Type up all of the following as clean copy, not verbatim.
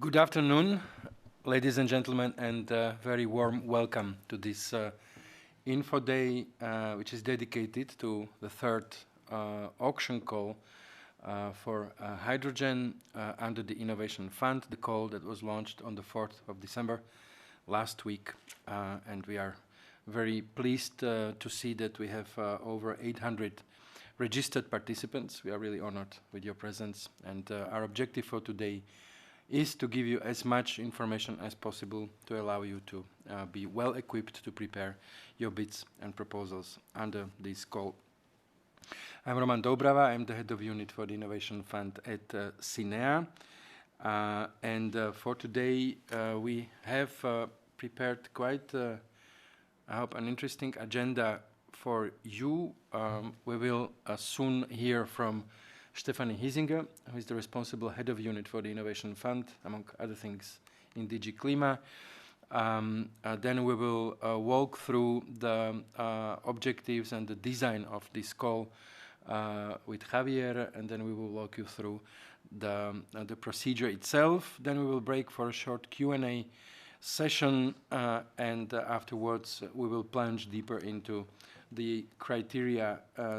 Good afternoon, ladies and gentlemen, and very warm welcome to this Info Day, which is dedicated to the third auction call for hydrogen under the Innovation Fund, the call that was launched on the 4th of December last week. And we are very pleased to see that we have over 800 registered participants. We are really honored with your presence, and our objective for today is to give you as much information as possible to allow you to be well equipped to prepare your bids and proposals under this call. I'm Roman Dobrava. I'm the head of unit for the Innovation Fund at CINEA. And for today, we have prepared quite, I hope, an interesting agenda for you. We will soon hear from Stefanie Hiesinger, who is the responsible head of unit for the Innovation Fund, among other things, in DG CLIMA. Then we will walk through the objectives and the design of this call with Javier, and then we will walk you through the procedure itself. Then we will break for a short Q&A session, and afterwards we will plunge deeper into the criteria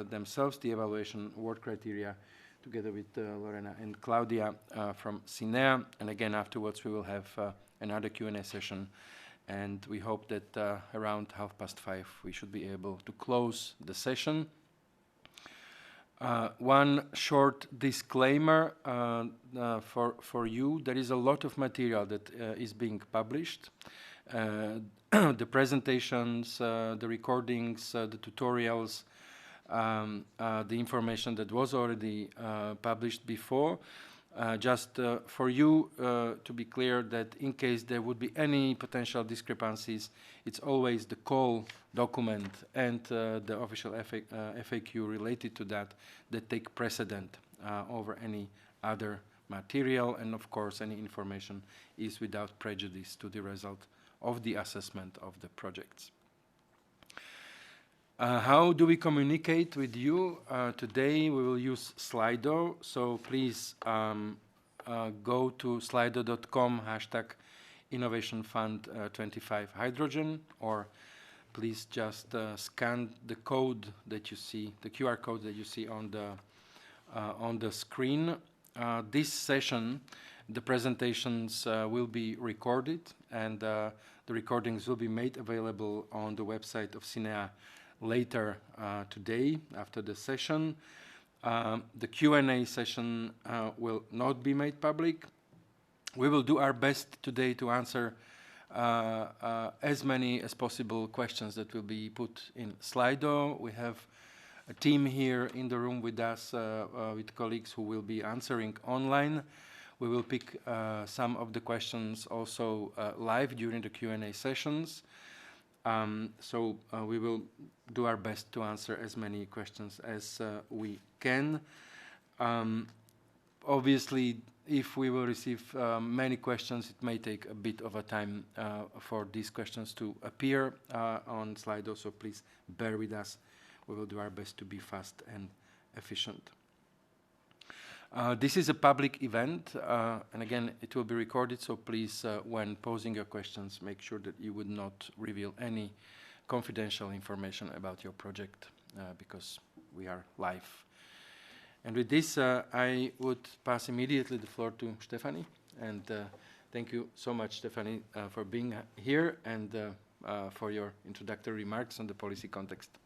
themselves, the evaluation award criteria, together with Lorena and Claudia from CINEA. And again, afterwards we will have another Q&A session, and we hope that around 5:30 we should be able to close the session. One short disclaimer for you. There is a lot of material that is being published. The presentations, the recordings, the tutorials, the information that was already published before. Just for you to be clear that in case there would be any potential discrepancies, it's always the call document and the official FAQ related to that take precedent over any other material, and of course any information is without prejudice to the result of the assessment of the projects. How do we communicate with you? Today we will use Slido, so please go to slido.com #InnovationFund25 Hydrogen, or please just scan the code that you see, the QR code that you see on the screen. This session, the presentations will be recorded, and the recordings will be made available on the website of CINEA later today after the session. The Q&A session will not be made public. We will do our best today to answer as many as possible questions that will be put in Slido. We have a team here in the room with us, with colleagues who will be answering online. We will pick some of the questions also live during the Q&A sessions. So we will do our best to answer as many questions as we can. Obviously, if we will receive many questions, it may take a bit of a time for these questions to appear on Slido, so please bear with us. We will do our best to be fast and efficient. This is a public event, and again, it will be recorded, so please, when posing your questions, make sure that you would not reveal any confidential information about your project, because we are live. And with this, I would pass immediately the floor to Stefanie, and thank you so much, Stefanie, for being here and for your introductory remarks on the policy context.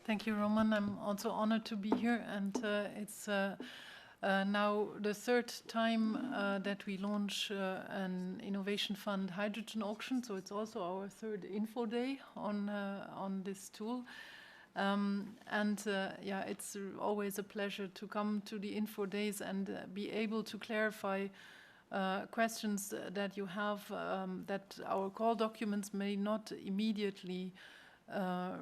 Thank you, Roman. I'm also honored to be here, and it's now the third time that we launch an Innovation Fund hydrogen auction, so it's also our third info day on this tool. Yeah, it's always a pleasure to come to the info days and be able to clarify questions that you have that our call documents may not immediately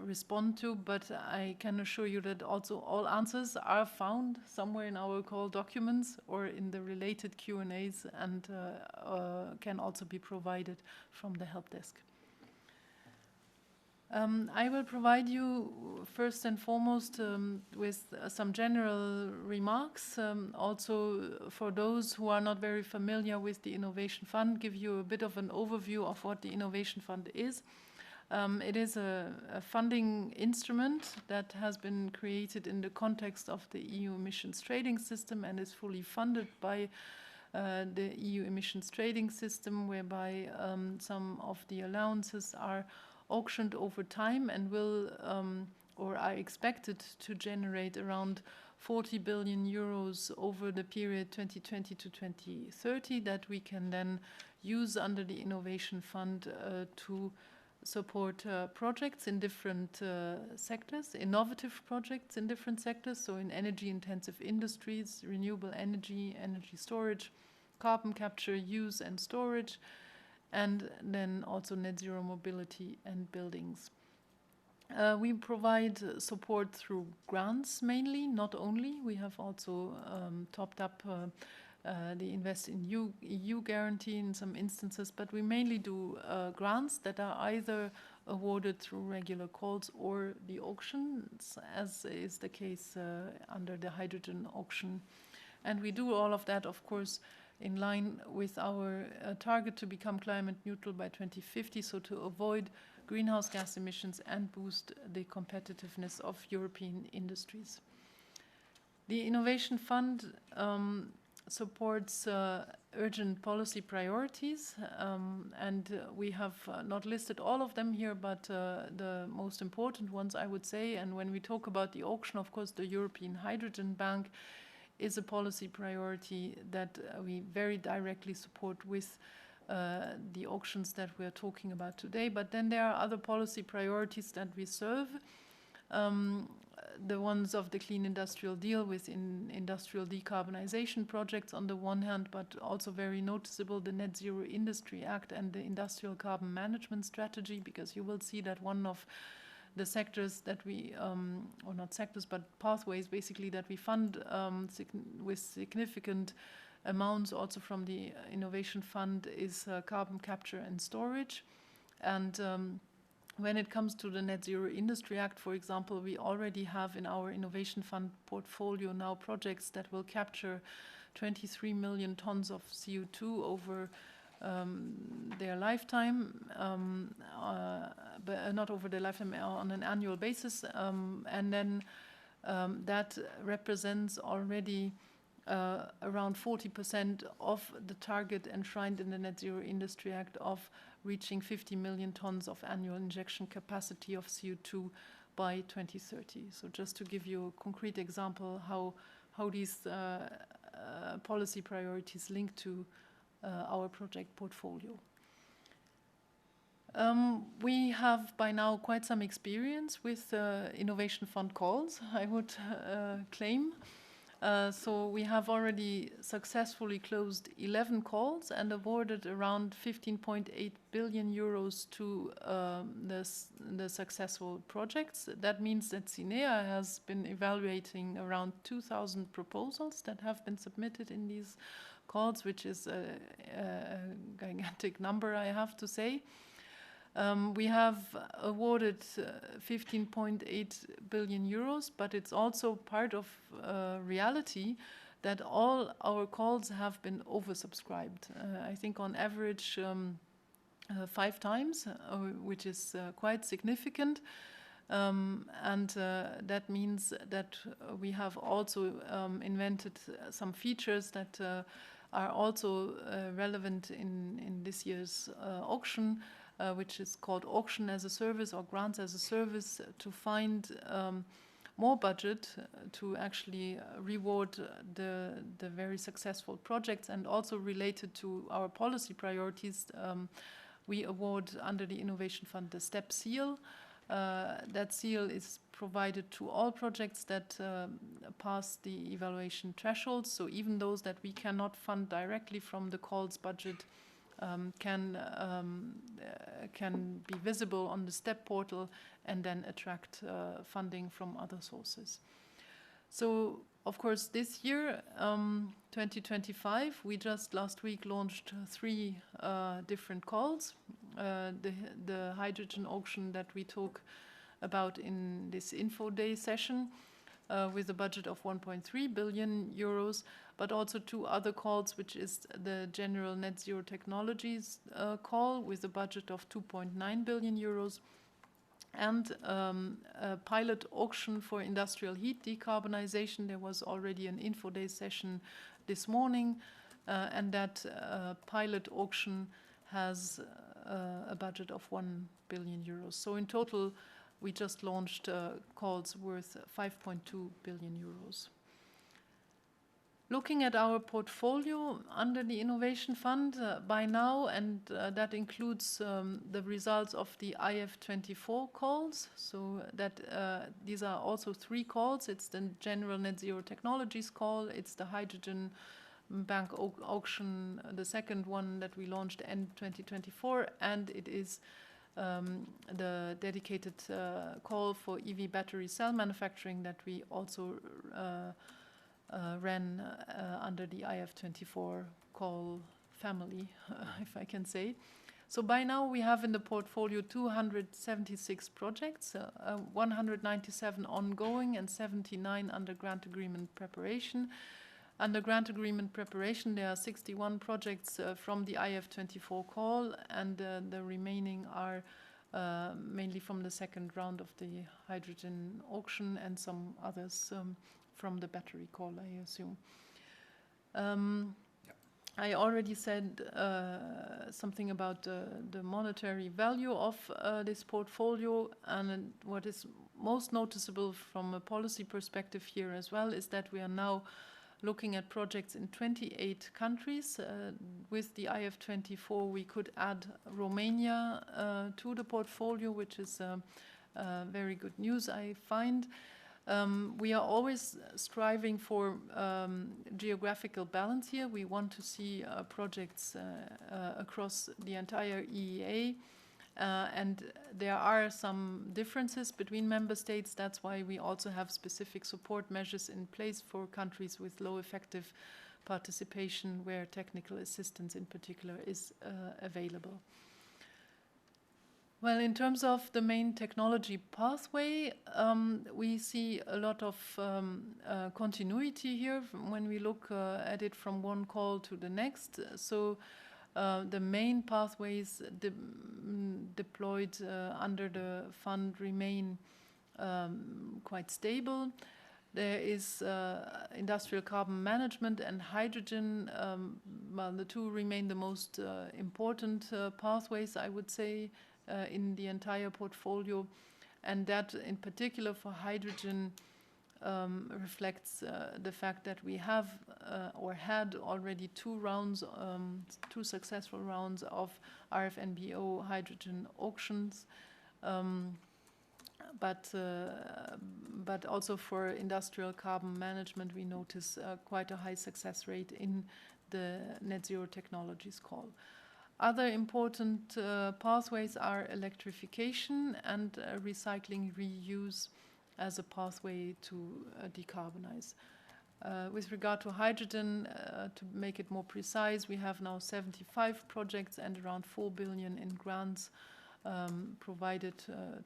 respond to, but I can assure you that also all answers are found somewhere in our call documents or in the related Q&As, and can also be provided from the help desk. I will provide you first and foremost with some general remarks. Also, for those who are not very familiar with the Innovation Fund, give you a bit of an overview of what the Innovation Fund is. It is a funding instrument that has been created in the context of the EU emissions trading system and is fully funded by the EU emissions trading system, whereby some of the allowances are auctioned over time and will or are expected to generate around 40 billion euros over the period 2020 to 2030 that we can then use under the Innovation Fund to support projects in different sectors, innovative projects in different sectors, so in energy-intensive industries, renewable energy, energy storage, carbon capture, use and storage, and then also net zero mobility and buildings. We provide support through grants mainly, not only. We have also topped up the Invest in EU guarantee in some instances, but we mainly do grants that are either awarded through regular calls or the auctions, as is the case under the hydrogen auction. And we do all of that, of course, in line with our target to become climate neutral by 2050, so to avoid greenhouse gas emissions and boost the competitiveness of European industries. The Innovation Fund supports urgent policy priorities, and we have not listed all of them here, but the most important ones, I would say. And when we talk about the auction, of course, the European Hydrogen Bank is a policy priority that we very directly support with the auctions that we're talking about today. But then there are other policy priorities that we serve. The ones of the Clean Industrial Deal within industrial decarbonization projects on the one hand, but also very noticeable the Net Zero Industry Act and the Industrial Carbon Management Strategy, because you will see that one of the sectors that we, or not sectors, but pathways basically that we fund with significant amounts also from the Innovation Fund is carbon capture and storage. And when it comes to the Net Zero Industry Act, for example, we already have in our Innovation Fund portfolio now projects that will capture 23 million tons of CO2 over their lifetime, but not over their lifetime, on an annual basis. And then that represents already around 40% of the target enshrined in the Net Zero Industry Act of reaching 50 million tons of annual injection capacity of CO2 by 2030. So just to give you a concrete example how these policy priorities link to our project portfolio. We have by now quite some experience with Innovation Fund calls, I would claim. So we have already successfully closed 11 calls and awarded around 15.8 billion euros to the successful projects. That means that CINEA has been evaluating around 2,000 proposals that have been submitted in these calls, which is a gigantic number, I have to say. We have awarded 15.8 billion euros, but it's also part of reality that all our calls have been oversubscribed. I think on average 5 times, which is quite significant. And that means that we have also invented some features that are also relevant in this year's auction, which is called auction as a service or grants as a service, to find more budget to actually reward the very successful projects. And also related to our policy priorities, we award under the Innovation Fund the STEP seal. That seal is provided to all projects that pass the evaluation thresholds. So even those that we cannot fund directly from the calls budget can be visible on the STEP portal and then attract funding from other sources. So, of course, this year, 2025, we just last week launched 3 different calls. the hydrogen auction that we talk about in this info day session, with a budget of 1.3 billion euros, but also 2 other calls, which is the General Net Zero Technologies call with a budget of 2.9 billion euros, and a pilot auction for industrial heat decarbonization. There was already an info day session this morning, and that pilot auction has a budget of 1 billion euros. So in total, we just launched calls worth 5.2 billion euros. Looking at our portfolio under the Innovation Fund by now, and that includes the results of the IF24 calls. So that these are also 3 calls. It's the General Net Zero Technologies call, it's the Hydrogen Bank auction, the second one that we launched end 2024, and it is the dedicated call for EV battery cell manufacturing that we also ran under the IF24 call family, if I can say. So by now we have in the portfolio 276 projects, 197 ongoing and 79 under grant agreement preparation. Under grant agreement preparation, there are 61 projects from the IF24 call, and the remaining are mainly from the second round of the hydrogen auction and some others from the battery call, I assume. I already said something about the monetary value of this portfolio, and what is most noticeable from a policy perspective here as well is that we are now looking at projects in 28 countries. With the IF24, we could add Romania to the portfolio, which is very good news, I find. We are always striving for geographical balance here. We want to see projects across the entire EEA. And there are some differences between member states. That's why we also have specific support measures in place for countries with low effective participation, where technical assistance in particular is available. Well, in terms of the main technology pathway, we see a lot of continuity here when we look at it from one call to the next. So the main pathways deployed under the fund remain quite stable. There is industrial carbon management and hydrogen. Well, the 2 remain the most important pathways, I would say, in the entire portfolio. And that, in particular for hydrogen, reflects the fact that we have or had already 2 rounds, 2 successful rounds of RFNBO hydrogen auctions. But also for industrial carbon management, we notice quite a high success rate in the Net Zero Technologies call. Other important pathways are electrification and recycling reuse as a pathway to decarbonize. With regard to hydrogen, to make it more precise, we have now 75 projects and around 4 billion in grants provided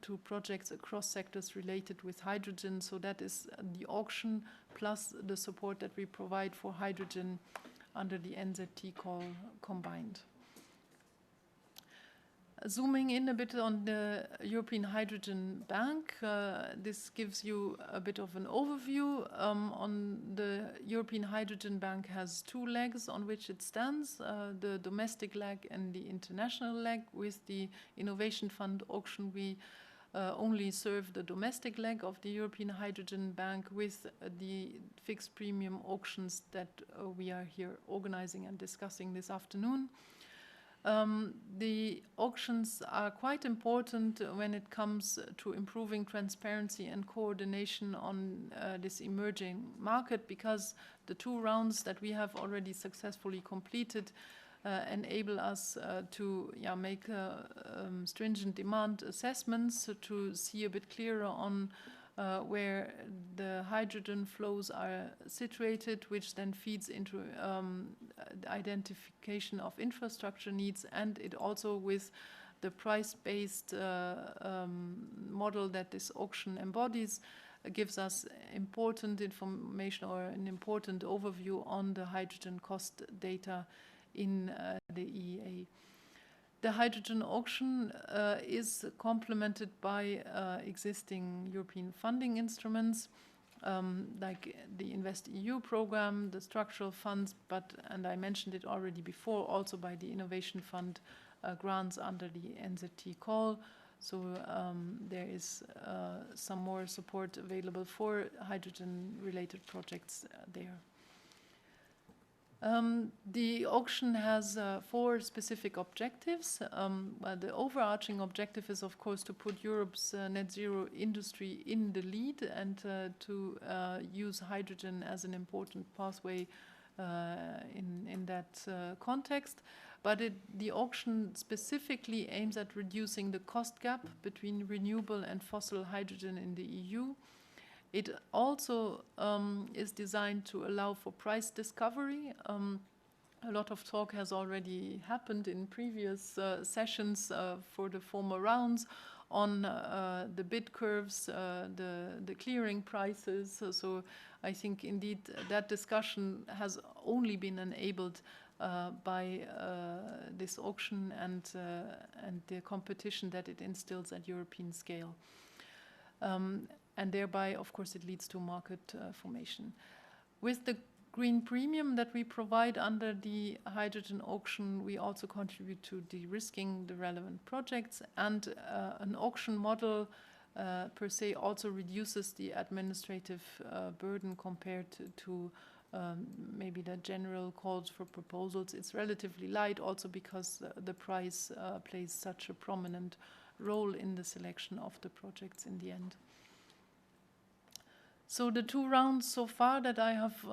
to projects across sectors related with hydrogen. So that is the auction plus the support that we provide for hydrogen under the NZT call combined. Zooming in a bit on the European Hydrogen Bank, this gives you a bit of an overview. On the European Hydrogen Bank has 2 legs on which it stands, the domestic leg and the international leg. With the Innovation Fund auction, we only serve the domestic leg of the European Hydrogen Bank. With the fixed premium auctions that we are here organizing and discussing this afternoon. The auctions are quite important when it comes to improving transparency and coordination on this emerging market, because the 2 rounds that we have already successfully completed enable us to make stringent demand assessments to see a bit clearer on where the hydrogen flows are situated, which then feeds into the identification of infrastructure needs, and it also with the price-based model that this auction embodies gives us important information or an important overview on the hydrogen cost data in the EEA. The hydrogen auction is complemented by existing European funding instruments like the InvestEU program, the structural funds, and I mentioned it already before, also by the Innovation Fund grants under the NZT call. So there is some more support available for hydrogen-related projects there. The auction has 4 specific objectives. The overarching objective is, of course, to put Europe's net zero industry in the lead and to use hydrogen as an important pathway in that context. But the auction specifically aims at reducing the cost gap between renewable and fossil hydrogen in the EU. It also is designed to allow for price discovery. A lot of talk has already happened in previous sessions for the former rounds on the bid curves, the clearing prices. So I think indeed that discussion has only been enabled by this auction and the competition that it instills at European scale. And thereby, of course, it leads to market formation. With the green premium that we provide under the hydrogen auction, we also contribute to de-risking the relevant projects, and an auction model per se also reduces the administrative burden compared to maybe the general calls for proposals. It's relatively light also because the price plays such a prominent role in the selection of the projects in the end. So the 2 rounds so far that I have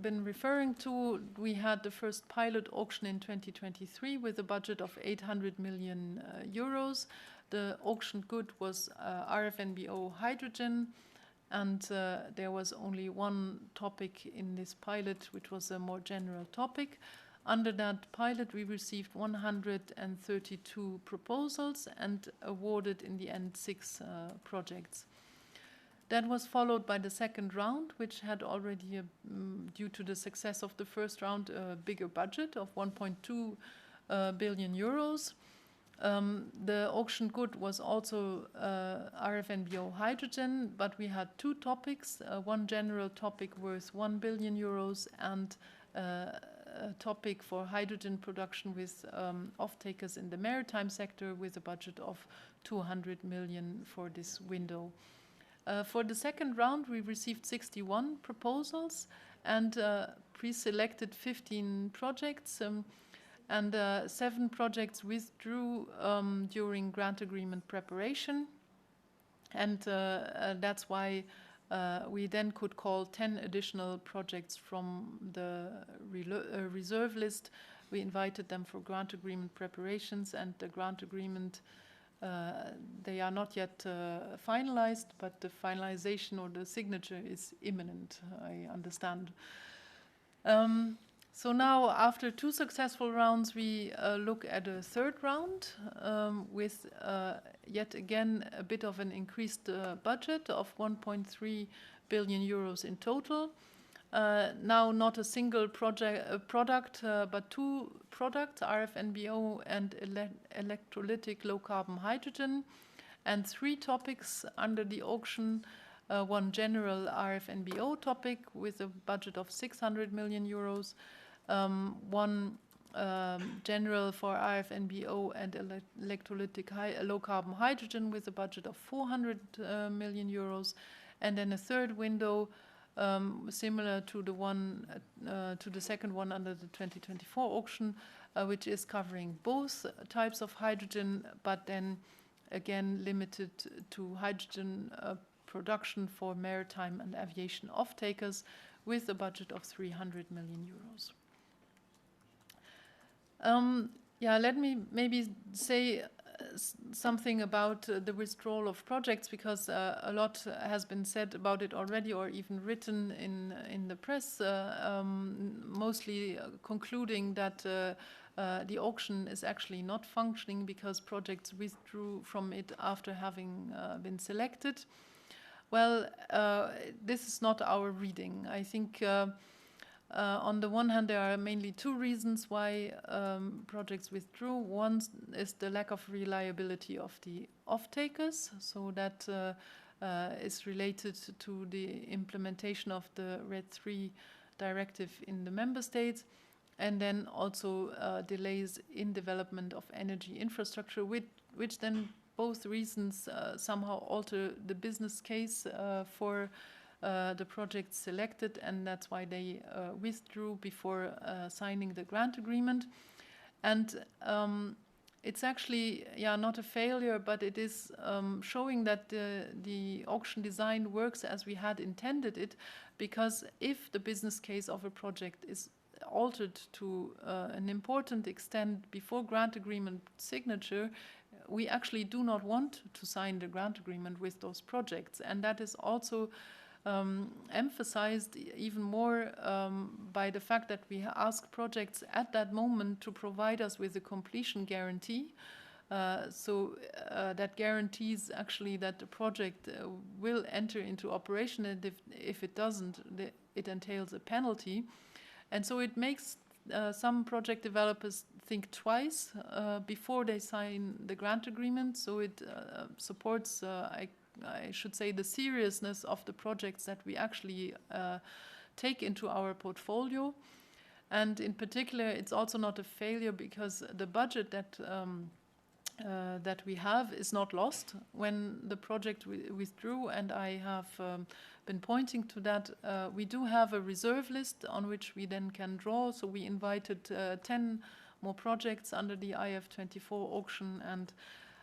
been referring to, we had the first pilot auction in 2023 with a budget of 800 million euros. The auction good was RFNBO hydrogen, and there was only one topic in this pilot, which was a more general topic. Under that pilot, we received 132 proposals and awarded in the end 6 projects. That was followed by the second round, which had already, due to the success of the first round, a bigger budget of 1.2 billion euros. The auction good was also RFNBO hydrogen, but we had 2 topics, one general topic worth 1 billion euros and a topic for hydrogen production with off-takers in the maritime sector with a budget of 200 million for this window. For the second round, we received 61 proposals and pre-selected 15 projects, and 7 projects withdrew during grant agreement preparation. And that's why we then could call 10 additional projects from the reserve list. We invited them for grant agreement preparations, and the grant agreement they are not yet finalized, but the finalization or the signature is imminent, I understand. So now, after 2 successful rounds, we look at a third round with yet again a bit of an increased budget of 1.3 billion euros in total. Now not a single product, but 2 products, RFNBO and electrolytic low-carbon hydrogen, and 3 topics under the auction, one general RFNBO topic with a budget of 600 million euros, one general for RFNBO and electrolytic low-carbon hydrogen with a budget of 400 million euros, and then a third window similar to the one to the second one under the 2024 auction, which is covering both types of hydrogen, but then again limited to hydrogen production for maritime and aviation off-takers with a budget of 300 million euros. Yeah, let me maybe say something about the withdrawal of projects, because a lot has been said about it already, or even written in the press, mostly concluding that the auction is actually not functioning because projects withdrew from it after having been selected. Well, this is not our reading. I think on the one hand, there are mainly two reasons why projects withdrew. One is the lack of reliability of the off-takers, so that is related to the implementation of the RED III directive in the member states, and then also delays in development of energy infrastructure, which then both reasons somehow alter the business case for the projects selected, and that's why they withdrew before signing the grant agreement. And it's actually, not a failure, but it is showing that the auction design works as we had intended it, because if the business case of a project is altered to an important extent before grant agreement signature, we actually do not want to sign the grant agreement with those projects. And that is also emphasized even more by the fact that we ask projects at that moment to provide us with a completion guarantee. So that guarantees actually that the project will enter into operation, and if it doesn't, it entails a penalty. And so it makes some project developers think twice before they sign the grant agreement. So it supports, I should say, the seriousness of the projects that we actually take into our portfolio. And in particular, it's also not a failure because the budget that that we have is not lost when the project withdrew, and I have been pointing to that. We do have a reserve list on which we then can draw, so we invited 10 more projects under the IF24 auction,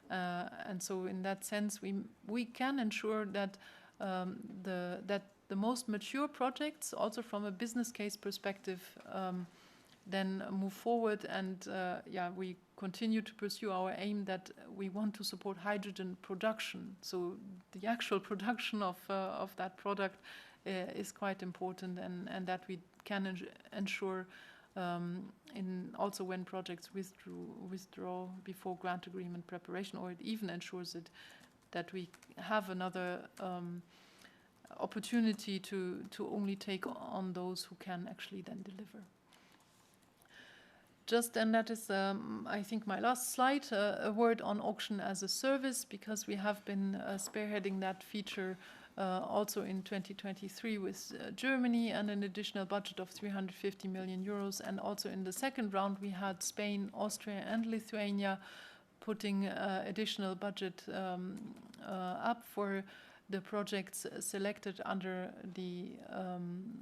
and so in that sense we can ensure that the most mature projects, also from a business case perspective, then move forward, and we continue to pursue our aim that we want to support hydrogen production. So the actual production of that product is quite important, and that we can ensure in also when projects withdraw before grant agreement preparation, or it even ensures it that we have another opportunity to only take on those who can actually then deliver. And that is, I think, my last slide, a word on auction as a service, because we have been spearheading that feature also in 2023 with Germany and an additional budget of 350 million euros. And also in the second round, we had Spain, Austria, and Lithuania putting additional budget up for the projects selected under the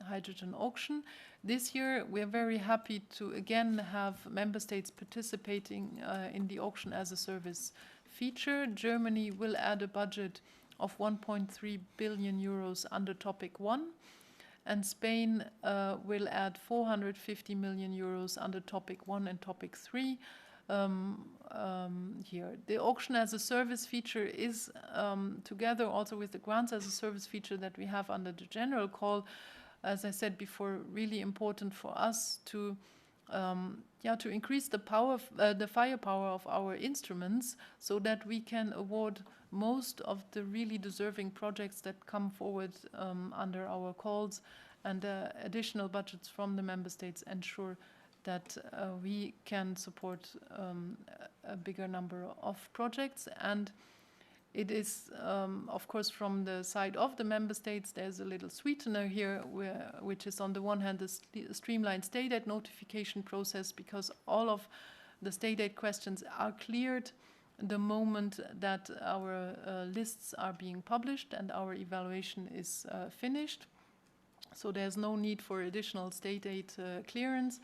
hydrogen auction. This year, we're very happy to again have member states participating in the auction as a service feature. Germany will add a budget of 1.3 billion euros under topic 1, and Spain will add 450 million euros under topic 1 and topic 3. Here, the auction as a service feature is together also with the grants as a service feature that we have under the general call, as I said before, really important for us to increase the firepower of our instruments, so that we can award most of the really deserving projects that come forward under our calls, and additional budgets from the member states ensure that we can support a bigger number of projects. And it is, of course, from the side of the member states, there's a little sweetener here, which is on the one hand the streamlined state aid notification process, because all of the state aid questions are cleared the moment that our lists are being published and our evaluation is finished. So there's no need for additional state aid clearance.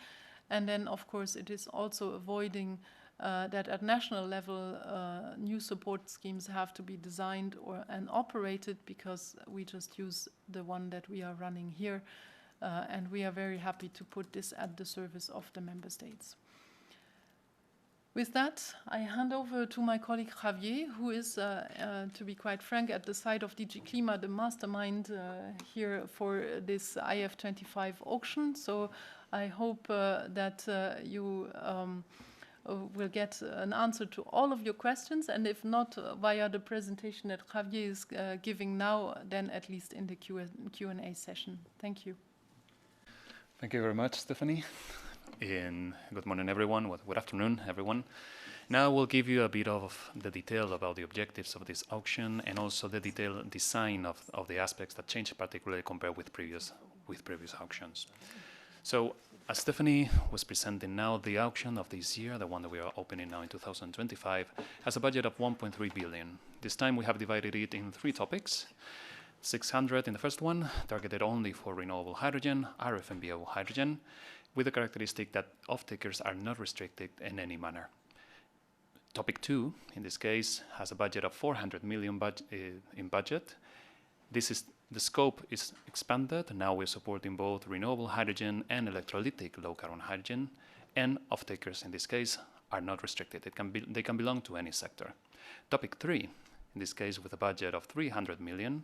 And then, of course, it is also avoiding that at national level new support schemes have to be designed and operated, because we just use the one that we are running here. And we are very happy to put this at the service of the member states. With that, I hand over to my colleague Javier, who is, to be quite frank, at the side of DG CLIMA, the mastermind here for this IF25 auction. So I hope that you will get an answer to all of your questions, and if not via the presentation that Javier is giving now, then at least in the Q&A session. Thank you. Thank you very much, Stephanie. And good morning, everyone. Good afternoon, everyone. Now we'll give you a bit of the detail about the objectives of this auction and also the detailed design of the aspects that change, particularly compared with previous auctions. So, as Stephanie was presenting now, the auction of this year, the one that we are opening now in 2025, has a budget of 1.3 billion. This time we have divided it in 3 topics. 600 in the first one, targeted only for renewable hydrogen, RFNBO hydrogen, with the characteristic that off-takers are not restricted in any manner. Topic 2, in this case, has a budget of 400 million in budget. The scope is expanded. Now we're supporting both renewable hydrogen and electrolytic low-carbon hydrogen, and off-takers in this case are not restricted. They can belong to any sector. Topic 3, in this case with a budget of 300 million,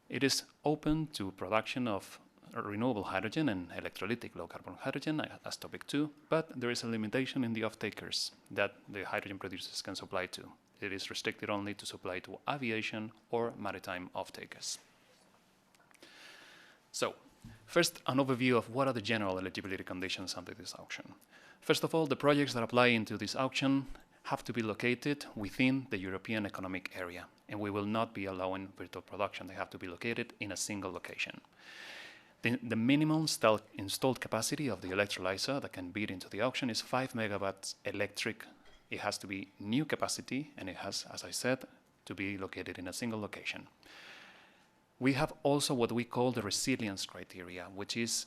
it is open to production of renewable hydrogen and electrolytic low-carbon hydrogen as topic 2, but there is a limitation in the off-takers that the hydrogen producers can supply to. It is restricted only to supply to aviation or maritime off-takers. So, first, an overview of what are the general eligibility conditions under this auction. First of all, the projects that apply into this auction have to be located within the European Economic Area, and we will not be allowing virtual production. They have to be located in a single location. The minimum installed capacity of the electrolyzer that can bid into the auction is 5 megawatts electric. It has to be new capacity, and it has, as I said, to be located in a single location. We have also what we call the resilience criteria, which is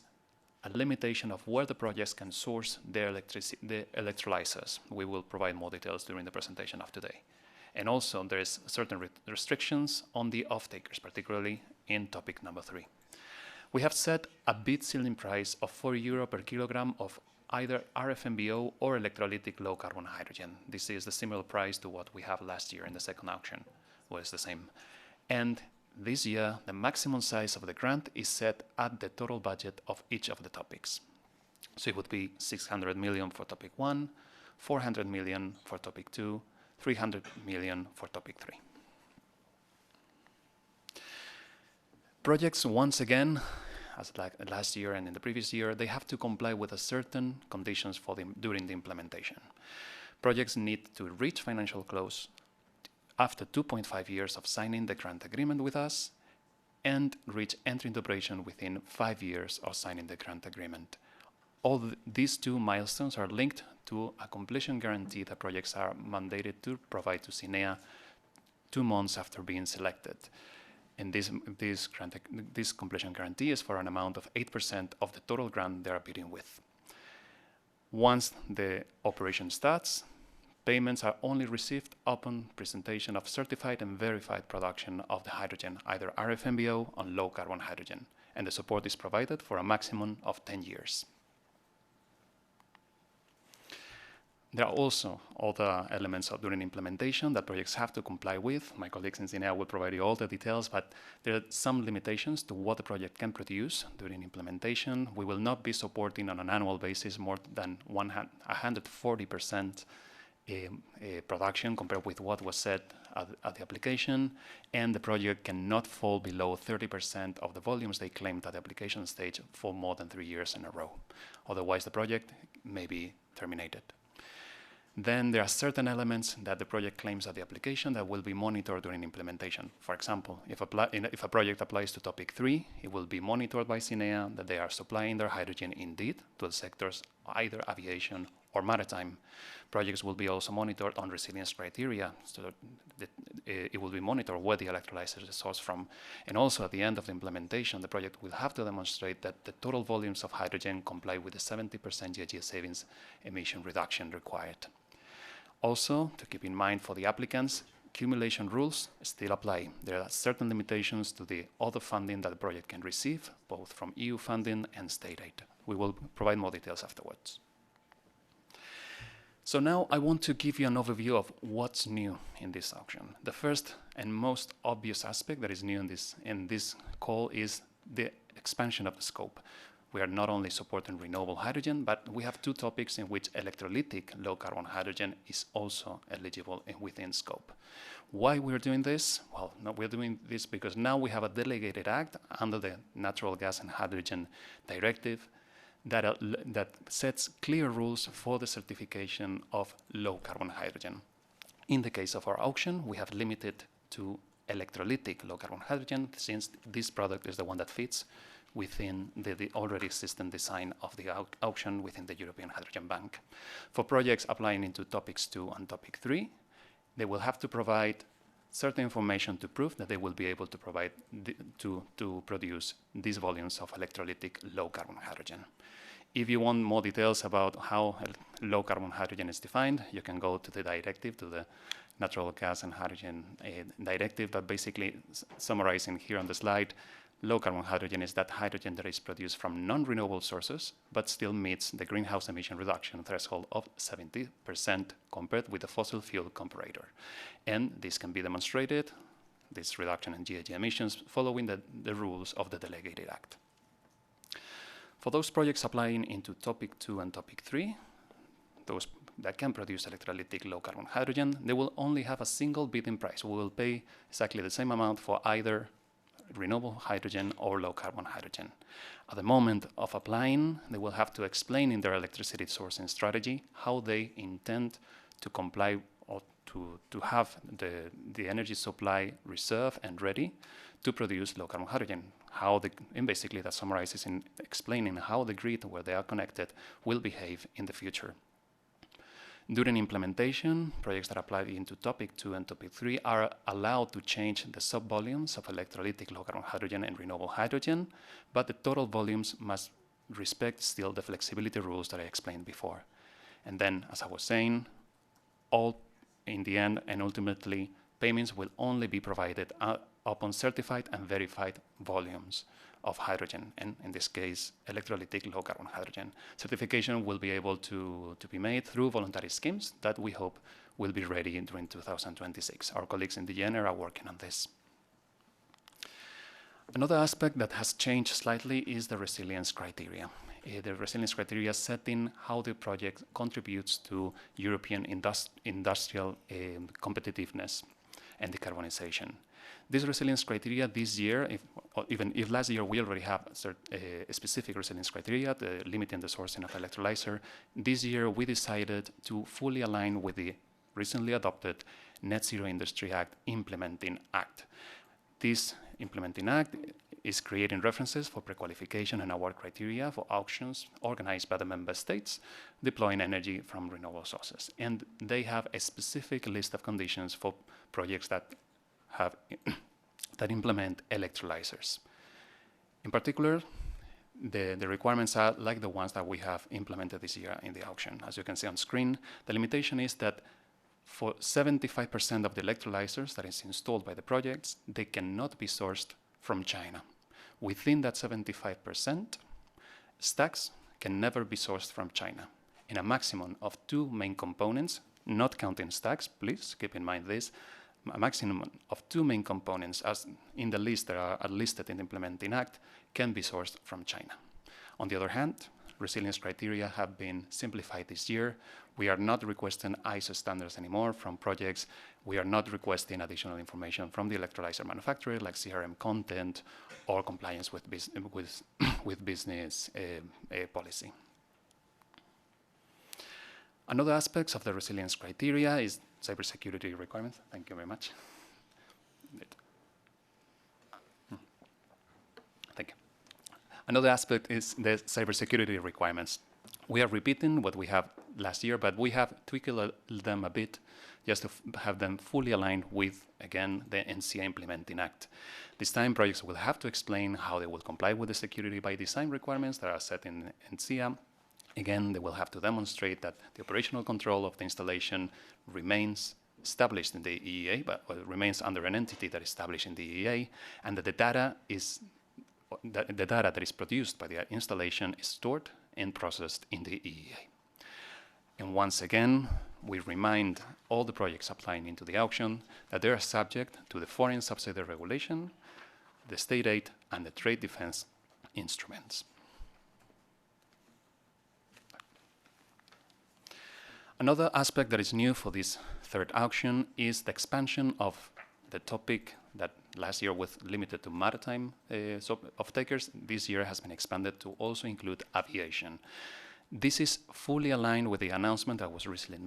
a limitation of where the projects can source their electrolyzers. We will provide more details during the presentation of today. And also there is certain restrictions on the off-takers, particularly in topic number 3. We have set a bid ceiling price of €4 per kilogram of either RFNBO or electrolytic low-carbon hydrogen. This is the similar price to what we have last year in the second auction, was the same. And this year, the maximum size of the grant is set at the total budget of each of the topics. So it would be 600 million for topic 1, 400 million for topic 2, 300 million for topic 3. Projects, once again, as like last year and in the previous year, they have to comply with a certain conditions for during the implementation. Projects need to reach financial close after 2.5 years of signing the grant agreement with us and reach entry into operation within 5 years of signing the grant agreement. All these 2 milestones are linked to a completion guarantee that projects are mandated to provide to CINEA 2 months after being selected. And this completion guarantee is for an amount of 8% of the total grant they are bidding with. Once the operation starts, payments are only received upon presentation of certified and verified production of the hydrogen, either RFNBO or low-carbon hydrogen, and the support is provided for a maximum of 10 years. There are also other elements of during implementation that projects have to comply with. My colleagues in CINEA will provide you all the details, but there are some limitations to what the project can produce during implementation. We will not be supporting on an annual basis more than 140% production compared with what was set at the application, and the project cannot fall below 30% of the volumes they claimed at the application stage for more than 3 years in a row. Otherwise, the project may be terminated. Then there are certain elements that the project claims at the application that will be monitored during implementation. For example, if a project applies to topic 3, it will be monitored by CINEA that they are supplying their hydrogen indeed to the sectors either aviation or maritime. Projects will be also monitored on resilience criteria, so that it will be monitored where the electrolyzer is sourced from. And also at the end of the implementation, the project will have to demonstrate that the total volumes of hydrogen comply with the 70% GHG savings emission reduction required. Also, to keep in mind for the applicants, accumulation rules still apply. There are certain limitations to the other funding that the project can receive, both from EU funding and state aid. We will provide more details afterwards. So now I want to give you an overview of what's new in this auction. The first and most obvious aspect that is new in this call is the expansion of the scope. we are not only supporting renewable hydrogen, but we have two topics in which electrolytic low-carbon hydrogen is also eligible within scope. Why we're doing this? Well, no, we're doing this because now we have a delegated act under the Natural Gas and Hydrogen Directive that sets clear rules for the certification of low-carbon hydrogen. In the case of our auction, we have limited to electrolytic low-carbon hydrogen, since this product is the one that fits within the already existing design of the auction within the European Hydrogen Bank. For projects applying into topics 2 and topic 3, they will have to provide certain information to prove that they will be able to provide to produce these volumes of electrolytic low-carbon hydrogen. If you want more details about how low-carbon hydrogen is defined, you can go to the directive, to the Natural Gas and Hydrogen Directive, but basically summarizing here on the slide, low-carbon hydrogen is that hydrogen that is produced from non-renewable sources, but still meets the greenhouse emission reduction threshold of 70% compared with the fossil fuel comparator. And this can be demonstrated, this reduction in GHG emissions, following the rules of the Delegated Act. For those projects applying into topic 2 and topic 3, those that can produce electrolytic low-carbon hydrogen, they will only have a single bidding price. We will pay exactly the same amount for either renewable hydrogen or low-carbon hydrogen. At the moment of applying, they will have to explain in their electricity sourcing strategy how they intend to comply or to have the energy supply reserved and ready to produce low-carbon hydrogen. And basically that summarizes in explaining how the grid where they are connected will behave in the future. During implementation, projects that apply into topic 2 and topic 3 are allowed to change the sub-volumes of electrolytic low-carbon hydrogen and renewable hydrogen, but the total volumes must respect still the flexibility rules that I explained before. And then, as I was saying, all in the end and ultimately, payments will only be provided upon certified and verified volumes of hydrogen, and in this case, electrolytic low-carbon hydrogen. Certification will be able to be made through voluntary schemes that we hope will be ready during 2026. Our colleagues in DG are working on this. Another aspect that has changed slightly is the resilience criteria. The resilience criteria setting how the project contributes to European industrial competitiveness and decarbonization. This resilience criteria this year, even if last year we already have a specific resilience criteria, limiting the sourcing of electrolyzer, this year we decided to fully align with the recently adopted Net Zero Industry Act Implementing Act. This Implementing Act is creating references for pre-qualification and award criteria for auctions organized by the member states deploying energy from renewable sources. And they have a specific list of conditions for projects that implement electrolyzers. In particular, the requirements are like the ones that we have implemented this year in the auction. As you can see on screen, the limitation is that for 75% of the electrolyzers that is installed by the projects, they cannot be sourced from China. Within that 75%, stacks can never be sourced from China. In a maximum of 2 main components, not counting stacks, please keep in mind this, a maximum of 2 main components, as in the list that are listed in the Implementing Act, can be sourced from China. On the other hand, resilience criteria have been simplified this year. We are not requesting ISO standards anymore from projects. We are not requesting additional information from the electrolyzer manufacturer, like CRM content or compliance with business policy. Another aspect of the resilience criteria is cybersecurity requirements. Thank you very much. Thank you. Another aspect is the cybersecurity requirements. We are repeating what we have last year, but we have tweaked them a bit just to have them fully aligned with, again, the NCA Implementing Act. This time, projects will have to explain how they will comply with the security by design requirements that are set in NCA. Again, they will have to demonstrate that the operational control of the installation remains established in the EEA, but remains under an entity that is established in the EEA, and that the data that is produced by the installation is stored and processed in the EEA. And once again, we remind all the projects applying into the auction that they are subject to the foreign subsidy regulation, the state aid, and the trade defense instruments. Another aspect that is new for this third auction is the expansion of the topic that last year was limited to maritime off-takers. This year has been expanded to also include aviation. This is fully aligned with the announcement that was recently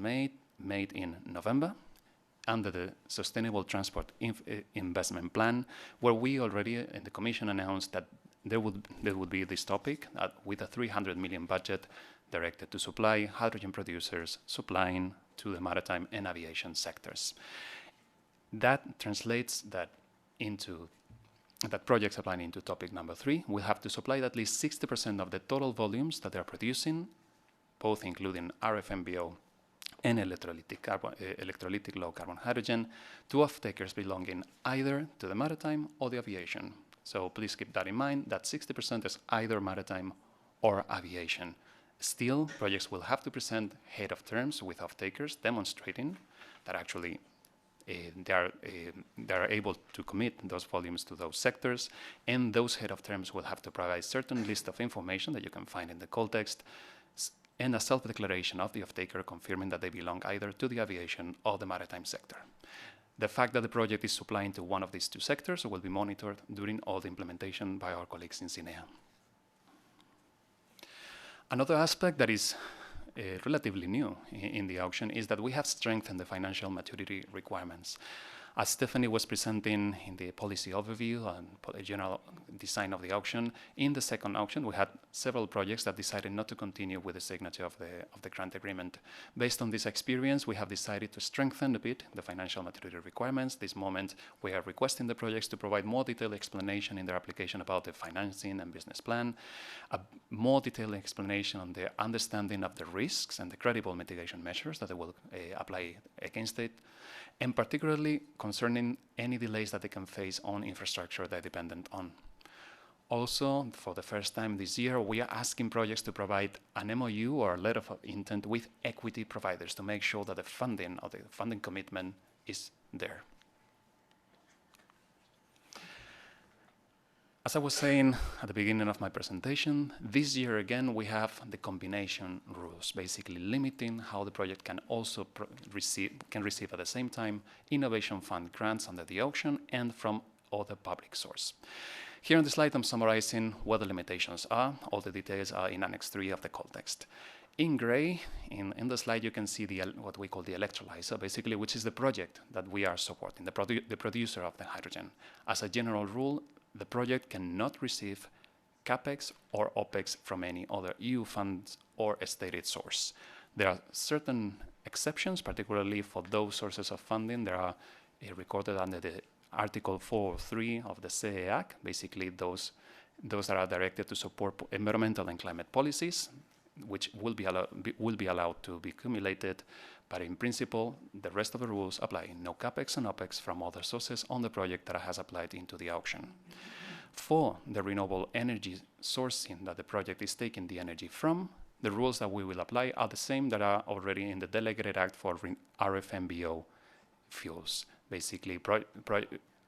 made in November under the Sustainable Transport Investment Plan, where we already in the Commission announced that there would be this topic with a 300 million budget directed to supply hydrogen producers supplying to the maritime and aviation sectors. That translates that into that projects applying into topic number 3 will have to supply at least 60% of the total volumes that they are producing, both including RFNBO and electrolytic low carbon hydrogen, to off-takers belonging either to the maritime or the aviation. So please keep that in mind, that 60% is either maritime or aviation. Still, projects will have to present head of terms with off-takers demonstrating that actually they are able to commit those volumes to those sectors, and those head of terms will have to provide certain list of information that you can find in the call text, and a self-declaration of the off-taker confirming that they belong either to the aviation or the maritime sector. The fact that the project is supplying to one of these two sectors will be monitored during all the implementation by our colleagues in CINEA. Another aspect that is relatively new in the auction is that we have strengthened the financial maturity requirements. As Stephanie was presenting in the policy overview and general design of the auction, in the second auction we had several projects that decided not to continue with the signature of the grant agreement. Based on this experience, we have decided to strengthen a bit the financial maturity requirements. This moment we are requesting the projects to provide more detailed explanation in their application about the financing and business plan, a more detailed explanation on the understanding of the risks and the credible mitigation measures that they will apply against it, and particularly concerning any delays that they can face on infrastructure they're dependent on. Also, for the first time this year, we are asking projects to provide an MOU or a letter of intent with equity providers to make sure that the funding or the funding commitment is there. As I was saying at the beginning of my presentation, this year again we have the combination rules, basically limiting how the project can also receive at the same time innovation fund grants under the auction and from other public source. Here on the slide I'm summarizing what the limitations are. All the details are in Annex 3 of the call text. In gray, in the slide you can see what we call the electrolyzer, basically, which is the project that we are supporting, the producer of the hydrogen. As a general rule, the project cannot receive CapEx or OpEx from any other EU funds or a stated source. There are certain exceptions, particularly for those sources of funding. There are recorded under the Article 4.3 of the CE Act, basically those that are directed to support environmental and climate policies, which will be allowed to be accumulated, but in principle, the rest of the rules apply. No CapEx and OpEx from other sources on the project that has applied into the auction. For the renewable energy sourcing that the project is taking the energy from, the rules that we will apply are the same that are already in the Delegated Act for RFNBO fuels. Basically,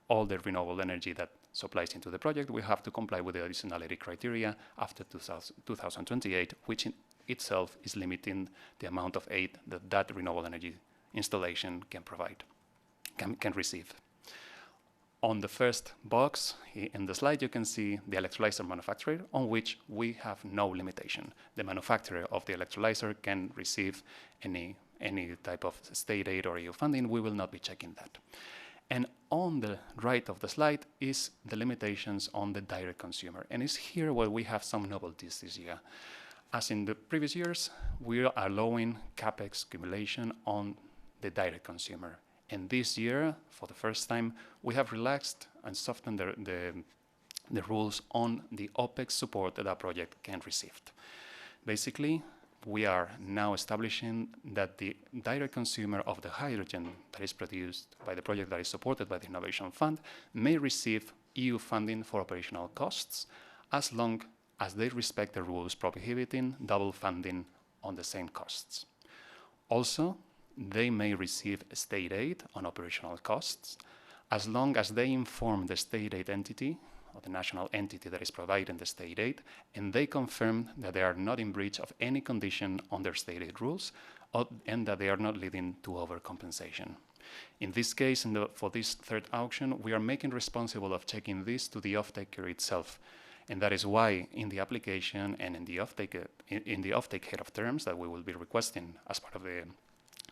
all the renewable energy that supplies into the project will have to comply with the additionality criteria after 2028, which in itself is limiting the amount of aid that renewable energy installation can provide, can receive. On the first box in the slide, you can see the electrolyzer manufacturer, on which we have no limitation. The manufacturer of the electrolyzer can receive any type of state aid or EU funding. We will not be checking that. And on the right of the slide is the limitations on the direct consumer. And it's here where we have some novelties this year. As in the previous years, we are allowing CapEx accumulation on the direct consumer. And this year, for the first time, we have relaxed and softened the rules on the OpEx support that a project can receive. Basically, we are now establishing that the direct consumer of the hydrogen that is produced by the project that is supported by the Innovation Fund may receive EU funding for operational costs as long as they respect the rules prohibiting double funding on the same costs. Also, they may receive state aid on operational costs as long as they inform the state aid entity or the national entity that is providing the state aid, and they confirm that they are not in breach of any condition on their state aid rules, and that they are not leading to overcompensation. In this case, for this third auction, we are making responsible of checking this to the off-taker itself. And that is why in the application and in the off-take head of terms that we will be requesting as part of the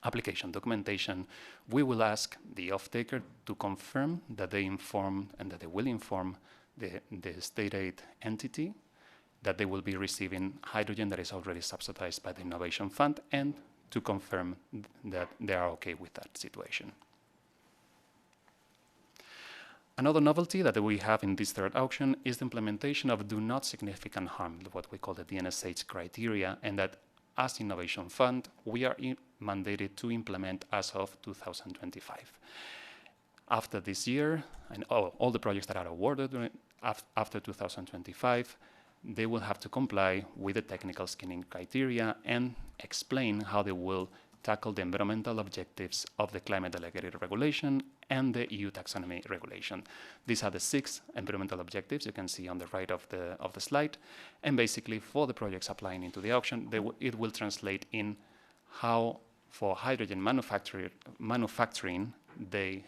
application documentation, we will ask the off-taker to confirm that they inform and that they will inform the state aid entity that they will be receiving hydrogen that is already subsidized by the Innovation Fund, and to confirm that they are okay with that situation. Another novelty that we have in this third auction is the implementation of do not significant harm, what we call the DNSH criteria, and that as Innovation Fund, we are mandated to implement as of 2025. After this year, and all the projects that are awarded after 2025, they will have to comply with the technical screening criteria and explain how they will tackle the environmental objectives of the climate delegated regulation and the EU taxonomy regulation. These are the 6 environmental objectives you can see on the right of the slide. And basically for the projects applying into the auction, it will translate in how for hydrogen manufacturing they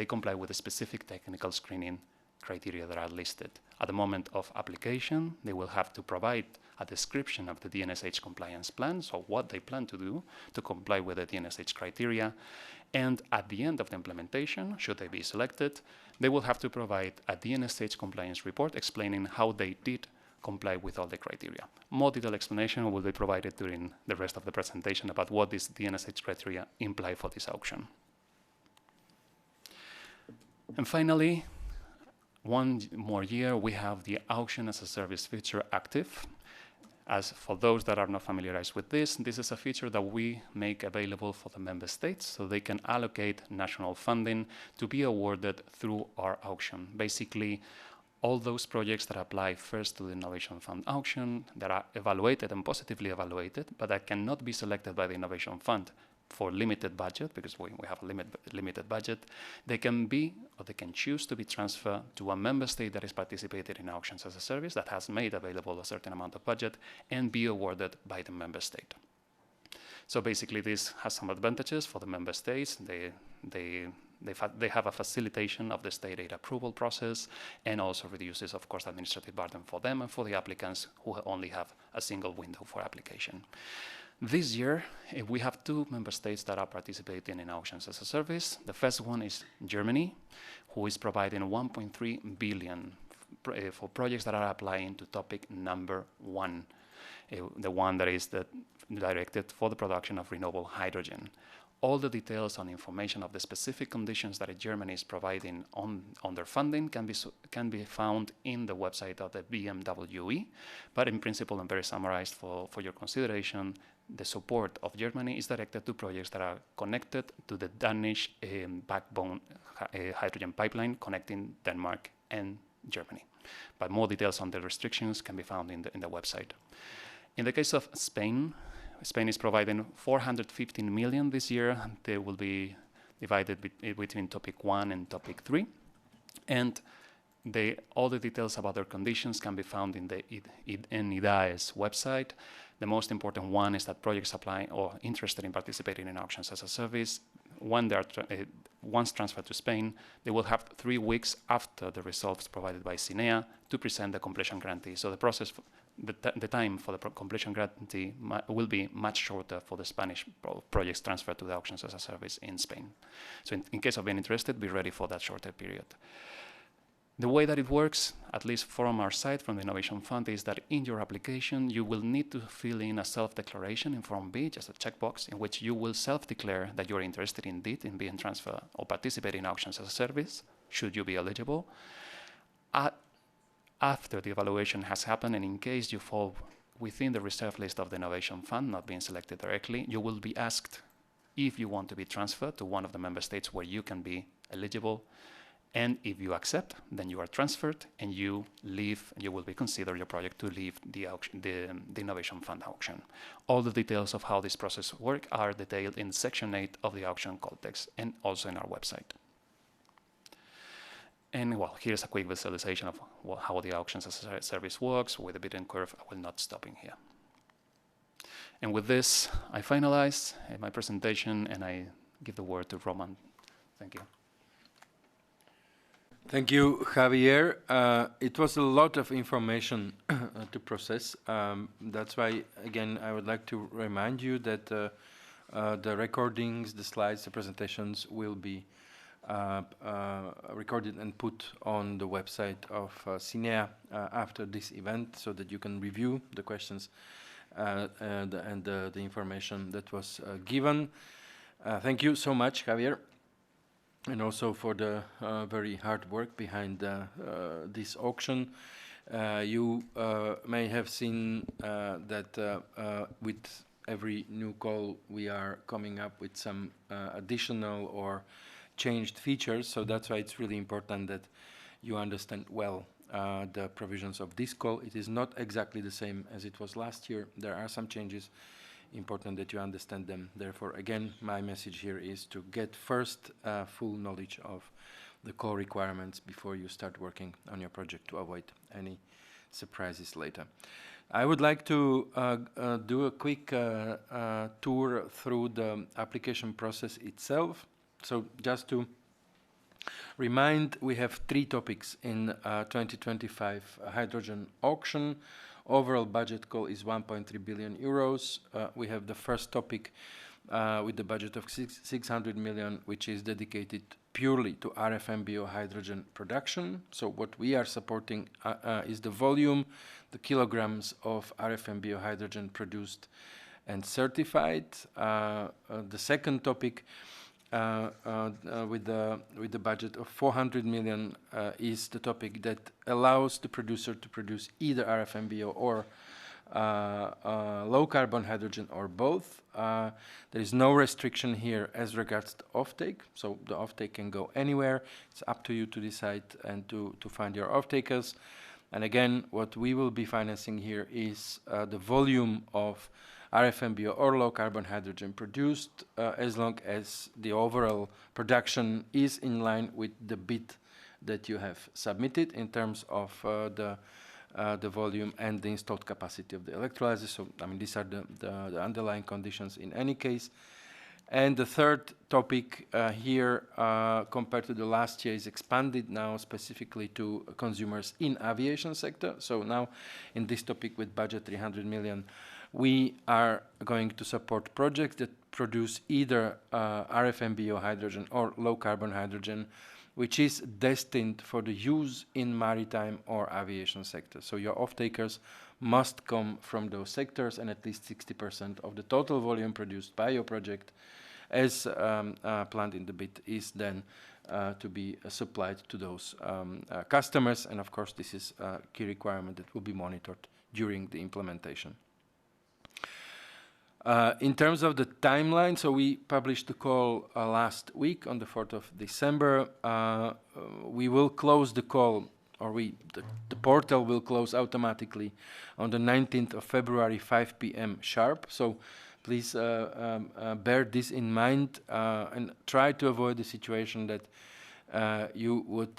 comply with the specific technical screening criteria that are listed. At the moment of application, they will have to provide a description of the DNSH compliance plan, so what they plan to do to comply with the DNSH criteria. And at the end of the implementation, should they be selected, they will have to provide a DNSH compliance report explaining how they did comply with all the criteria. More detailed explanation will be provided during the rest of the presentation about what these DNSH criteria imply for this auction. And finally, one more year, we have the auction as a service feature active. As for those that are not familiarized with this is a feature that we make available for the member states so they can allocate national funding to be awarded through our auction. Basically, all those projects that apply first to the Innovation Fund auction, that are evaluated and positively evaluated, but that cannot be selected by the Innovation Fund for limited budget, because we have a limited budget, they can choose to be transferred to a member state that is participating in auctions as a service, that has made available a certain amount of budget, and be awarded by the member state. So basically this has some advantages for the member states. They have a facilitation of the state aid approval process, and also reduces, of course, administrative burden for them and for the applicants who only have a single window for application. This year, we have 2 member states that are participating in auctions as a service. The first one is Germany, who is providing 1.3 billion for projects that are applying to topic number 1, the one that is directed for the production of renewable hydrogen. All the details on information of the specific conditions that Germany is providing on their funding can be found in the website of the BMWE, but in principle and very summarized for your consideration, the support of Germany is directed to projects that are connected to the Danish backbone hydrogen pipeline connecting Denmark and Germany. But more details on the restrictions can be found in the website. In the case of Spain, Spain is providing 415 million this year. They will be divided between topic 1 and topic 3. And all the details about their conditions can be found in the IDAE's website. The most important one is that projects applying or interested in participating in auctions as a service, when they are once transferred to Spain, they will have 3 weeks after the results provided by CINEA to present the completion guarantee. So the process, the time for the completion guarantee will be much shorter for the Spanish projects transferred to the auctions as a service in Spain. So in case of being interested, be ready for that shorter period. The way that it works, at least from our side, from the Innovation Fund, is that in your application, you will need to fill in a self-declaration in Form B, just a checkbox, in which you will self-declare that you're interested indeed in being transferred or participating in auctions as a service, should you be eligible. After the evaluation has happened, and in case you fall within the reserve list of the Innovation Fund, not being selected directly, you will be asked if you want to be transferred to one of the member states where you can be eligible. And if you accept, then you are transferred and you leave, you will be considered your project to leave the Innovation Fund auction. All the details of how this process works are detailed in Section 8 of the auction call text and also in our website. And well, here's a quick visualization of how the auctions as a service works with a bidding curve. I will not stop in here. And with this, I finalize my presentation and I give the word to Roman. Thank you. Thank you, Javier. It was a lot of information to process. That's why, again, I would like to remind you that the recordings, the slides, the presentations will be recorded and put on the website of CINEA after this event so that you can review the questions and the information that was given. Thank you so much, Javier, and also for the very hard work behind this auction. You may have seen that with every new call we are coming up with some additional or changed features, so that's why it's really important that you understand well the provisions of this call. It is not exactly the same as it was last year. There are some changes. Important that you understand them. Therefore, again, my message here is to get first full knowledge of the call requirements before you start working on your project to avoid any surprises later. I would like to do a quick tour through the application process itself. So just to remind, we have 3 topics in 2025 hydrogen auction. Overall budget call is 1.3 billion euros. We have the first topic with the budget of 600 million, which is dedicated purely to RFMBO hydrogen production. So what we are supporting is the volume, the kilograms of RFMBO hydrogen produced and certified. The second topic with the budget of 400 million is the topic that allows the producer to produce either RFMBO or low carbon hydrogen or both. There is no restriction here as regards to offtake, so the offtake can go anywhere. It's up to you to decide and to find your offtakers. And again, what we will be financing here is the volume of RFMBO or low carbon hydrogen produced as long as the overall production is in line with the bid that you have submitted in terms of the volume and the installed capacity of the electrolyzer. So, I mean, these are the underlying conditions in any case. And the third topic here, compared to the last year, is expanded now specifically to consumers in aviation sector. So now in this topic with budget 300 million, we are going to support projects that produce either RFMBO hydrogen or low carbon hydrogen, which is destined for the use in maritime or aviation sector. So your off-takers must come from those sectors, and at least 60% of the total volume produced by your project as planned in the bid is then to be supplied to those customers. And of course, this is a key requirement that will be monitored during the implementation. In terms of the timeline, so we published the call last week on the 4th of December. We will close the call, or the portal will close automatically on the 19th of February, 5 p.m. sharp. So please bear this in mind and try to avoid the situation that you would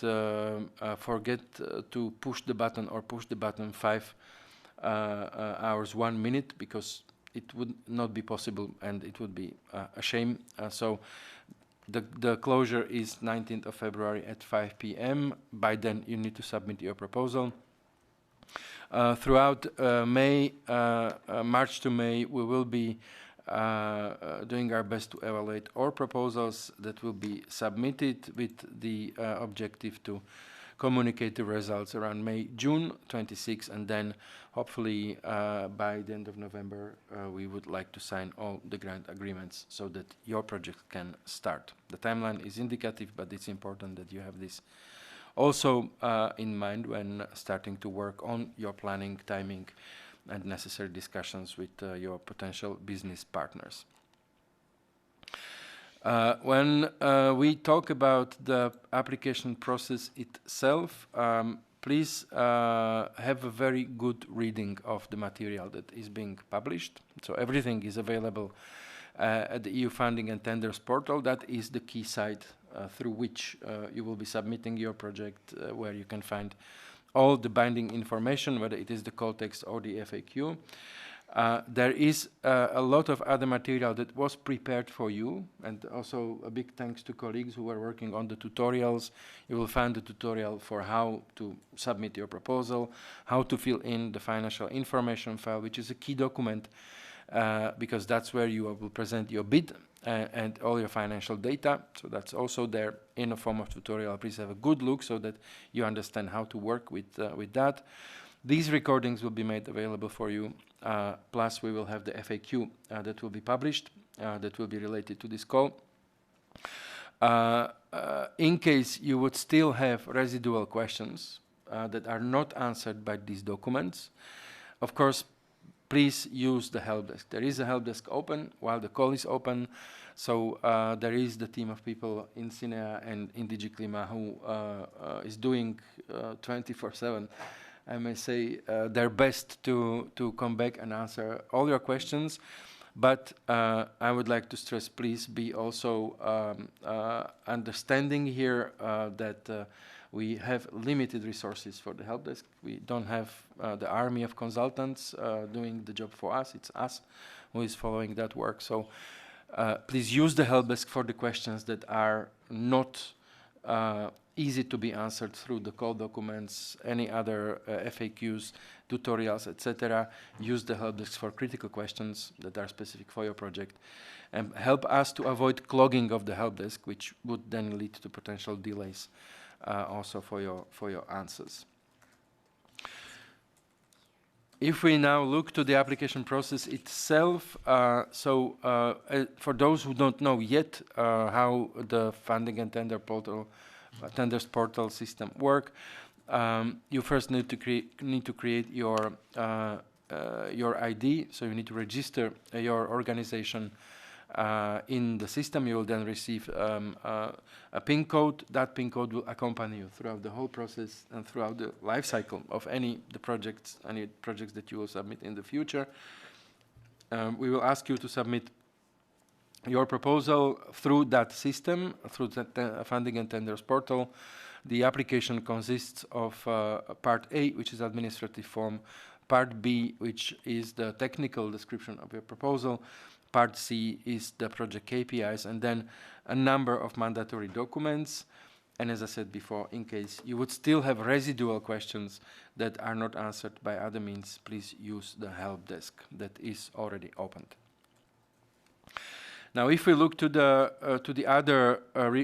forget to push the button or push the button 5 hours, 1 minute, because it would not be possible and it would be a shame. So the closure is 19th of February at 5 p.m. By then you need to submit your proposal. Throughout March to May, we will be doing our best to evaluate all proposals that will be submitted with the objective to communicate the results around May, June 26, and then hopefully by the end of November we would like to sign all the grant agreements so that your project can start. The timeline is indicative, but it's important that you have this also in mind when starting to work on your planning, timing, and necessary discussions with your potential business partners. When we talk about the application process itself, please have a very good reading of the material that is being published. So everything is available at the EU Funding and Tenders portal. That is the key site through which you will be submitting your project, where you can find all the binding information, whether it is the call text or the FAQ. There is a lot of other material that was prepared for you, and also a big thanks to colleagues who are working on the tutorials. You will find the tutorial for how to submit your proposal, how to fill in the financial information file, which is a key document, because that's where you will present your bid and all your financial data. So that's also there in a form of tutorial. Please have a good look so that you understand how to work with that. These recordings will be made available for you. Plus, we will have the FAQ that will be published, that will be related to this call. In case you would still have residual questions that are not answered by these documents, of course, please use the help desk. There is a help desk open while the call is open. So there is the team of people in CINEA and in DG CLIMA who is doing 24/7. I may say their best to come back and answer all your questions. But I would like to stress, please be also understanding here that we have limited resources for the help desk. We don't have the army of consultants doing the job for us. It's us who is following that work. So please use the help desk for the questions that are not easy to be answered through the call documents, any other FAQs, tutorials, etc. Use the help desk for critical questions that are specific for your project, and help us to avoid clogging of the help desk, which would then lead to potential delays also for your answers. If we now look to the application process itself, for those who don't know yet how the funding and tender portal tenders portal system work, you first need to create your ID. So you need to register your organization in the system. You will then receive a PIN code. That PIN code will accompany you throughout the whole process and throughout the life cycle of any projects that you will submit in the future. We will ask you to submit your proposal through that system, through the funding and tenders portal. The application consists of Part A, which is administrative form, Part B, which is the technical description of your proposal, Part C is the project KPIs, and then a number of mandatory documents. And as I said before, in case you would still have residual questions that are not answered by other means, please use the help desk that is already opened. Now, if we look to the other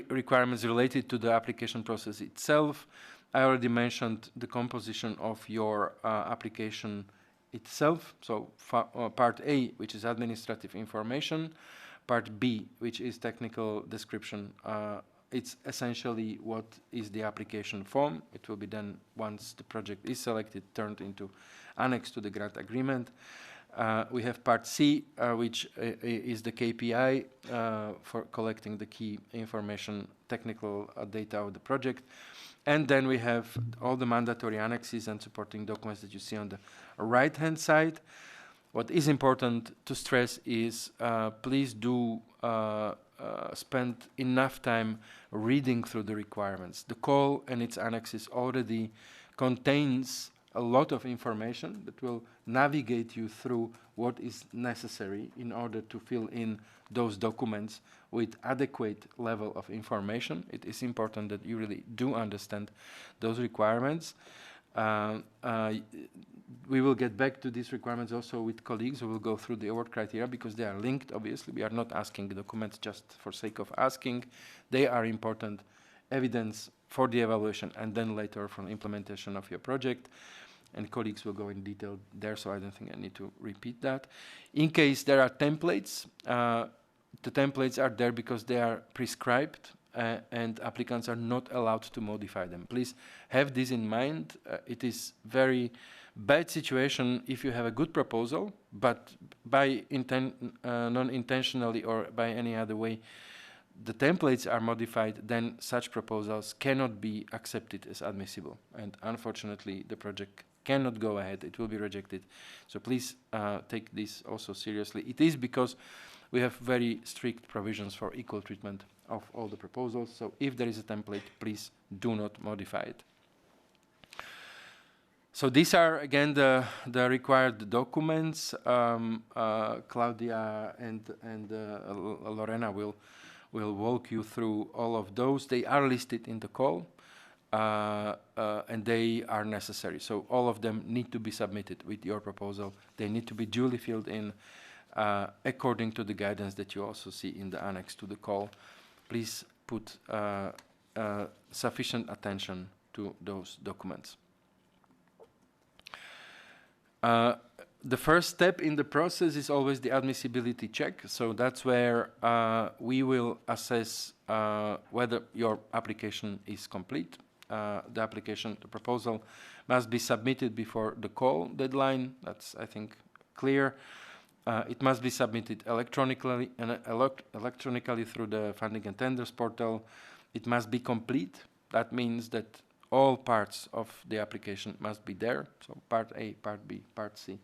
requirements related to the application process itself, I already mentioned the composition of your application itself. So Part A, which is administrative information, Part B, which is technical description. It's essentially what is the application form. It will be then, once the project is selected, turned into annex to the grant agreement. We have Part C, which is the KPI for collecting the key information, technical data of the project. And then we have all the mandatory annexes and supporting documents that you see on the right-hand side. What is important to stress is please do spend enough time reading through the requirements. The call and its annexes already contains a lot of information that will navigate you through what is necessary in order to fill in those documents with adequate level of information. It is important that you really do understand those requirements. We will get back to these requirements also with colleagues who will go through the award criteria, because they are linked, obviously. We are not asking the documents just for sake of asking. They are important evidence for the evaluation and then later for implementation of your project. And colleagues will go in detail there, so I don't think I need to repeat that. In case there are templates, the templates are there because they are prescribed and applicants are not allowed to modify them. Please have this in mind. It is very bad situation if you have a good proposal, but by non-intentionally or by any other way, the templates are modified, then such proposals cannot be accepted as admissible. And unfortunately, the project cannot go ahead. It will be rejected. So please take this also seriously. It is because we have very strict provisions for equal treatment of all the proposals. So if there is a template, please do not modify it. So these are again the required documents. Claudia and Lorena will walk you through all of those. They are listed in the call, and they are necessary. So all of them need to be submitted with your proposal. They need to be duly filled in according to the guidance that you also see in the annex to the call. Please put sufficient attention to those documents. The first step in the process is always the admissibility check. So that's where we will assess whether your application is complete. The proposal must be submitted before the call deadline. That's, I think, clear. It must be submitted electronically through the Funding and Tenders portal. It must be complete. That means that all parts of the application must be there. So Part A, Part B, Part C,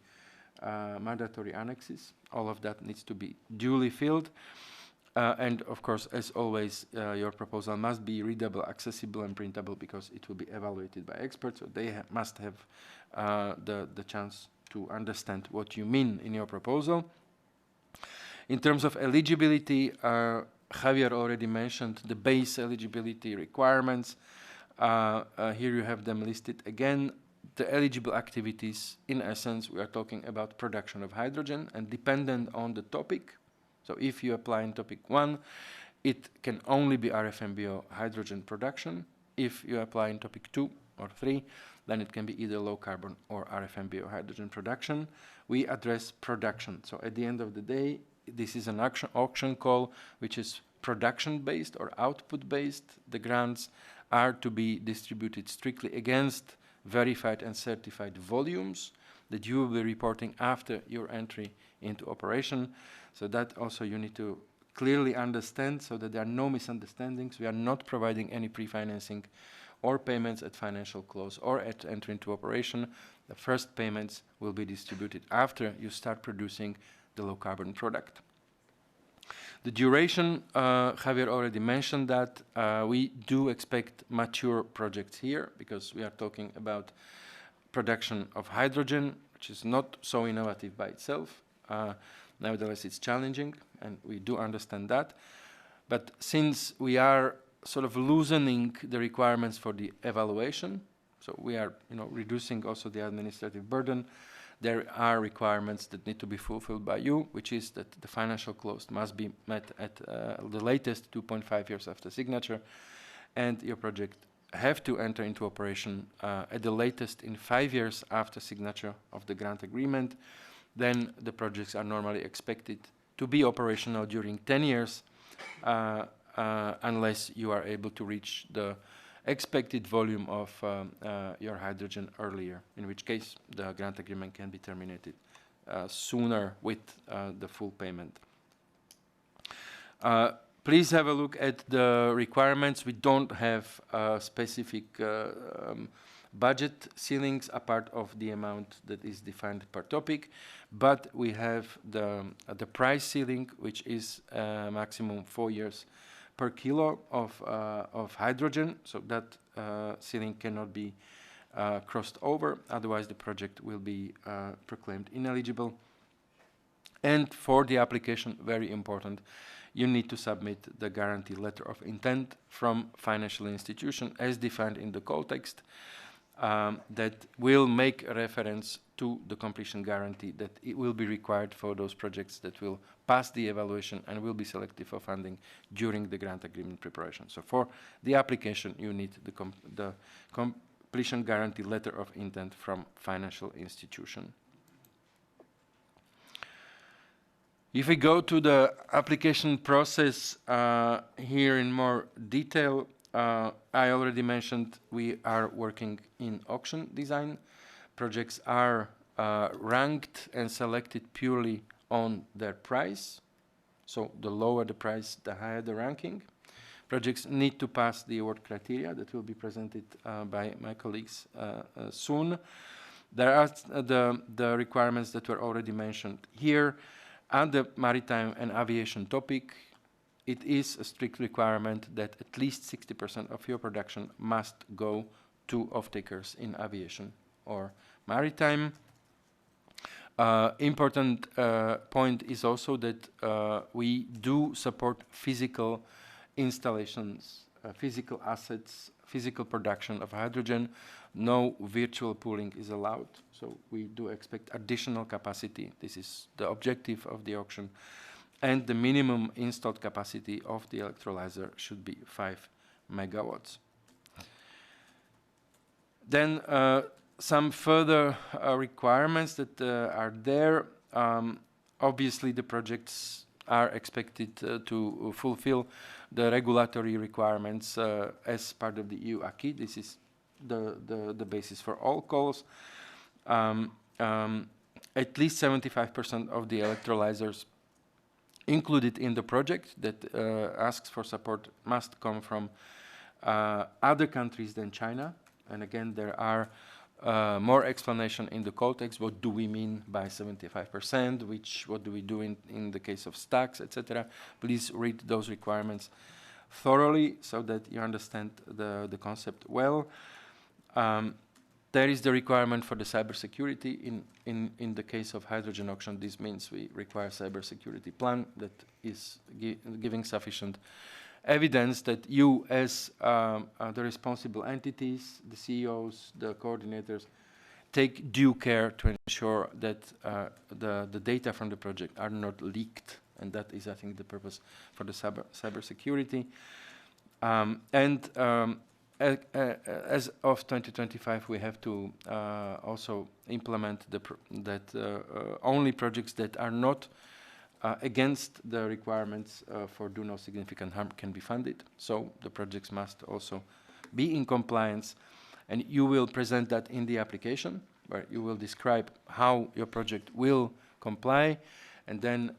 mandatory annexes. All of that needs to be duly filled. And of course, as always, your proposal must be readable, accessible, and printable because it will be evaluated by experts. So they must have the chance to understand what you mean in your proposal. In terms of eligibility, Javier already mentioned the base eligibility requirements. Here you have them listed again. The eligible activities, in essence, we are talking about production of hydrogen and dependent on the topic. So if you apply in topic 1, it can only be RFMBO hydrogen production. If you apply in topic 2 or 3, then it can be either low carbon or RFMBO hydrogen production. We address production. So at the end of the day, this is an auction call which is production-based or output-based. The grants are to be distributed strictly against verified and certified volumes that you will be reporting after your entry into operation. So that also you need to clearly understand so that there are no misunderstandings. We are not providing any pre-financing or payments at financial close or at entry into operation. The first payments will be distributed after you start producing the low carbon product. The duration, Javier already mentioned that. We do expect mature projects here because we are talking about production of hydrogen, which is not so innovative by itself. Nevertheless, it's challenging, and we do understand that. But since we are sort of loosening the requirements for the evaluation, so we are reducing also the administrative burden, there are requirements that need to be fulfilled by you, which is that the financial close must be met at the latest 2.5 years after signature, and your project have to enter into operation at the latest in 5 years after signature of the grant agreement. Then the projects are normally expected to be operational during 10 years unless you are able to reach the expected volume of your hydrogen earlier, in which case the grant agreement can be terminated sooner with the full payment. Please have a look at the requirements. We don't have specific budget ceilings apart of the amount that is defined per topic, but we have the price ceiling, which is maximum 4 years per kilo of hydrogen. So that ceiling cannot be crossed over, otherwise the project will be proclaimed ineligible. And for the application, very important, you need to submit the guarantee letter of intent from financial institution as defined in the call text that will make a reference to the completion guarantee that it will be required for those projects that will pass the evaluation and will be selected for funding during the grant agreement preparation. So for the application, you need the completion guarantee letter of intent from financial institution. If we go to the application process here in more detail, I already mentioned we are working in auction design. Projects are ranked and selected purely on their price. So the lower the price, the higher the ranking. Projects need to pass the award criteria that will be presented by my colleagues soon. There are the requirements that were already mentioned here. And the maritime and aviation topic, it is a strict requirement that at least 60% of your production must go to off-takers in aviation or maritime. Important point is also that we do support physical installations, physical assets, physical production of hydrogen. No virtual pooling is allowed, so we do expect additional capacity. This is the objective of the auction. And the minimum installed capacity of the electrolyzer should be 5 megawatts. Then some further requirements that are there. Obviously, the projects are expected to fulfill the regulatory requirements as part of the EU acquis. This is the basis for all calls. At least 75% of the electrolyzers included in the project that asks for support must come from other countries than China. And again, there are more explanation in the call text. What do we mean by 75%? What do we do in the case of stacks, etc.? Please read those requirements thoroughly so that you understand the concept well. There is the requirement for the cybersecurity. In the case of hydrogen auction, this means we require cybersecurity plan that is giving sufficient evidence that you, as the responsible entities, the CEOs, the coordinators, take due care to ensure that the data from the project are not leaked. And that is, I think, the purpose for the cybersecurity. As of 2025, we have to also implement that only projects that are not against the requirements for do no significant harm can be funded. So the projects must also be in compliance. And you will present that in the application, where you will describe how your project will comply. And then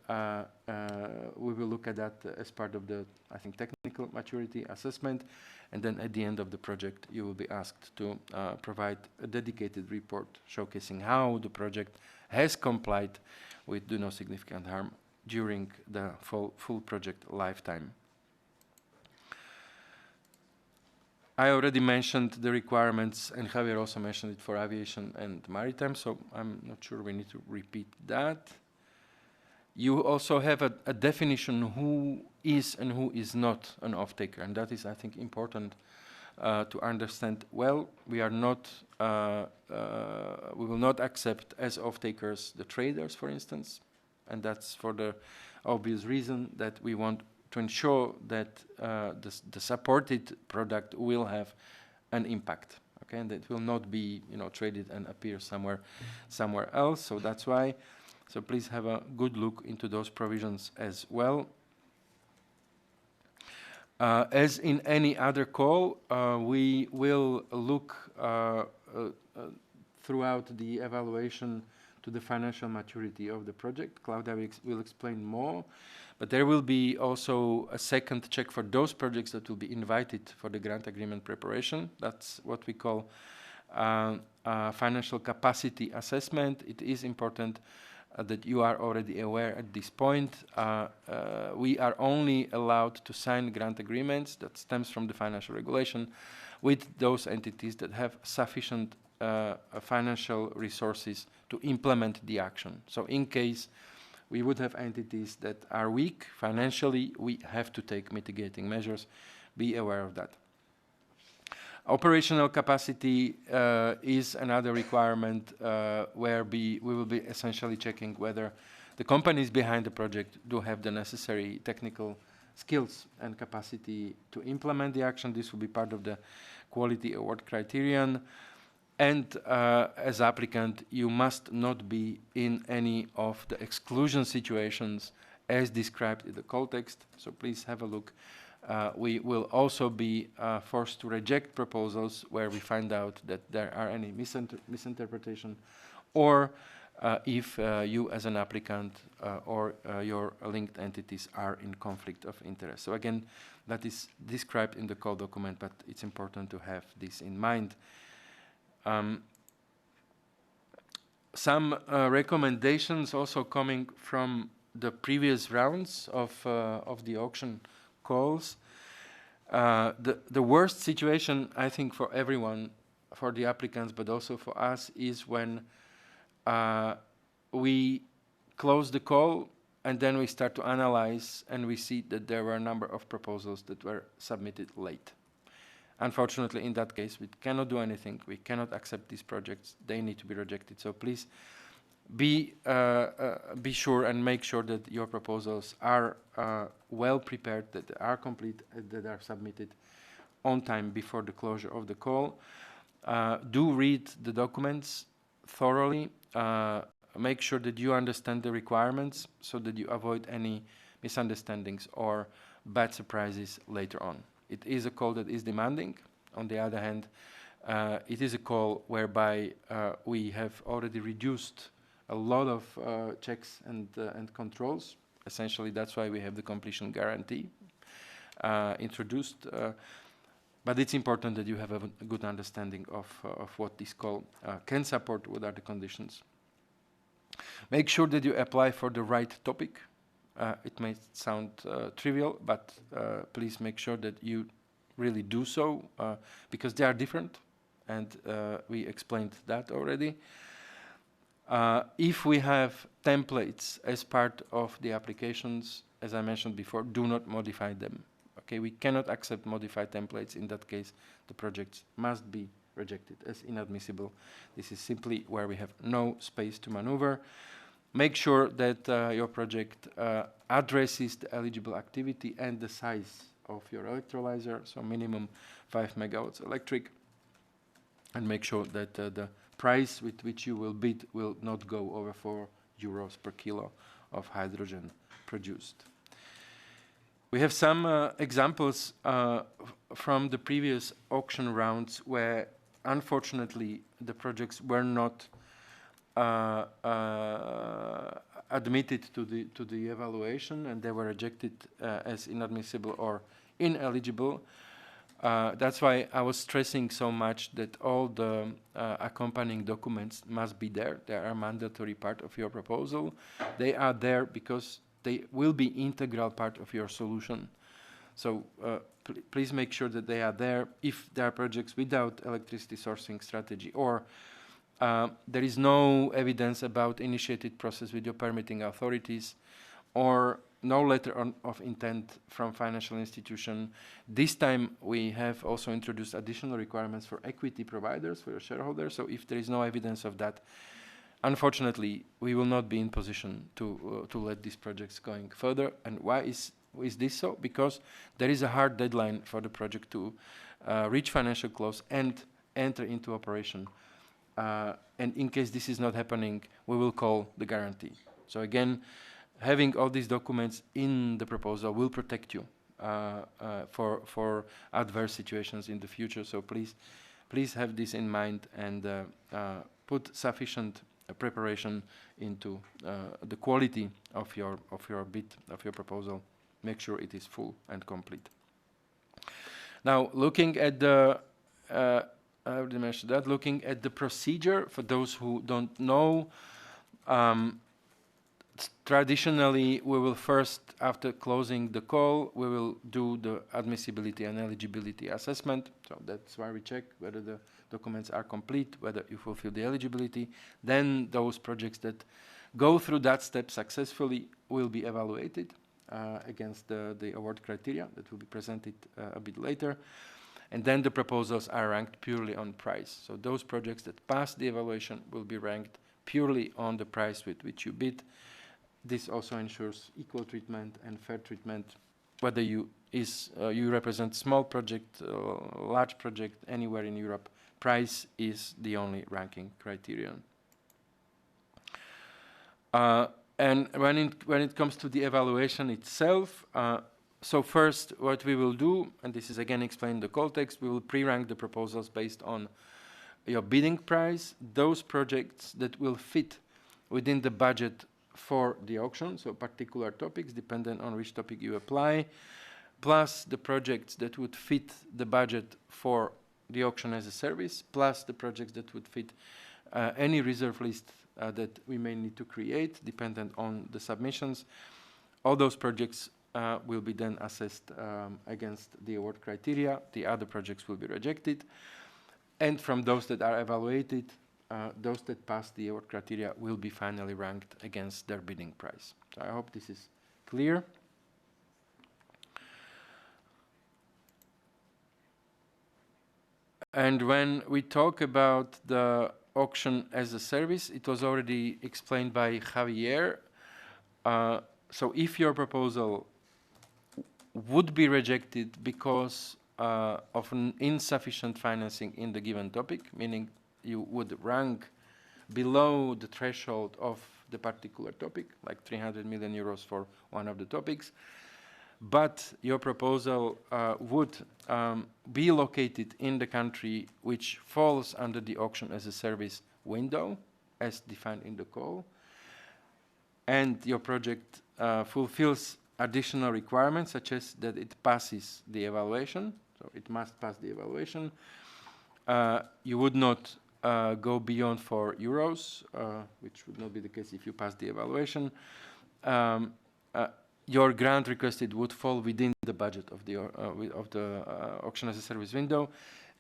we will look at that as part of the, I think, technical maturity assessment. And then at the end of the project, you will be asked to provide a dedicated report showcasing how the project has complied with do no significant harm during the full project lifetime. I already mentioned the requirements, and Javier also mentioned it for aviation and maritime, so I'm not sure we need to repeat that. You also have a definition who is and who is not an off-taker, and that is, I think, important to understand well. We are not, we will not accept as off-takers the traders, for instance, and that's for the obvious reason that we want to ensure that the supported product will have an impact, okay, and that will not be, traded and appear somewhere else. So that's why. So please have a good look into those provisions as well. As in any other call, we will look throughout the evaluation to the financial maturity of the project. Claudia will explain more, but there will be also a second check for those projects that will be invited for the grant agreement preparation. That's what we call financial capacity assessment. It is important that you are already aware at this point. We are only allowed to sign grant agreements that stems from the financial regulation with those entities that have sufficient financial resources to implement the action. So in case we would have entities that are weak financially, we have to take mitigating measures. Be aware of that. Operational capacity is another requirement where we will be essentially checking whether the companies behind the project do have the necessary technical skills and capacity to implement the action. This will be part of the quality award criterion. And as applicant, you must not be in any of the exclusion situations as described in the call text. So please have a look. We will also be forced to reject proposals where we find out that there are any misinterpretation, or if you as an applicant or your linked entities are in conflict of interest. So again, that is described in the call document, but it's important to have this in mind. Some recommendations also coming from the previous rounds of the auction calls. The worst situation, I think, for everyone for the applicants, but also for us, is when we close the call and then we start to analyze and we see that there were a number of proposals that were submitted late. Unfortunately, in that case, we cannot do anything. We cannot accept these projects. They need to be rejected. So please be sure and make sure that your proposals are well prepared, that they are complete, that are submitted on time before the closure of the call. Do read the documents thoroughly. Make sure that you understand the requirements so that you avoid any misunderstandings or bad surprises later on. It is a call that is demanding. On the other hand, it is a call whereby we have already reduced a lot of checks and controls. Essentially, that's why we have the completion guarantee introduced. But it's important that you have a good understanding of what this call can support, what are the conditions. Make sure that you apply for the right topic. It may sound trivial, but please make sure that you really do so, because they are different, and we explained that already. If we have templates as part of the applications, as I mentioned before, do not modify them. Okay, we cannot accept modified templates. In that case, the projects must be rejected as inadmissible. This is simply where we have no space to maneuver. Make sure that your project addresses the eligible activity and the size of your electrolyzer, so minimum 5 megawatts electric, and make sure that the price with which you will bid will not go over €4 per kilo of hydrogen produced. We have some examples from the previous auction rounds where, unfortunately, the projects were not admitted to the evaluation, and they were rejected as inadmissible or ineligible. That's why I was stressing so much that all the accompanying documents must be there. They are a mandatory part of your proposal. They are there because they will be integral part of your solution. So please make sure that they are there. If there are projects without electricity sourcing strategy, or there is no evidence about initiated process with your permitting authorities, or no letter of intent from financial institution. This time we have also introduced additional requirements for equity providers, for your shareholders. So if there is no evidence of that, unfortunately, we will not be in position to let these projects going further. And why is this so? Because there is a hard deadline for the project to reach financial close and enter into operation. And in case this is not happening, we will call the guarantee. So again, having all these documents in the proposal will protect you for adverse situations in the future. So please have this in mind and put sufficient preparation into the quality of your bid, of your proposal. Make sure it is full and complete. Now, looking at the I already mentioned that. Looking at the procedure, for those who don't know, traditionally, we will first, after closing the call, we will do the admissibility and eligibility assessment. So that's why we check whether the documents are complete, whether you fulfill the eligibility. Then those projects that go through that step successfully will be evaluated against the award criteria that will be presented a bit later. And then the proposals are ranked purely on price. So those projects that pass the evaluation will be ranked purely on the price with which you bid. This also ensures equal treatment and fair treatment, whether you represent small project, large project, anywhere in Europe. Price is the only ranking criterion. And when it comes to the evaluation itself, so first, what we will do, and this is again explained in the call text, we will pre-rank the proposals based on your bidding price, those projects that will fit within the budget for the auction, so particular topics, depending on which topic you apply, plus the projects that would fit the budget for the auction as a service, plus the projects that would fit any reserve list that we may need to create, dependent on the submissions. All those projects will be then assessed against the award criteria. The other projects will be rejected. And from those that are evaluated, those that pass the award criteria will be finally ranked against their bidding price. So I hope this is clear. And when we talk about the auction as a service, it was already explained by Javier. So if your proposal would be rejected because of an insufficient financing in the given topic, meaning you would rank below the threshold of the particular topic, like 300 million euros for one of the topics, but your proposal would be located in the country which falls under the auction as a service window, as defined in the call, and your project fulfills additional requirements, such as that it passes the evaluation, so it must pass the evaluation. You would not go beyond 4 euros, which would not be the case if you pass the evaluation. Your grant requested would fall within the budget of the auction as a service window,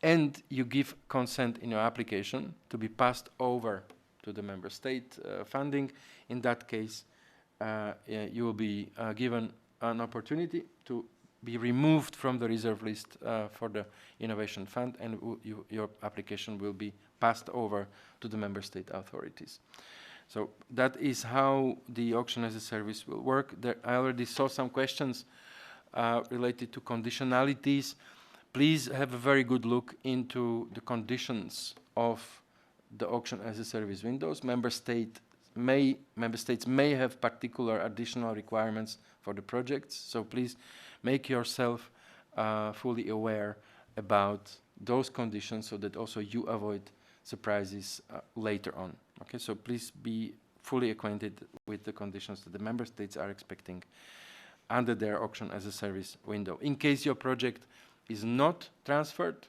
and you give consent in your application to be passed over to the member state funding. In that case, you will be given an opportunity to be removed from the reserve list for the innovation fund, and your application will be passed over to the member state authorities. So that is how the auction as a service will work. I already saw some questions related to conditionalities. Please have a very good look into the conditions of the auction as a service windows. Member states may have particular additional requirements for the projects. So please make yourself fully aware about those conditions so that also you avoid surprises later on. Okay, so please be fully acquainted with the conditions that the member states are expecting under their auction as a service window. In case your project is not transferred,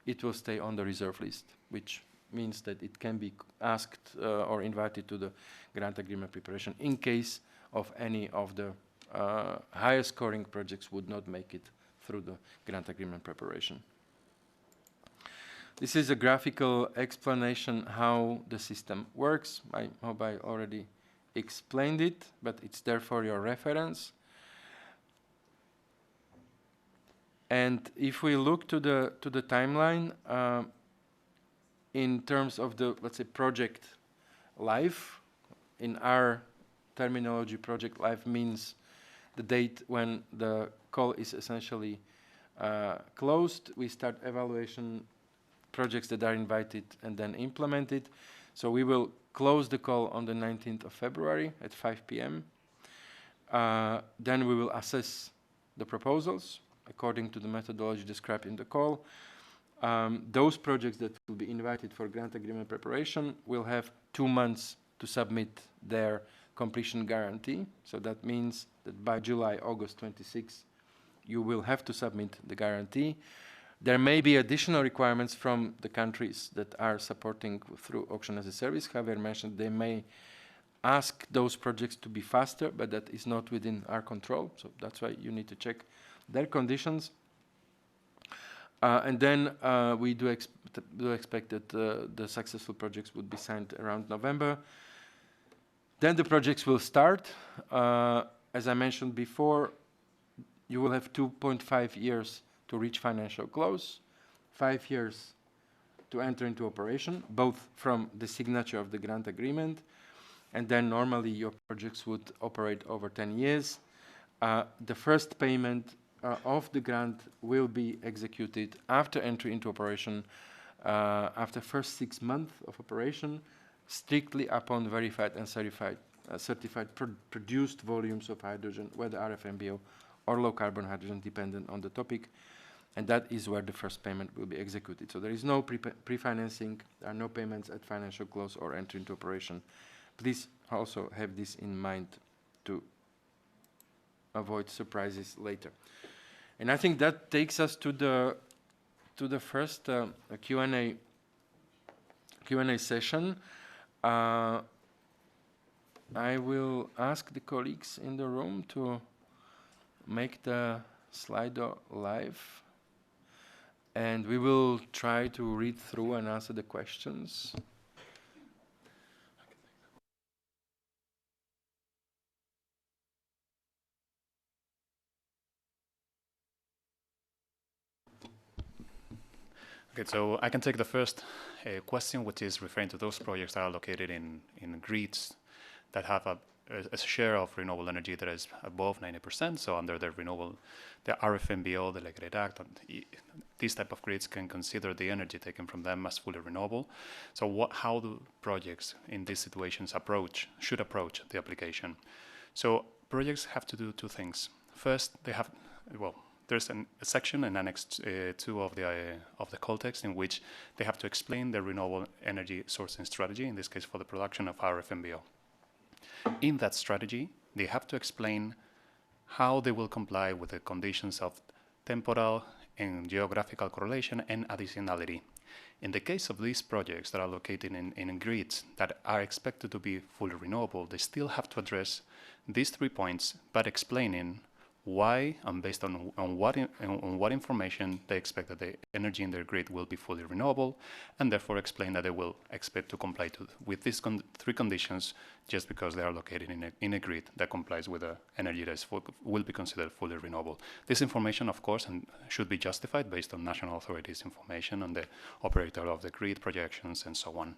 it will stay on the reserve list, which means that it can be asked or invited to the grant agreement preparation in case of any of the higher scoring projects would not make it through the grant agreement preparation. This is a graphical explanation how the system works. I hope I already explained it, but it's there for your reference. And if we look to the timeline, in terms of the, let's say, project life, in our terminology, project life means the date when the call is essentially closed. We start evaluation projects that are invited and then implemented. So we will close the call on the 19th of February at 5 p.m. Then we will assess the proposals according to the methodology described in the call. Those projects that will be invited for grant agreement preparation will have 2 months to submit their completion guarantee. So that means that by July, August 26, you will have to submit the guarantee. There may be additional requirements from the countries that are supporting through auction as a service. Javier mentioned they may ask those projects to be faster, but that is not within our control. So that's why you need to check their conditions. And then we do expect that the successful projects would be signed around November. Then the projects will start. As I mentioned before, you will have 2.5 years to reach financial close, 5 years to enter into operation, both from the signature of the grant agreement, and then normally your projects would operate over 10 years. The first payment of the grant will be executed after entry into operation, after first 6 months of operation, strictly upon verified and certified produced volumes of hydrogen, whether RFMBO or low carbon hydrogen, dependent on the topic. And that is where the first payment will be executed. So there is no pre-financing, there are no payments at financial close or entry into operation. Please also have this in mind to avoid surprises later. And I think that takes us to the first Q&A session. I will ask the colleagues in the room to make the Slido live. And we will try to read through and answer the questions. Okay, so I can take the first question, which is referring to those projects that are located in grids that have a share of renewable energy that is above 90%. So under the RFNBO, the Delegated Act, and these type of grids can consider the energy taken from them as fully renewable. So how do projects in these situations should approach the application? So projects have to do two things. First, they have, there's a section in Annex 2 of the call text in which they have to explain their renewable energy sourcing strategy, in this case for the production of RFNBO. In that strategy, they have to explain how they will comply with the conditions of temporal and geographical correlation and additionality. In the case of these projects that are located in grids that are expected to be fully renewable, they still have to address these 3 points, but explaining why and based on what information they expect that the energy in their grid will be fully renewable, and therefore explain that they will expect to comply with these 3 conditions just because they are located in a grid that complies with the energy that will be considered fully renewable. This information, of course, should be justified based on national authorities' information on the operator of the grid, projections, and so on.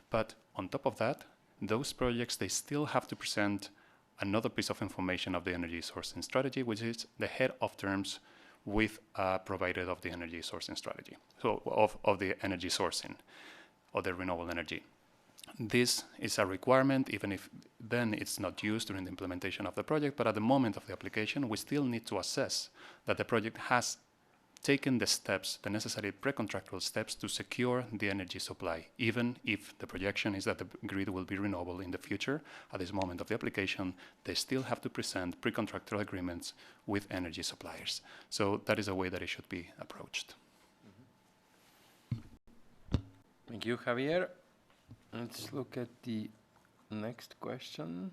But on top of that, those projects, they still have to present another piece of information of the energy sourcing strategy, which is the head of terms with a provider of the energy sourcing strategy, so of the energy sourcing of the renewable energy. This is a requirement, even if then it's not used during the implementation of the project, but at the moment of the application, we still need to assess that the project has taken the steps, the necessary pre-contractual steps to secure the energy supply, even if the projection is that the grid will be renewable in the future. At this moment of the application, they still have to present pre-contractual agreements with energy suppliers. So that is a way that it should be approached. Thank you, Javier. Let's look at the next question.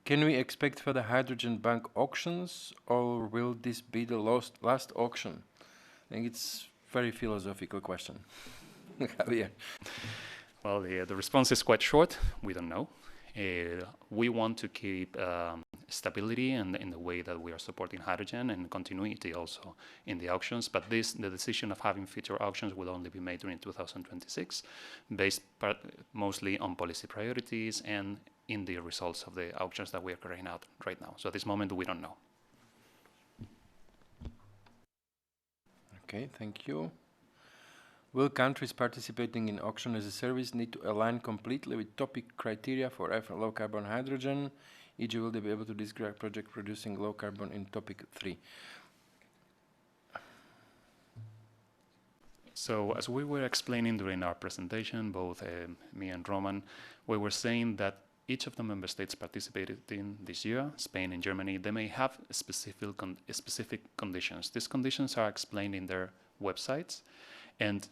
Can we expect further hydrogen bank auctions, or will this be the last auction? I think it's a very philosophical question. Javier. Well, the response is quite short. We don't know. We want to keep stability in the way that we are supporting hydrogen and continuity also in the auctions. But the decision of having future auctions will only be made during 2026, based mostly on policy priorities and in the results of the auctions that we are carrying out right now. So at this moment, we don't know. Okay, thank you. Will countries participating in auction as a service need to align completely with topic criteria for low carbon hydrogen? E.g., will they be able to describe project producing low carbon in topic 3? So as we were explaining during our presentation, both me and Roman, we were saying that each of the member states participated in this year, Spain and Germany, they may have specific conditions. These conditions are explained in their websites, and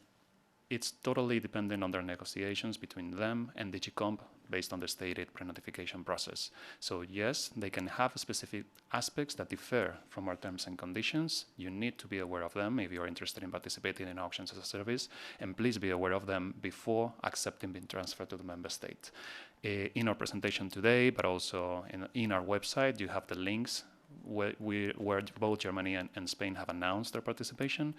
it's totally dependent on their negotiations between them and DG CLIMA based on the stated pre-notification process. So yes, they can have specific aspects that differ from our terms and conditions. You need to be aware of them if you're interested in participating in auctions as a service, and please be aware of them before accepting being transferred to the member state. In our presentation today, but also in our website, you have the links where both Germany and Spain have announced their participation.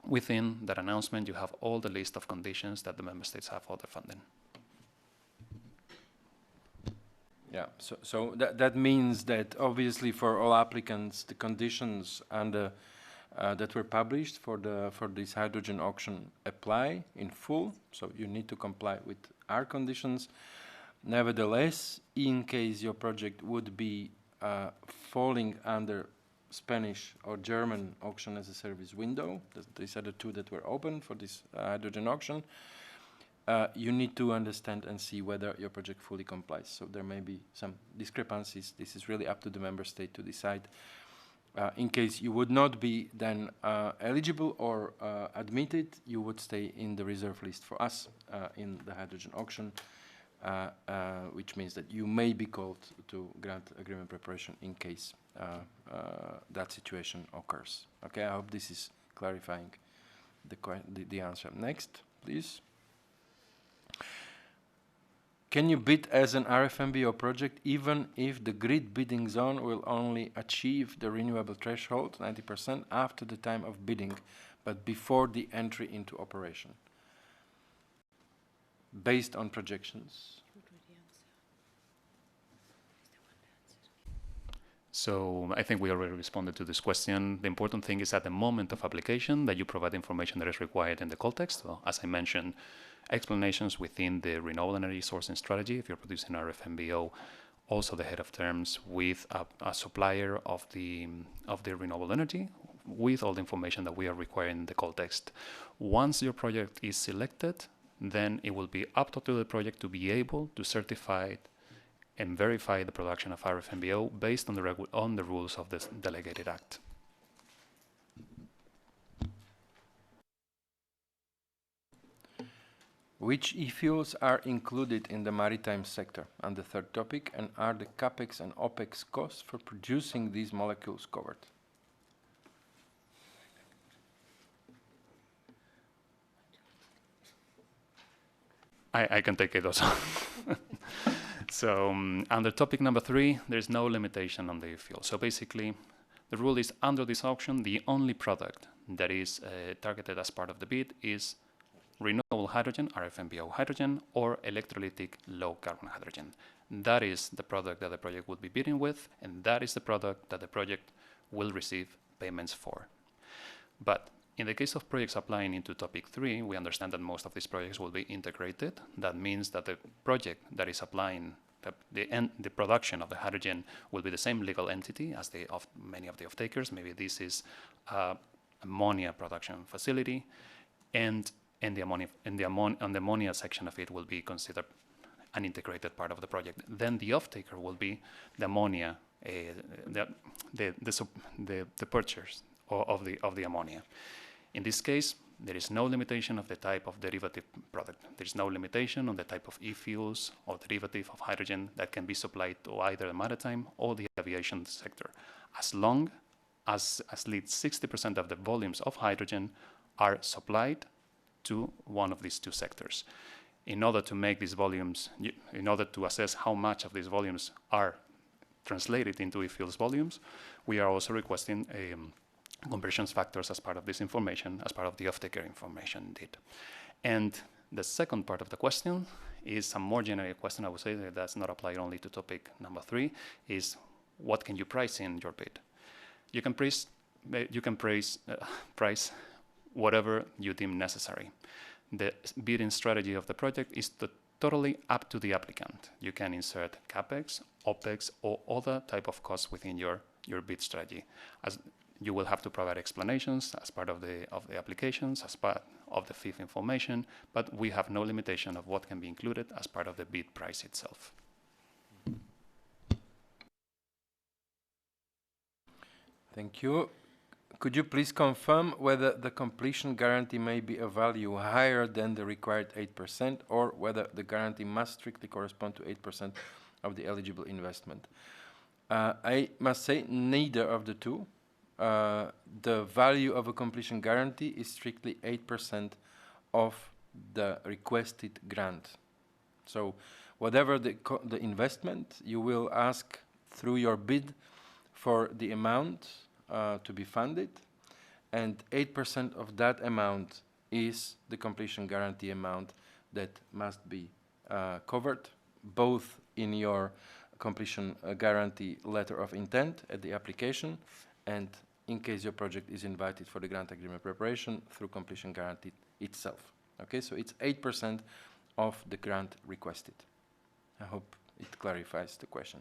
Within that announcement, you have all the list of conditions that the member states have for their funding. Yeah, so that means that obviously for all applicants, the conditions and that were published for this hydrogen auction apply in full. So you need to comply with our conditions. Nevertheless, in case your project would be falling under Spanish or German auction as a service window, these are the two that were open for this hydrogen auction, you need to understand and see whether your project fully complies. So there may be some discrepancies. This is really up to the member state to decide. In case you would not be then eligible or admitted, you would stay in the reserve list for us in the hydrogen auction, which means that you may be called to grant agreement preparation in case that situation occurs. Okay, I hope this is clarifying the answer. Next, please. Can you bid as an RFMBO project even if the grid bidding zone will only achieve the renewable threshold, 90%, after the time of bidding, but before the entry into operation? Based on projections. So I think we already responded to this question. The important thing is at the moment of application that you provide information that is required in the call text. Well, as I mentioned, explanations within the renewable energy sourcing strategy, if you're producing RFMBO, also the head of terms with a supplier of the renewable energy, with all the information that we are requiring in the call text. Once your project is selected, then it will be up to the project to be able to certify and verify the production of RFMBO based on the rules of this delegated act. Which e-fuels are included in the maritime sector? And the third topic, and are the capex and opex costs for producing these molecules covered? I can take it also. So under topic number 3, there's no limitation on the e-fuel. So basically, the rule is under this auction, the only product that is targeted as part of the bid is renewable hydrogen, RFMBO hydrogen, or electrolytic low carbon hydrogen. That is the product that the project would be bidding with, and that is the product that the project will receive payments for. But in the case of projects applying into topic 3, we understand that most of these projects will be integrated. That means that the project that is applying the production of the hydrogen will be the same legal entity as many of the off-takers. Maybe this is ammonia production facility, and the ammonia section of it will be considered an integrated part of the project. Then the off-taker will be the ammonia, the purchase of the ammonia. In this case, there is no limitation of the type of derivative product. There is no limitation on the type of e-fuels or derivative of hydrogen that can be supplied to either the maritime or the aviation sector, as long as at least 60% of the volumes of hydrogen are supplied to one of these two sectors. In order to make these volumes, in order to assess how much of these volumes are translated into e-fuels volumes, we are also requesting conversions factors as part of this information, as part of the off-taker information indeed. And the second part of the question is a more generic question, I would say, that's not applied only to topic number 3, is what can you price in your bid? You can price whatever you deem necessary. The bidding strategy of the project is totally up to the applicant. You can insert capex, opex, or other type of costs within your bid strategy. As you will have to provide explanations as part of the applications, as part of the fifth information, but we have no limitation of what can be included as part of the bid price itself. Thank you. Could you please confirm whether the completion guarantee may be a value higher than the required 8%, or whether the guarantee must strictly correspond to 8% of the eligible investment? I must say neither of the two. The value of a completion guarantee is strictly 8% of the requested grant. So whatever the investment, you will ask through your bid for the amount to be funded, and 8% of that amount is the completion guarantee amount that must be covered, both in your completion guarantee letter of intent at the application, and in case your project is invited for the grant agreement preparation through completion guarantee itself. Okay, so it's 8% of the grant requested. I hope it clarifies the question.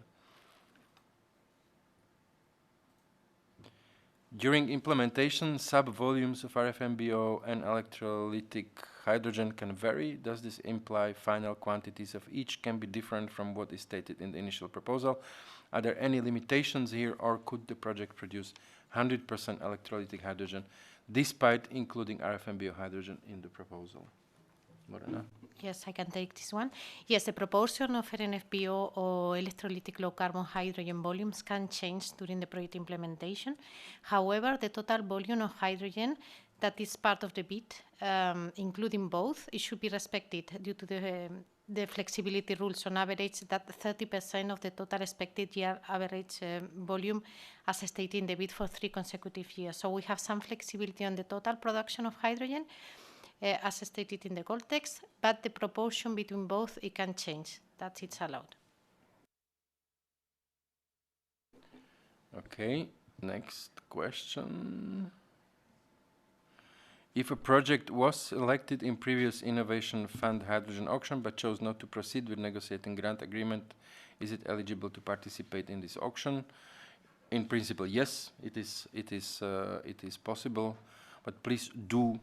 During implementation, sub-volumes of RFMBO and electrolytic hydrogen can vary. Does this imply final quantities of each can be different from what is stated in the initial proposal? Are there any limitations here, or could the project produce 100% electrolytic hydrogen despite including RFMBO hydrogen in the proposal? Lorena? Yes, I can take this one. Yes, the proportion of RNFBO or electrolytic low carbon hydrogen volumes can change during the project implementation. However, the total volume of hydrogen that is part of the bid, including both, it should be respected due to the flexibility rules. On average, that 30% of the total expected year average volume as stated in the bid for 3 consecutive years. So we have some flexibility on the total production of hydrogen, as stated in the goal text, but the proportion between both, it can change. That it's allowed. Okay, next question. If a project was selected in previous Innovation Fund hydrogen auction but chose not to proceed with negotiating grant agreement, is it eligible to participate in this auction? In principle, yes, it is possible, but please do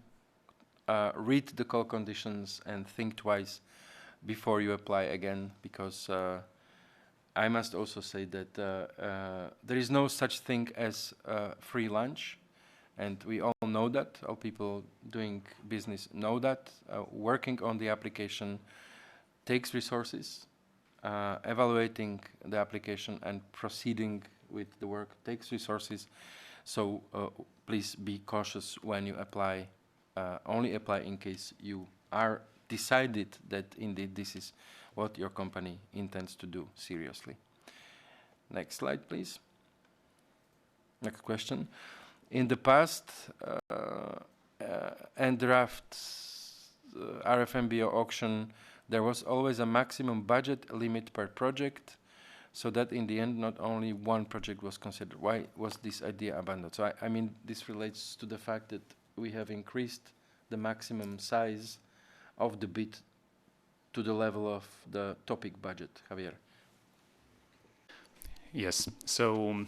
read the call conditions and think twice before you apply again, because I must also say that there is no such thing as free lunch, and we all know that. All people doing business know that. Working on the application takes resources. Evaluating the application and proceeding with the work takes resources. So please be cautious when you apply. Only apply in case you are decided that indeed this is what your company intends to do seriously. Next slide, please. Next question. In the past and draft RFMBO auction, there was always a maximum budget limit per project, so that in the end not only one project was considered. Why was this idea abandoned? So I mean, this relates to the fact that we have increased the maximum size of the bid to the level of the topic budget. Javier. Yes, so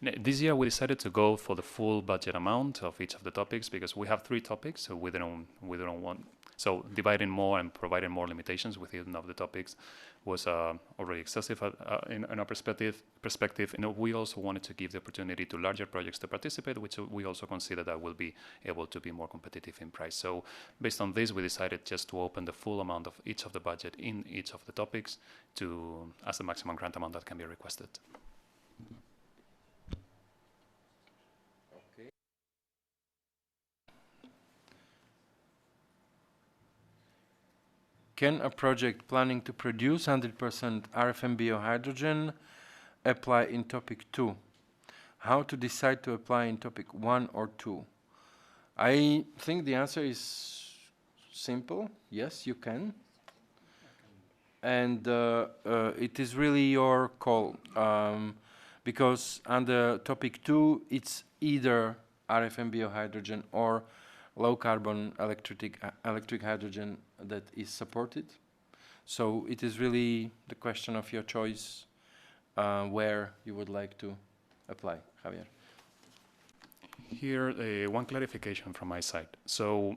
this year we decided to go for the full budget amount of each of the topics because we have 3 topics, so we don't want. So dividing more and providing more limitations within of the topics was already excessive in our perspective. And we also wanted to give the opportunity to larger projects to participate, which we also consider that will be able to be more competitive in price. So based on this, we decided just to open the full amount of each of the budget in each of the topics to as the maximum grant amount that can be requested. Can a project planning to produce 100% RFMBO hydrogen apply in topic 2? How to decide to apply in topic 1 or 2? I think the answer is simple. Yes, you can. And it is really your call. Because under topic 2, it's either RFMBO hydrogen or low carbon electric hydrogen that is supported. So it is really the question of your choice where you would like to apply. Javier. Here, one clarification from my side. So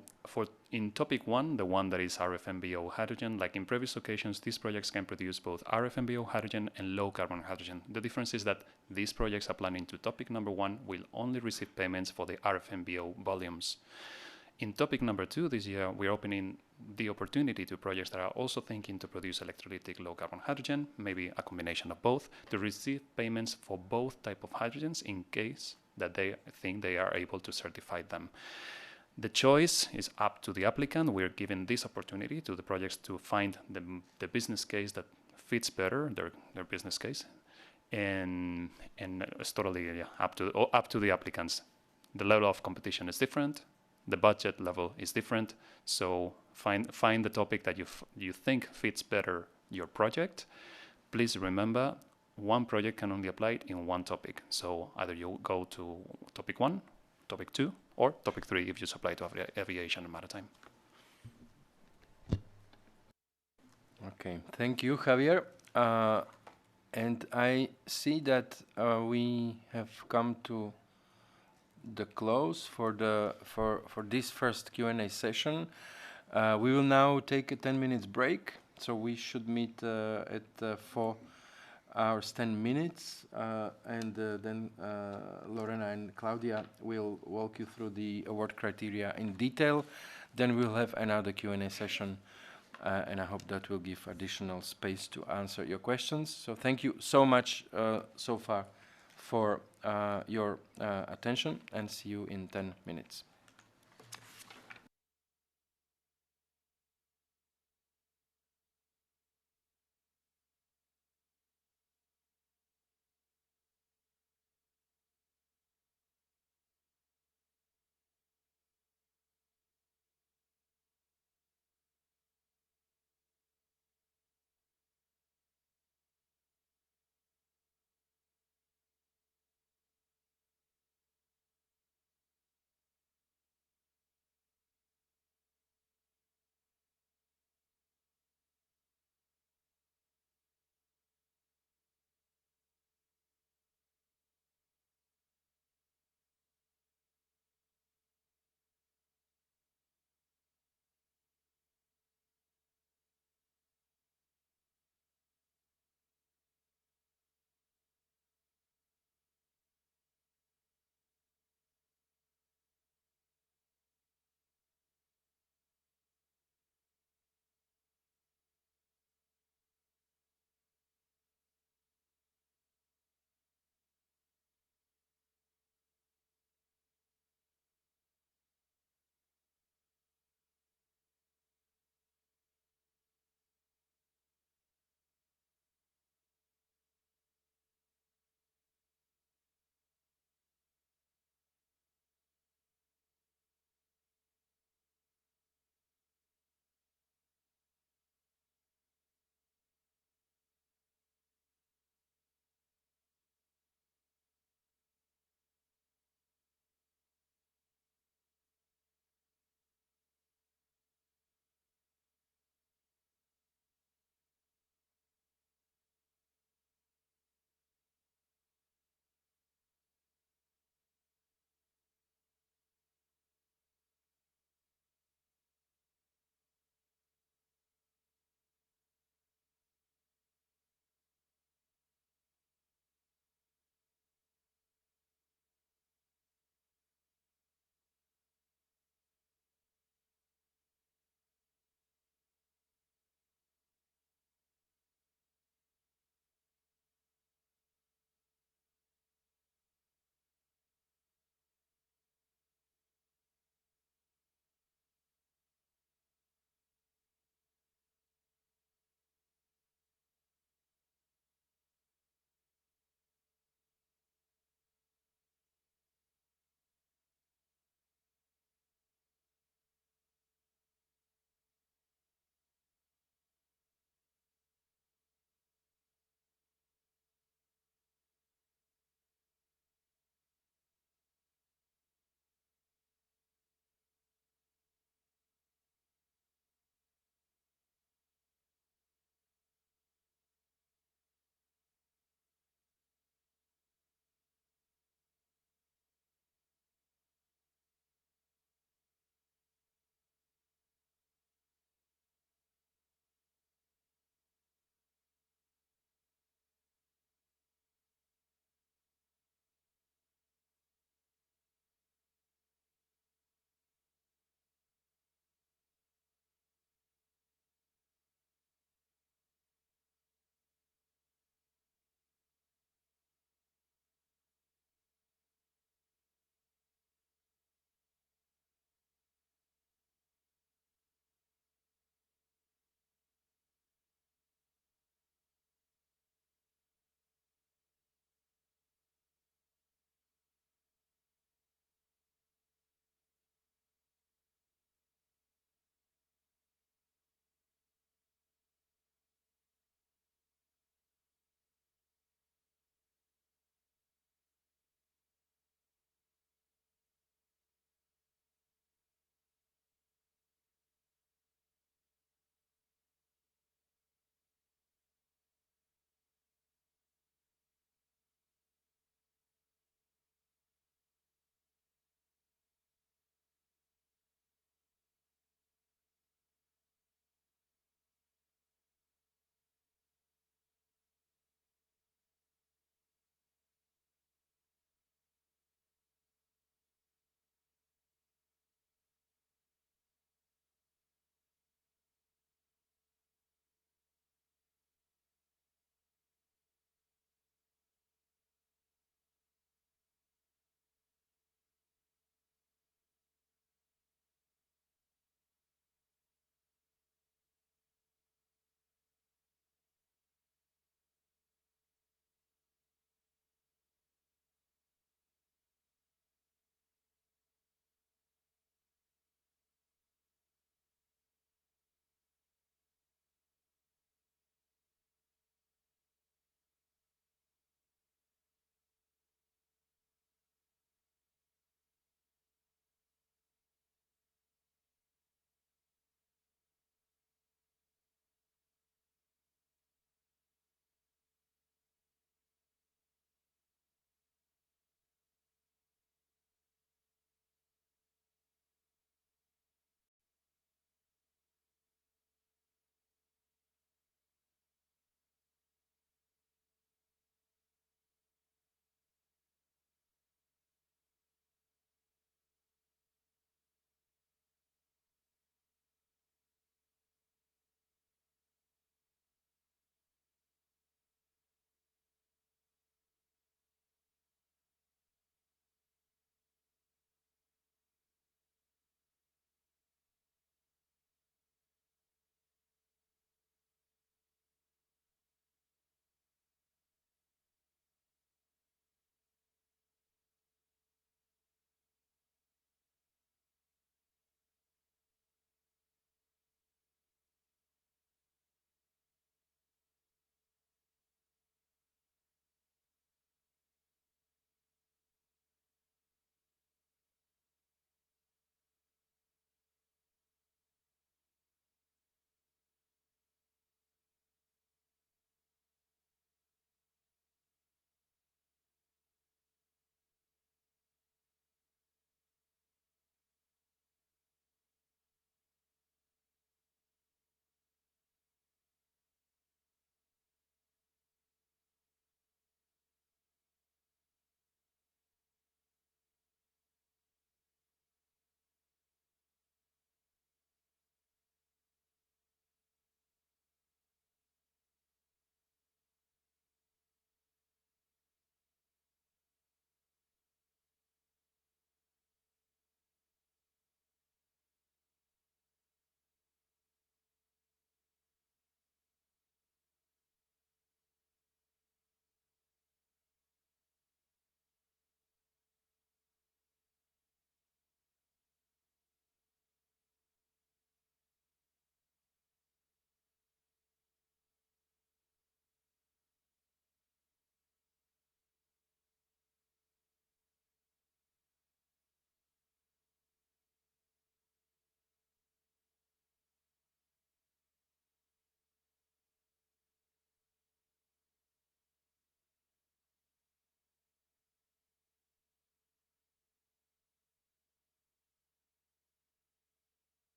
in topic 1, the one that is RFMBO hydrogen, like in previous occasions, these projects can produce both RFMBO hydrogen and low carbon hydrogen. The difference is that these projects applying to topic number 1 will only receive payments for the RFMBO volumes. In topic number 2 this year, we're opening the opportunity to projects that are also thinking to produce electrolytic low carbon hydrogen, maybe a combination of both, to receive payments for both type of hydrogens in case that they think they are able to certify them. The choice is up to the applicant. We're giving this opportunity to the projects to find the business case that fits better their business case, and it's totally up to the applicants. The level of competition is different. The budget level is different, so find the topic that you think fits better your project. Please remember, one project can only apply it in one topic. So either you go to topic 1, topic 2, or topic 3 if you supply to aviation and maritime. Okay, thank you, Javier. And I see that we have come to the close for this first Q&A session. We will now take a 10 minutes break, so we should meet at 4 hours 10 minutes, and then Lorena and Claudia will walk you through the award criteria in detail. Then we'll have another Q&A session, and I hope that will give additional space to answer your questions. So thank you so much so far for your attention, and see you in 10 minutes.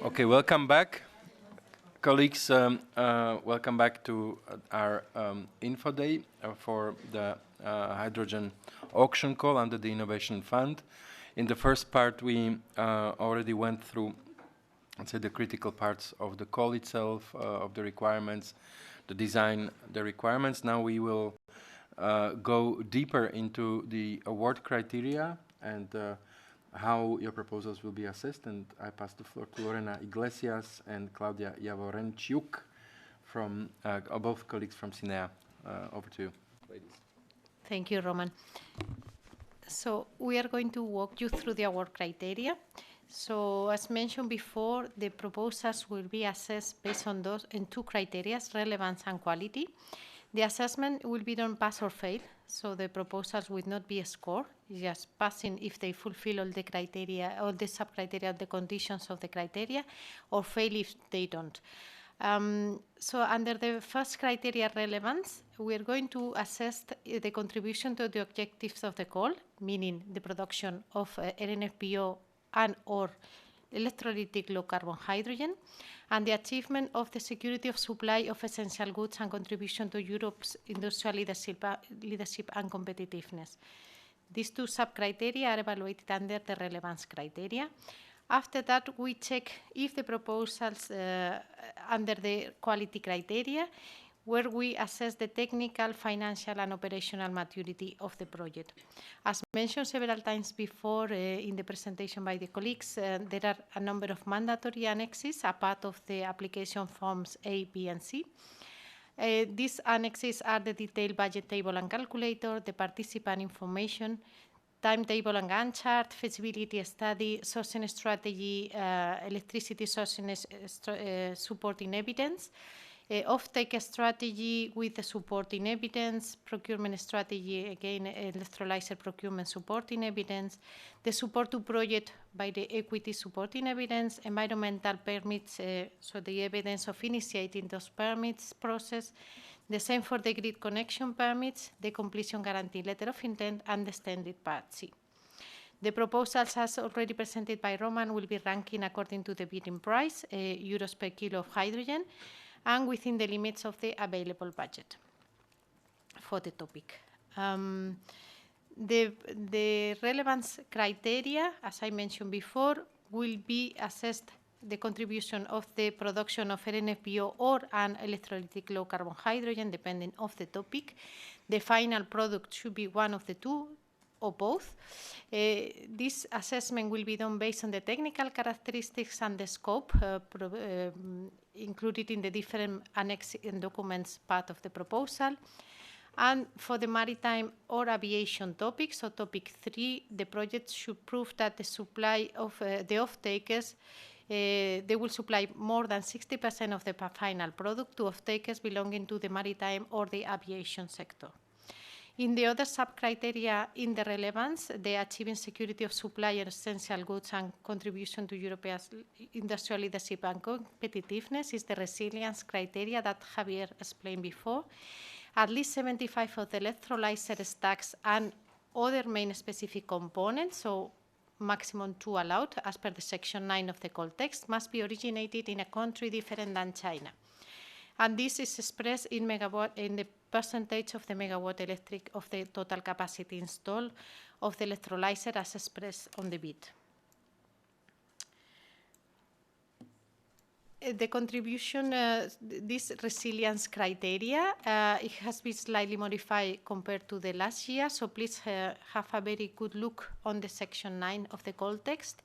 Okay, welcome back. Colleagues, welcome back to our info day for the hydrogen auction call under the Innovation Fund. In the first part, we already went through, let's say, the critical parts of the call itself, of the requirements, the design, the requirements. Now we will go deeper into the award criteria and how your proposals will be assessed. And I pass the floor to Lorena Iglesias and Claudia Javorenciuk, from both colleagues from CINEA. Over to you, ladies. Thank you, Roman. So we are going to walk you through the award criteria. So as mentioned before, the proposals will be assessed based on those in two criteria, relevance and quality. The assessment will be done pass or fail, so the proposals will not be a score, just passing if they fulfill all the criteria, all the sub-criteria, the conditions of the criteria, or fail if they don't. So under the first criteria, relevance, we are going to assess the contribution to the objectives of the call, meaning the production of LNFPO and or electrolytic low-carbon hydrogen, and the achievement of the security of supply of essential goods and contribution to Europe's industrial leadership and competitiveness. These two sub-criteria are evaluated under the relevance criteria. After that, we check if the proposals under the quality criteria, where we assess the technical, financial, and operational maturity of the project. As mentioned several times before in the presentation by the colleagues, there are a number of mandatory annexes, a part of the application forms A, B, and C. These annexes are the detailed budget table and calculator, the participant information, timetable and Gantt chart, feasibility study, sourcing strategy, electricity sourcing supporting evidence, off-take strategy with the supporting evidence, procurement strategy, again, electrolyzer procurement supporting evidence, the support to project by the equity supporting evidence, environmental permits, so the evidence of initiating those permits process, the same for the grid connection permits, the completion guarantee letter of intent, and the extended Part C. The proposals, as already presented by Roman, will be ranking according to the bidding price, euros per kilo of hydrogen, and within the limits of the available budget for the topic. The relevance criteria, as I mentioned before, will be assessed the contribution of the production of LNFPO or an electrolytic low-carbon hydrogen, depending on the topic. The final product should be one of the two or both. This assessment will be done based on the technical characteristics and the scope included in the different annex documents part of the proposal. And for the maritime or aviation topic, so topic 3, the project should prove that the supply of the off-takers, they will supply more than 60% of the final product to off-takers belonging to the maritime or the aviation sector. In the other sub-criteria in the relevance, the achieving security of supply of essential goods and contribution to Europe's industrial leadership and competitiveness is the resilience criteria that Javier explained before. At least 75 of the electrolyzer stacks and other main specific components, so maximum 2 allowed as per the section 9 of the call text, must be originated in a country different than China. And this is expressed in megawatt, in the percentage of the megawatt electric of the total capacity installed of the electrolyzer as expressed on the bid. The contribution, this resilience criteria, it has been slightly modified compared to the last year, so please have a very good look on the section 9 of the call text.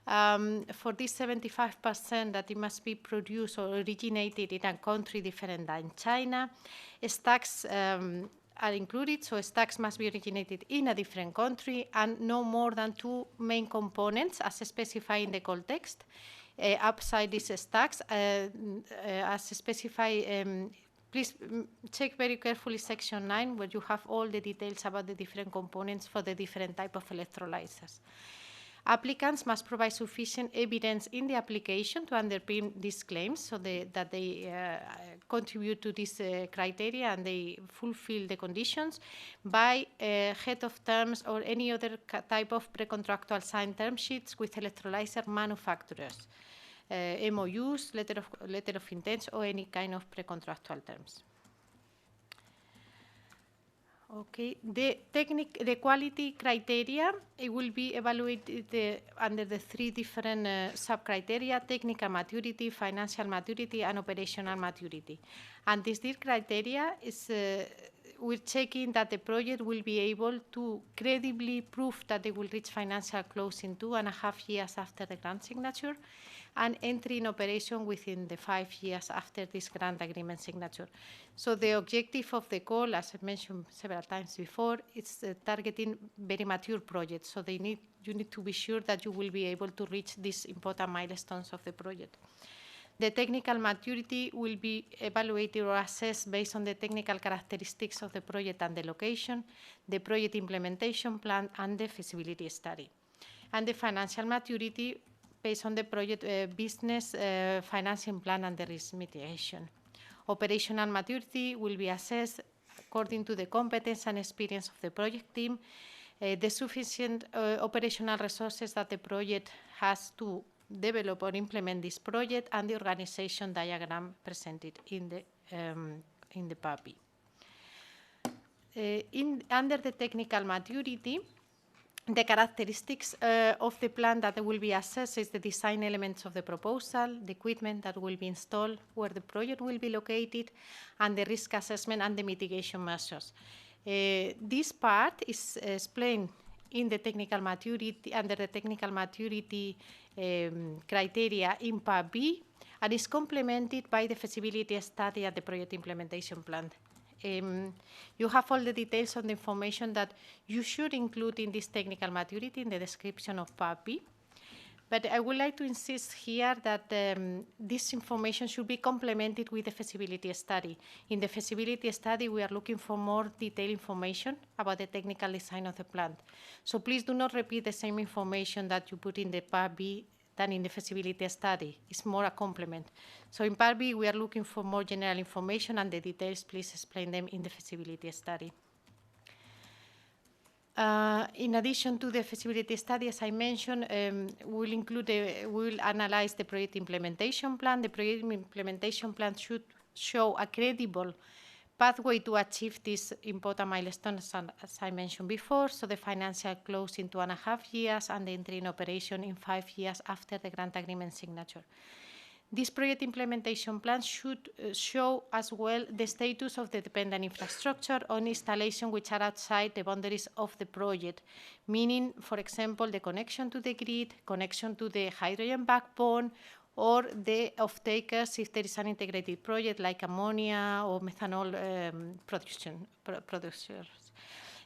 For this 75% that it must be produced or originated in a country different than China, stacks are included, so stacks must be originated in a different country and no more than 2 main components as specified in the call text. Outside these stacks, as specified, please check very carefully section 9, where you have all the details about the different components for the different type of electrolyzers. Applicants must provide sufficient evidence in the application to underpin these claims, so that they contribute to this criteria and they fulfill the conditions by head of terms or any other type of pre-contractual signed term sheets with electrolyzer manufacturers. MOUs, letter of intent, or any kind of pre-contractual terms. Okay, the quality criteria, it will be evaluated under the 3 different sub-criteria: technical maturity, financial maturity, and operational maturity. And these criteria is, we're checking that the project will be able to credibly prove that they will reach financial close in 2.5 years after the grant signature, and entry in operation within the 5 years after this grant agreement signature. So the objective of the call, as I mentioned several times before, is targeting very mature projects. So you need to be sure that you will be able to reach these important milestones of the project. The technical maturity will be evaluated or assessed based on the technical characteristics of the project and the location, the project implementation plan, and the feasibility study. And the financial maturity based on the project business financing plan and the risk mitigation. Operational maturity will be assessed according to the competence and experience of the project team, the sufficient operational resources that the project has to develop or implement this project, and the organization diagram presented in the PAPI. Under the technical maturity, the characteristics of the plan that will be assessed is the design elements of the proposal, the equipment that will be installed, where the project will be located, and the risk assessment and the mitigation measures. This part is explained in the technical maturity, under the technical maturity criteria in Part B, and is complemented by the feasibility study and the project implementation plan. You have all the details on the information that you should include in this technical maturity in the description of Part B. But I would like to insist here that this information should be complemented with the feasibility study. In the feasibility study, we are looking for more detailed information about the technical design of the plant. So please do not repeat the same information that you put in the Part B than in the feasibility study. It's more a complement. So in Part B, we are looking for more general information, and the details, please explain them in the feasibility study. In addition to the feasibility study, as I mentioned, we'll analyze the project implementation plan. The project implementation plan should show a credible pathway to achieve these important milestones, as I mentioned before, so the financial close in 2.5 years and the entry in operation in 5 years after the grant agreement signature. This project implementation plan should show as well the status of the dependent infrastructure on installation which are outside the boundaries of the project, meaning, for example, the connection to the grid, connection to the hydrogen backbone, or the off-takers if there is an integrated project like ammonia or methanol producers.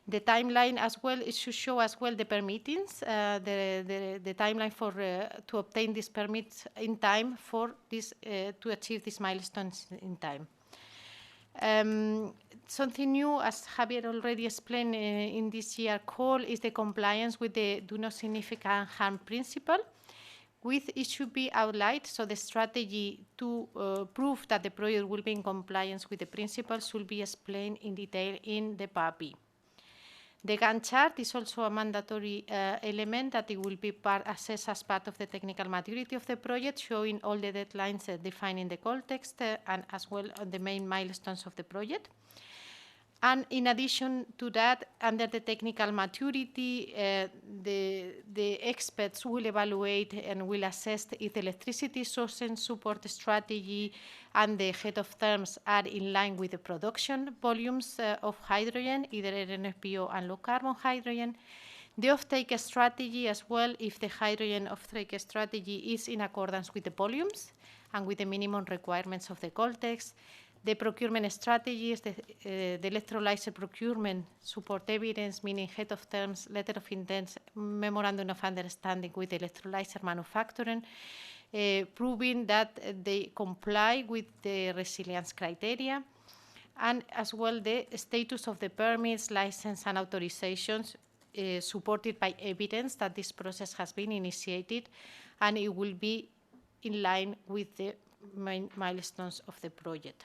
The timeline as well, it should show as well the permittings, the timeline for to obtain these permits in time for this to achieve these milestones in time. Something new, as Javier already explained in this year call, is the compliance with the do not significant harm principle. It should be outlined, so the strategy to prove that the project will be in compliance with the principles will be explained in detail in the PAPI. The Gantt chart is also a mandatory element that it will be assessed as part of the technical maturity of the project, showing all the deadlines defined in the call text and as well on the main milestones of the project. And in addition to that, under the technical maturity, the experts will evaluate and will assess if the electricity source and support strategy and the head of terms are in line with the production volumes of hydrogen, either RNFBO and low-carbon hydrogen. The offtake strategy as well, if the hydrogen offtake strategy is in accordance with the volumes and with the minimum requirements of the call text. The procurement strategies, the electrolyzer procurement support evidence, meaning head of terms, letter of intent, memorandum of understanding with the electrolyzer manufacturer, proving that they comply with the resilience criteria, and as well the status of the permits, license, and authorizations supported by evidence that this process has been initiated and it will be in line with the main milestones of the project.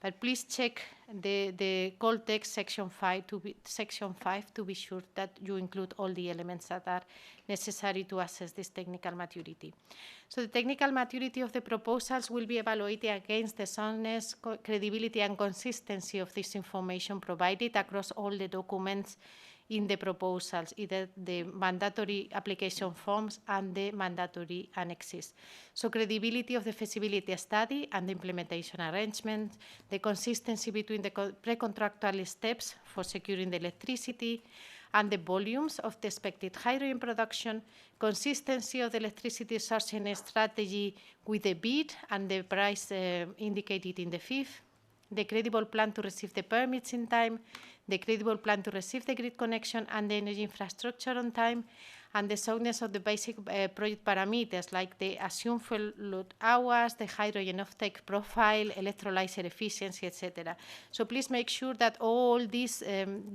But please check the call text section 5 to be sure that you include all the elements that are necessary to assess this technical maturity. So the technical maturity of the proposals will be evaluated against the soundness, credibility, and consistency of this information provided across all the documents in the proposals, either the mandatory application forms and the mandatory annexes. So credibility of the feasibility study and the implementation arrangement, the consistency between the pre-contractual steps for securing the electricity and the volumes of the expected hydrogen production, consistency of the electricity sourcing strategy with the bid and the price indicated in the fifth, the credible plan to receive the permits in time, the credible plan to receive the grid connection and the energy infrastructure on time, and the soundness of the basic project parameters like the assumed fuel load hours, the hydrogen offtake profile, electrolyzer efficiency, etc. So please make sure that all these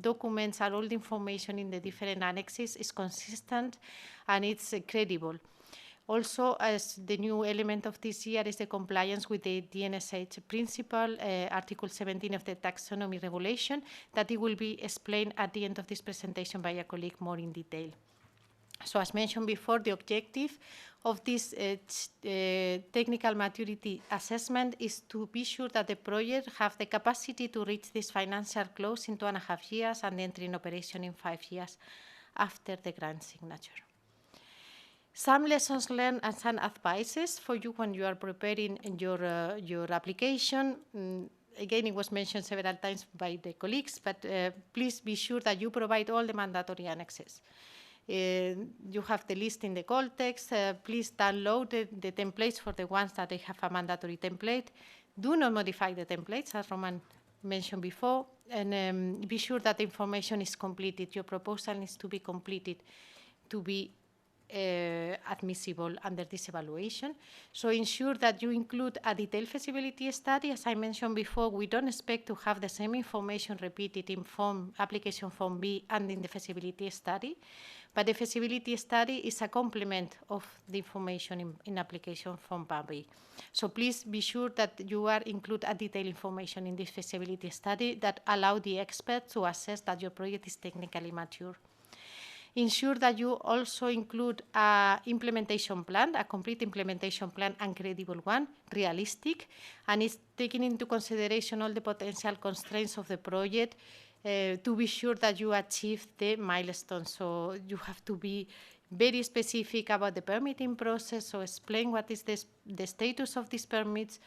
documents and all the information in the different annexes is consistent and it's credible. Also, as the new element of this year is the compliance with the DNSH principle, Article 17 of the Taxonomy Regulation, that it will be explained at the end of this presentation by a colleague more in detail. So as mentioned before, the objective of this technical maturity assessment is to be sure that the project have the capacity to reach this financial close in 2.5 years and entry in operation in 5 years after the grant signature. Some lessons learned and some advices for you when you are preparing your application. Again, it was mentioned several times by the colleagues, but please be sure that you provide all the mandatory annexes. You have the list in the call text. Please download the templates for the ones that they have a mandatory template. Do not modify the templates, as Roman mentioned before, and be sure that the information is completed. Your proposal needs to be completed to be admissible under this evaluation. So ensure that you include a detailed feasibility study. As I mentioned before, we don't expect to have the same information repeated in application form B and in the feasibility study, but the feasibility study is a complement of the information in application form B. So please be sure that you include a detailed information in this feasibility study that allow the expert to assess that your project is technically mature. Ensure that you also include an implementation plan, a complete implementation plan and credible one, realistic, and it's taking into consideration all the potential constraints of the project to be sure that you achieve the milestones. So you have to be very specific about the permitting process, so explain what is the status of these permits,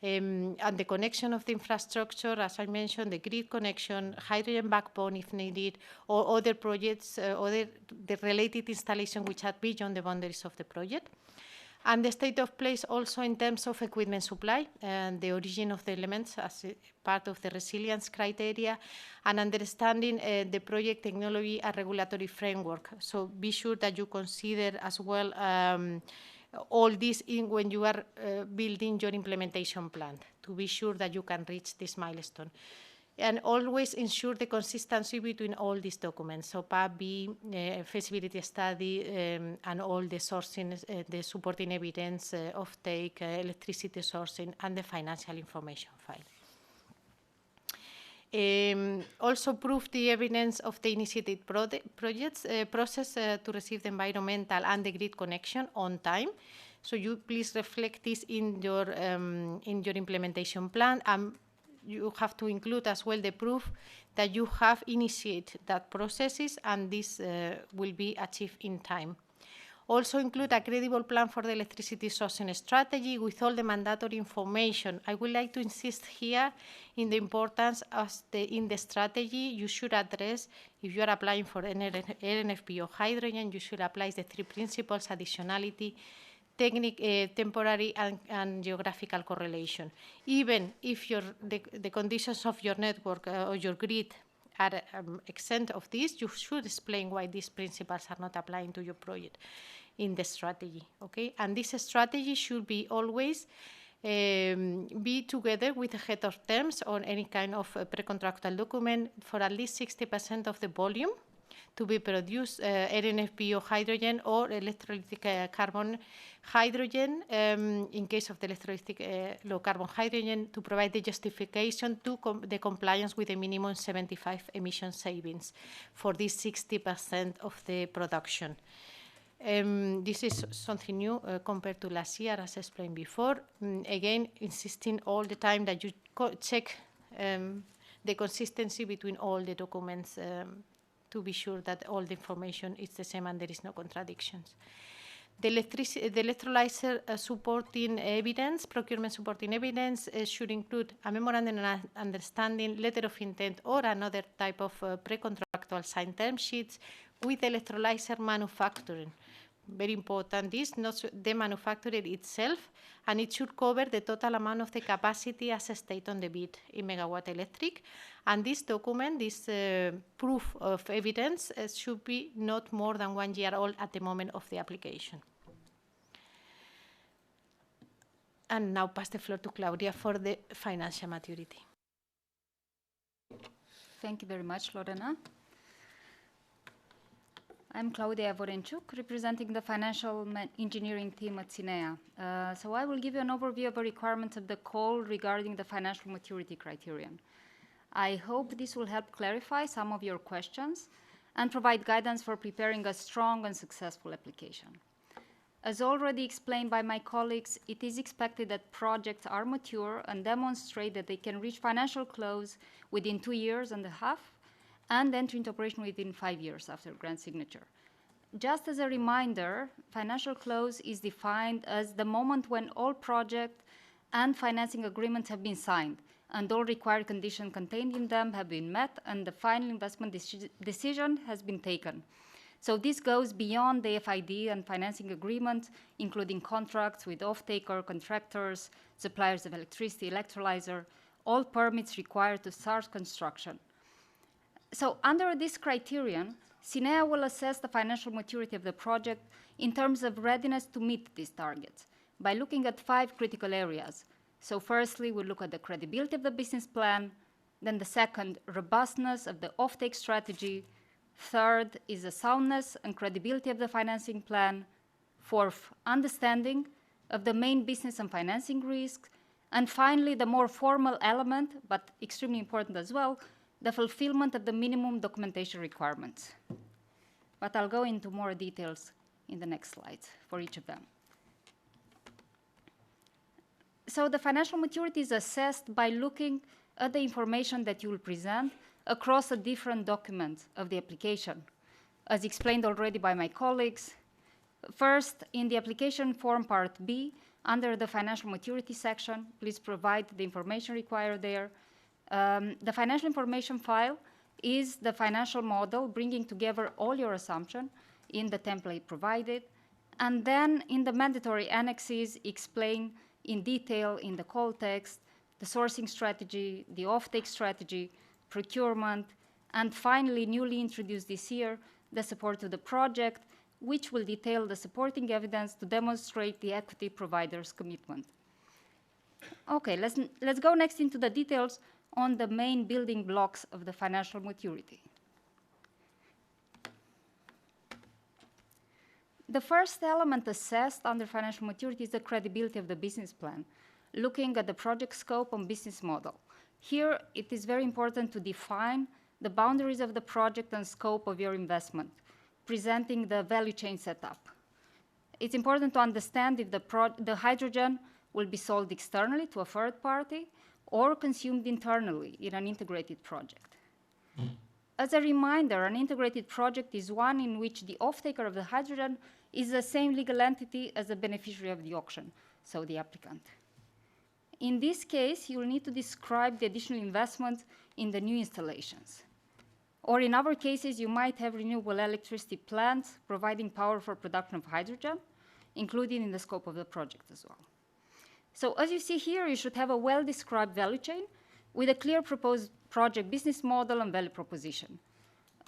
and the connection of the infrastructure, as I mentioned, the grid connection, hydrogen backbone if needed, or other projects, or the related installation which are beyond the boundaries of the project. And the state of place also in terms of equipment supply and the origin of the elements as part of the resilience criteria, and understanding the project technology and regulatory framework. So be sure that you consider as well all this when you are building your implementation plan to be sure that you can reach this milestone. And always ensure the consistency between all these documents, so PAB, feasibility study, and all the sourcing, the supporting evidence, offtake, electricity sourcing, and the financial information file. Also prove the evidence of the initiated process to receive the environmental and the grid connection on time. So you please reflect this in your implementation plan, and you have to include as well the proof that you have initiated that processes and this will be achieved in time. Also include a credible plan for the electricity sourcing strategy with all the mandatory information. I would like to insist here in the importance of in the strategy you should address, if you are applying for LNFP hydrogen, you should apply the 3 principles: additionality, temporary and geographical correlation. Even if the conditions of your network or your grid are exempt of this, you should explain why these principles are not applying to your project in the strategy, okay? And this strategy should be always be together with a head of terms or any kind of pre-contractual document for at least 60% of the volume to be produced, RNFBO hydrogen or electrolytic carbon hydrogen, in case of the electrolytic low carbon hydrogen, to provide the justification to the compliance with the minimum 75 emission savings for this 60% of the production. This is something new compared to last year, as explained before. Again, insisting all the time that you check the consistency between all the documents to be sure that all the information is the same and there is no contradictions. The electrolyzer supporting evidence, procurement supporting evidence, should include a memorandum of understanding, letter of intent, or another type of pre-contractual signed term sheets with electrolyzer manufacturing. Very important is not the manufacturer itself, and it should cover the total amount of the capacity as stated on the bid in megawatt electric. And this document, this proof of evidence, should be not more than 1 year old at the moment of the application. And now pass the floor to Claudia for the financial maturity. Thank you very much, Lorena. I'm Claudia Vorenchuk, representing the financial engineering team at CINEA. So I will give you an overview of the requirements of the call regarding the financial maturity criterion. I hope this will help clarify some of your questions and provide guidance for preparing a strong and successful application. As already explained by my colleagues, it is expected that projects are mature and demonstrate that they can reach financial close within 2.5 years and enter into operation within 5 years after grant signature. Just as a reminder, financial close is defined as the moment when all project and financing agreements have been signed and all required conditions contained in them have been met and the final investment decision has been taken. So this goes beyond the FID and financing agreements, including contracts with off-taker, contractors, suppliers of electricity, electrolyzer, all permits required to start construction. So under this criterion, CINEA will assess the financial maturity of the project in terms of readiness to meet these targets by looking at 5 critical areas. So firstly, we look at the credibility of the business plan. Then the second, robustness of the offtake strategy. Third is the soundness and credibility of the financing plan. Fourth, understanding of the main business and financing risks. And finally, the more formal element, but extremely important as well, the fulfillment of the minimum documentation requirements. But I'll go into more details in the next slides for each of them. So the financial maturity is assessed by looking at the information that you will present across the different documents of the application. As explained already by my colleagues, first, in the application form part B, under the financial maturity section, please provide the information required there. The financial information file is the financial model bringing together all your assumptions in the template provided. And then in the mandatory annexes, explain in detail in the call text, the sourcing strategy, the offtake strategy, procurement, and finally, newly introduced this year, the support of the project, which will detail the supporting evidence to demonstrate the equity provider's commitment. Okay, let's go next into the details on the main building blocks of the financial maturity. The first element assessed under financial maturity is the credibility of the business plan, looking at the project scope and business model. Here, it is very important to define the boundaries of the project and scope of your investment, presenting the value chain setup. It's important to understand if the hydrogen will be sold externally to a third party or consumed internally in an integrated project. As a reminder, an integrated project is one in which the off-taker of the hydrogen is the same legal entity as the beneficiary of the auction, so the applicant. In this case, you will need to describe the additional investments in the new installations. Or in other cases, you might have renewable electricity plants providing power for production of hydrogen, including in the scope of the project as well. So as you see here, you should have a well-described value chain with a clear proposed project business model and value proposition.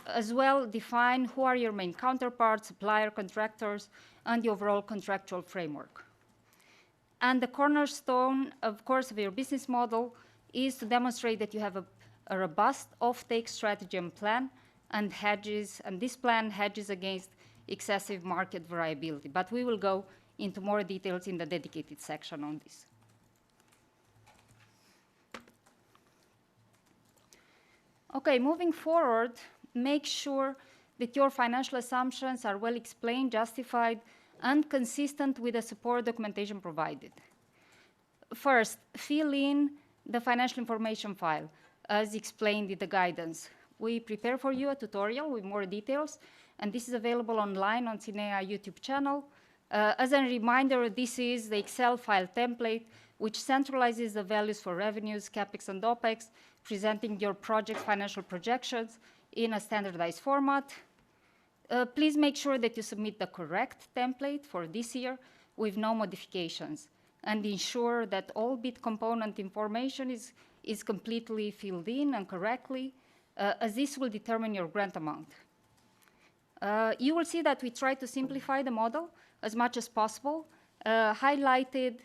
As well, define who are your main counterparts, supplier, contractors, and the overall contractual framework. And the cornerstone, of course, of your business model is to demonstrate that you have a robust off-take strategy and plan and hedges, and this plan hedges against excessive market variability. But we will go into more details in the dedicated section on this. Okay, moving forward, make sure that your financial assumptions are well explained, justified, and consistent with the support documentation provided. First, fill in the financial information file, as explained in the guidance. We prepare for you a tutorial with more details, and this is available online on CINEA YouTube channel. As a reminder, this is the Excel file template, which centralizes the values for revenues, CapEx, and OpEx, presenting your project's financial projections in a standardized format. Please make sure that you submit the correct template for this year with no modifications, and ensure that all bit component information is completely filled in and correctly, as this will determine your grant amount. You will see that we try to simplify the model as much as possible, highlighted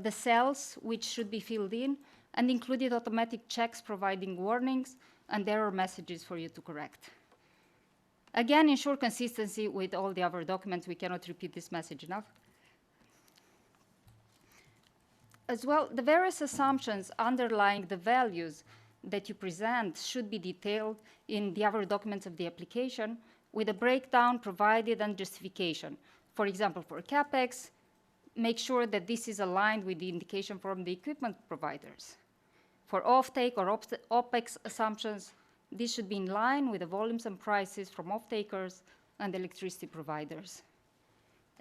the cells which should be filled in, and included automatic checks providing warnings and error messages for you to correct. Again, ensure consistency with all the other documents. We cannot repeat this message enough. As well, the various assumptions underlying the values that you present should be detailed in the other documents of the application, with a breakdown provided and justification. For example, for CapEx, make sure that this is aligned with the indication from the equipment providers. For offtake or OpEx assumptions, this should be in line with the volumes and prices from off-takers and electricity providers.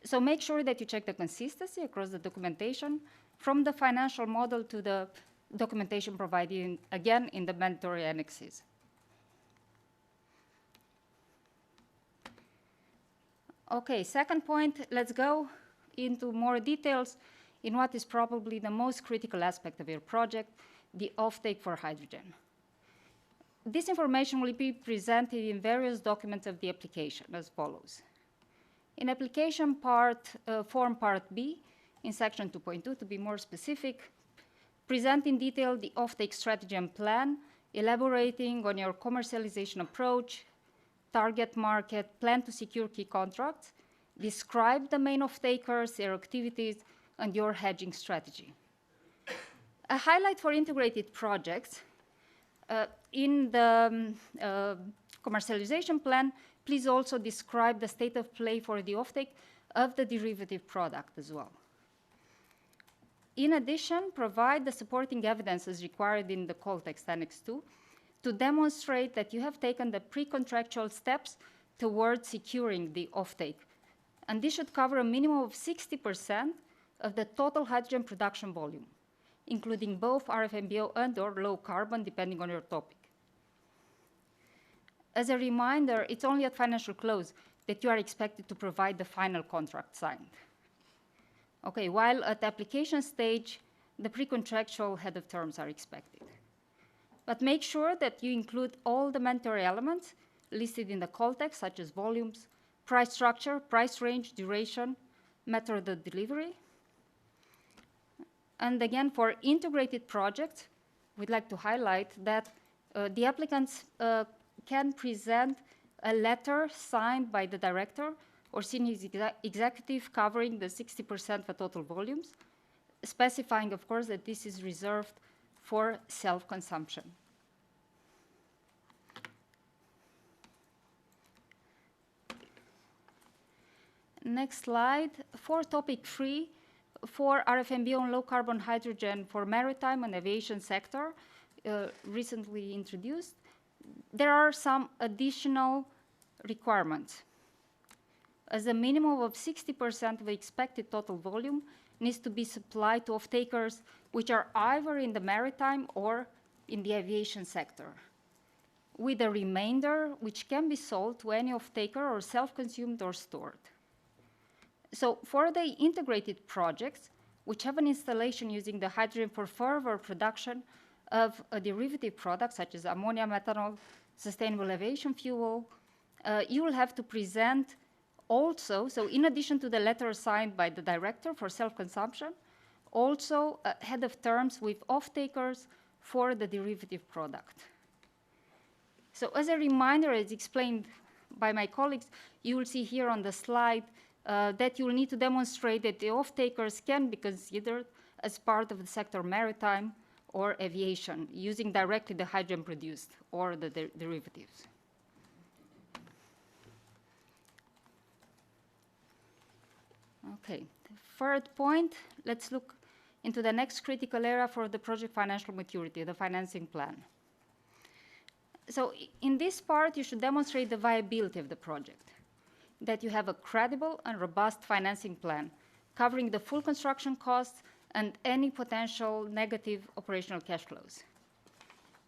So make sure that you check the consistency across the documentation, from the financial model to the documentation provided, again, in the mandatory annexes. Okay, second point, let's go into more details in what is probably the most critical aspect of your project, the offtake for hydrogen. This information will be presented in various documents of the application as follows. In application form part B, in section 2.2, to be more specific, present in detail the offtake strategy and plan, elaborating on your commercialization approach, target market, plan to secure key contracts, describe the main off-takers, their activities, and your hedging strategy. A highlight for integrated projects, in the commercialization plan, please also describe the state of play for the offtake of the derivative product as well. In addition, provide the supporting evidence as required in the call text Annex 2 to demonstrate that you have taken the pre-contractual steps towards securing the offtake. And this should cover a minimum of 60% of the total hydrogen production volume, including both RFNBO and or low carbon, depending on your topic. As a reminder, it's only at financial close that you are expected to provide the final contract signed. Okay, while at the application stage, the pre-contractual head of terms are expected. But make sure that you include all the mandatory elements listed in the call text, such as volumes, price structure, price range, duration, method of delivery. And again, for integrated projects, we'd like to highlight that the applicants can present a letter signed by the director or senior executive covering the 60% of the total volumes, specifying, of course, that this is reserved for self-consumption. Next slide. For topic 3, for RFNBO and low-carbon hydrogen for maritime and aviation sector, recently introduced, there are some additional requirements. As a minimum of 60% of the expected total volume needs to be supplied to off-takers which are either in the maritime or in the aviation sector, with the remainder which can be sold to any off-taker or self-consumed or stored. So for the integrated projects, which have an installation using the hydrogen for further production of a derivative product, such as ammonia, methanol, sustainable aviation fuel, you will have to present also, so in addition to the letter signed by the director for self-consumption, also a head of terms with off-takers for the derivative product. So as a reminder, as explained by my colleagues, you will see here on the slide that you will need to demonstrate that the off-takers can be considered as part of the sector maritime or aviation, using directly the hydrogen produced or the derivatives. Okay, the third point, let's look into the next critical area for the project financial maturity, the financing plan. So in this part, you should demonstrate the viability of the project, that you have a credible and robust financing plan covering the full construction costs and any potential negative operational cash flows.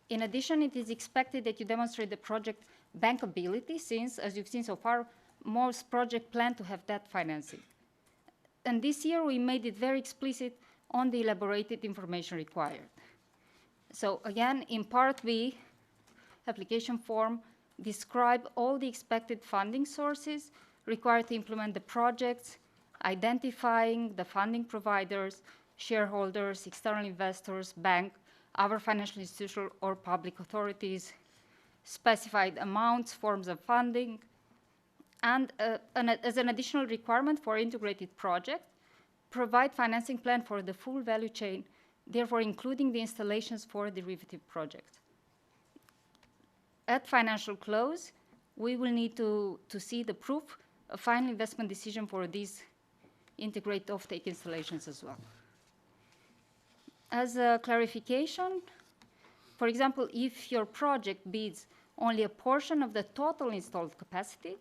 In addition, it is expected that you demonstrate the project bankability, since, as you've seen so far, most projects plan to have debt financing. And this year, we made it very explicit on the elaborated information required. So again, in Part B, application form, describe all the expected funding sources required to implement the projects, identifying the funding providers, shareholders, external investors, bank, other financial institutional or public authorities, specified amounts, forms of funding, and as an additional requirement for integrated project, provide financing plan for the full value chain, therefore including the installations for derivative projects. At financial close, we will need to see the proof of final investment decision for these integrated offtake installations as well. As a clarification, for example, if your project bids only a portion of the total installed capacity,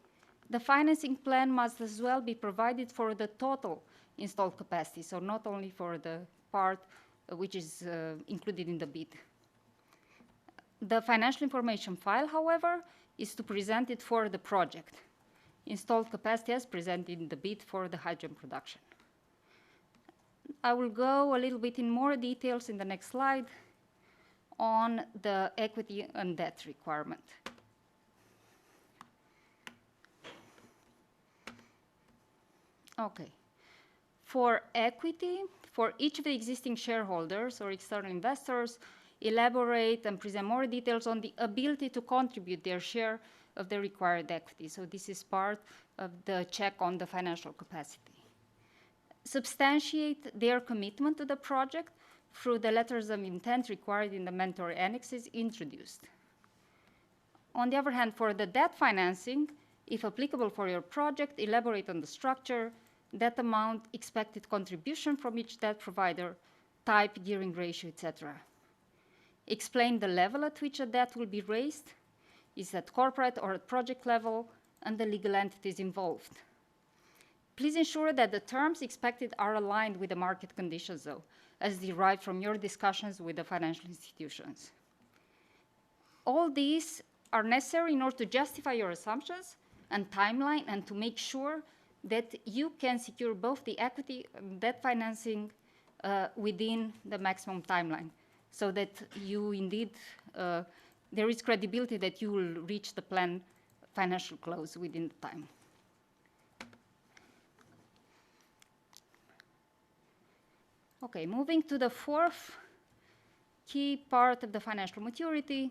the financing plan must as well be provided for the total installed capacity, so not only for the part which is included in the bid. The financial information file, however, is to present it for the project. Installed capacity as presented in the bid for the hydrogen production. I will go a little bit in more details in the next slide on the equity and debt requirement. Okay. For equity, for each of the existing shareholders or external investors, elaborate and present more details on the ability to contribute their share of the required equity. So this is part of the check on the financial capacity. Substantiate their commitment to the project through the letters of intent required in the mandatory annexes introduced. On the other hand, for the debt financing, if applicable for your project, elaborate on the structure, debt amount, expected contribution from each debt provider, type, gearing ratio, etc. Explain the level at which a debt will be raised, is at corporate or at project level, and the legal entities involved. Please ensure that the terms expected are aligned with the market conditions, though, as derived from your discussions with the financial institutions. All these are necessary in order to justify your assumptions and timeline and to make sure that you can secure both the equity and debt financing within the maximum timeline, so that you indeed, there is credibility that you will reach the planned financial close within the time. Okay, moving to the fourth key part of the financial maturity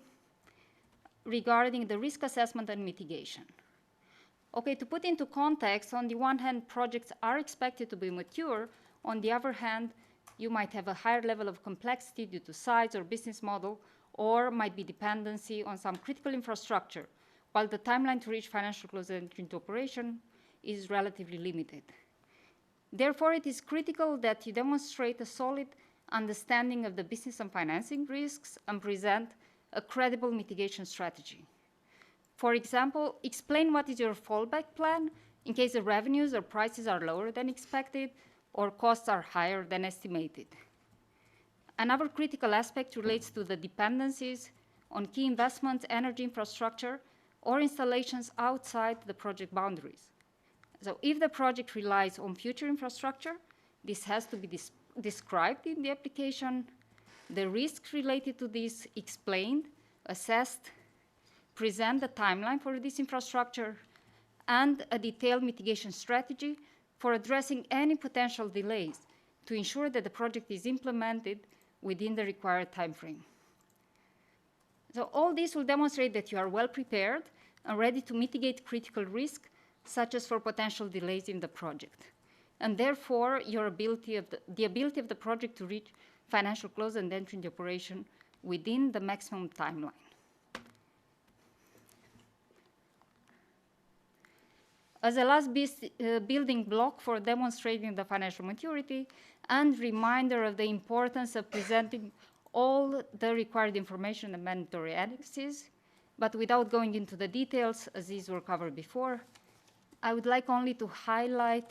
regarding the risk assessment and mitigation. Okay, to put into context, on the one hand, projects are expected to be mature. On the other hand, you might have a higher level of complexity due to size or business model, or might be dependency on some critical infrastructure, while the timeline to reach financial close and entry into operation is relatively limited. Therefore, it is critical that you demonstrate a solid understanding of the business and financing risks and present a credible mitigation strategy. For example, explain what is your fallback plan in case the revenues or prices are lower than expected or costs are higher than estimated. Another critical aspect relates to the dependencies on key investments, energy infrastructure, or installations outside the project boundaries. So if the project relies on future infrastructure, this has to be described in the application, the risks related to this explained, assessed, present the timeline for this infrastructure, and a detailed mitigation strategy for addressing any potential delays to ensure that the project is implemented within the required time frame. So all this will demonstrate that you are well prepared and ready to mitigate critical risk, such as for potential delays in the project. And therefore, your ability of the ability of the project to reach financial close and entry into operation within the maximum timeline. As a last building block for demonstrating the financial maturity and reminder of the importance of presenting all the required information and mandatory annexes, but without going into the details, as these were covered before, I would like only to highlight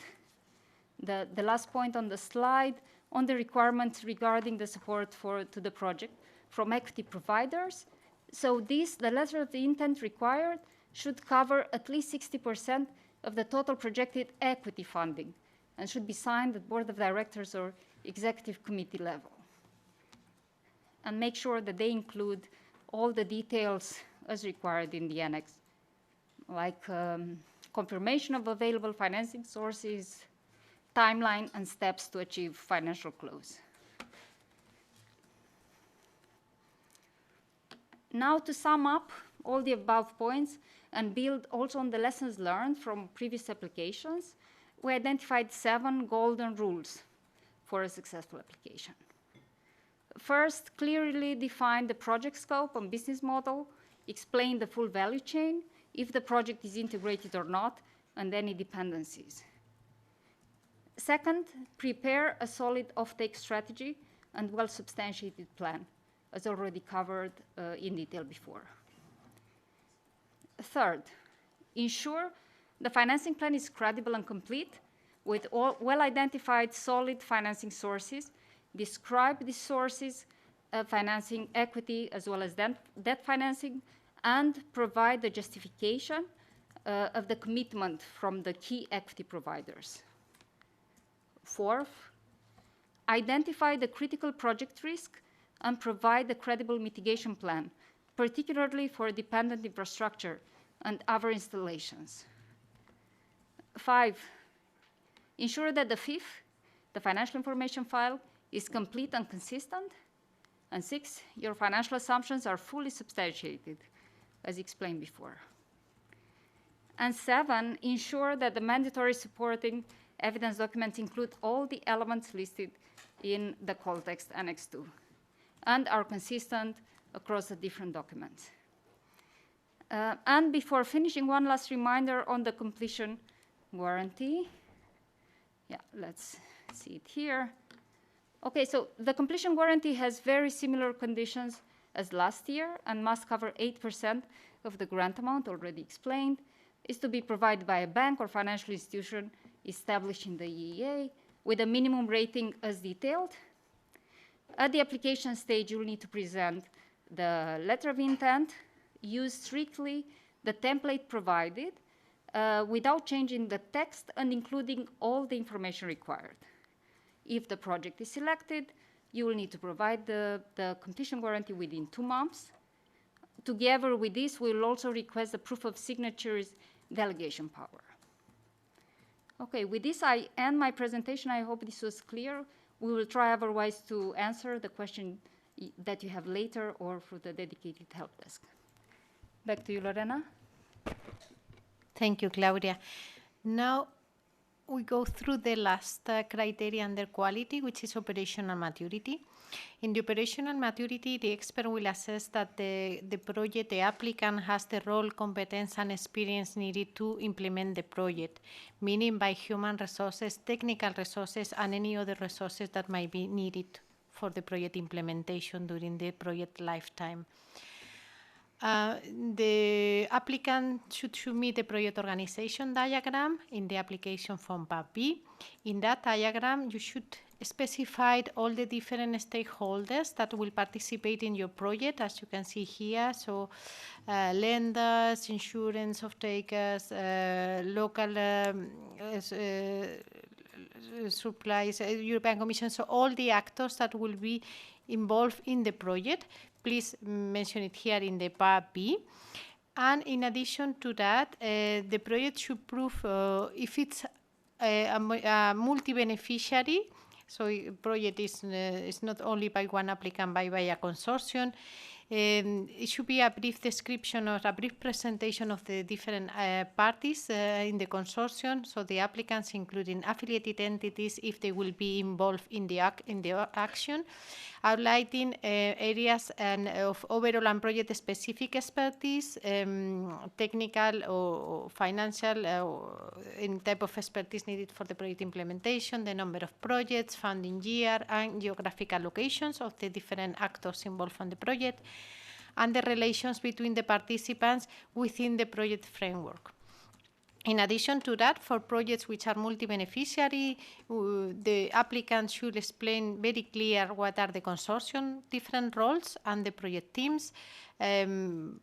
the last point on the slide on the requirements regarding the support to the project from equity providers. So the letter of the intent required should cover at least 60% of the total projected equity funding and should be signed at board of directors or executive committee level. And make sure that they include all the details as required in the annex, like confirmation of available financing sources, timeline, and steps to achieve financial close. Now, to sum up all the above points and build also on the lessons learned from previous applications, we identified 7 golden rules for a successful application. First, clearly define the project scope and business model, explain the full value chain, if the project is integrated or not, and any dependencies. Second, prepare a solid offtake strategy and well-substantiated plan, as already covered in detail before. Third, ensure the financing plan is credible and complete with all well-identified solid financing sources, describe the sources of financing equity as well as debt financing, and provide the justification of the commitment from the key equity providers. Fourth, identify the critical project risk and provide a credible mitigation plan, particularly for dependent infrastructure and other installations. 5, ensure that the financial information file, is complete and consistent. And 6, your financial assumptions are fully substantiated, as explained before. And 7, ensure that the mandatory supporting evidence documents include all the elements listed in the call text Annex 2 and are consistent across the different documents. And before finishing, one last reminder on the completion warranty. Yeah, let's see it here. Okay, so the completion warranty has very similar conditions as last year and must cover 8% of the grant amount already explained, is to be provided by a bank or financial institution established in the EEA with a minimum rating as detailed. At the application stage, you will need to present the letter of intent, use strictly the template provided without changing the text and including all the information required. If the project is selected, you will need to provide the completion warranty within 2 months. Together with this, we will also request the proof of signatures delegation power. Okay, with this, I end my presentation. I hope this was clear. We will try otherwise to answer the question that you have later or through the dedicated help desk. Back to you, Lorena. Thank you, Claudia. Now we go through the last criteria under quality, which is operational maturity. In the operational maturity, the expert will assess that the project, the applicant has the role, competence, and experience needed to implement the project, meaning by human resources, technical resources, and any other resources that might be needed for the project implementation during the project lifetime. The applicant should submit the project organization diagram in the application form Part B. In that diagram, you should specify all the different stakeholders that will participate in your project, as you can see here. So lenders, insurance off-takers, local supplies, European Commission, so all the actors that will be involved in the project. Please mention it here in the Part B. And in addition to that, the project should prove if it's a multi-beneficiary, so the project is not only by one applicant, but by a consortium. It should be a brief description or a brief presentation of the different parties in the consortium, so the applicants, including affiliated entities, if they will be involved in the action, outlining areas of overall and project-specific expertise, technical or financial in type of expertise needed for the project implementation, the number of projects, funding year, and geographical locations of the different actors involved on the project, and the relations between the participants within the project framework. In addition to that, for projects which are multi-beneficiary, the applicant should explain very clear what are the consortium different roles and the project teams. The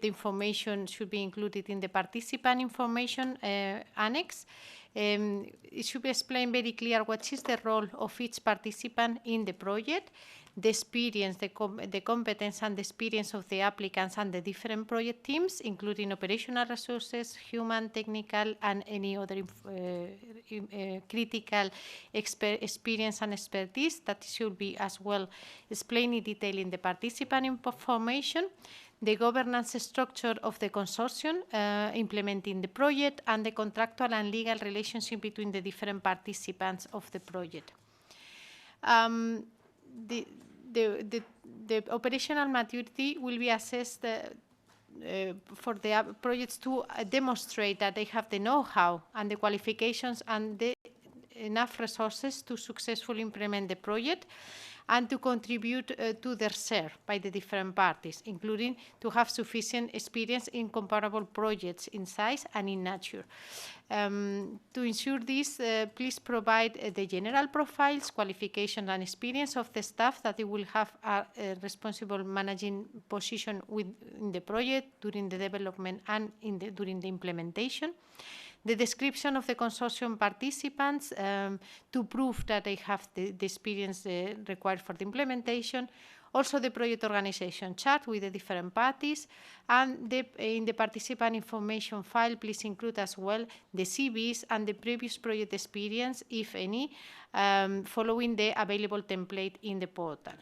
information should be included in the participant information annex. It should be explained very clear what is the role of each participant in the project, the experience, the competence and the experience of the applicants and the different project teams, including operational resources, human, technical, and any other critical experience and expertise that should be as well explained in detail in the participant information, the governance structure of the consortium implementing the project, and the contractual and legal relationship between the different participants of the project. The operational maturity will be assessed for the projects to demonstrate that they have the know-how and the qualifications and the enough resources to successfully implement the project and to contribute to their share by the different parties, including to have sufficient experience in comparable projects in size and in nature. To ensure this, please provide the general profiles, qualifications, and experience of the staff that they will have a responsible managing position within the project during the development and during the implementation. The description of the consortium participants to prove that they have the experience required for the implementation. Also the project organization chart with the different parties, and in the participant information file, please include as well the CVs and the previous project experience, if any, following the available template in the portal.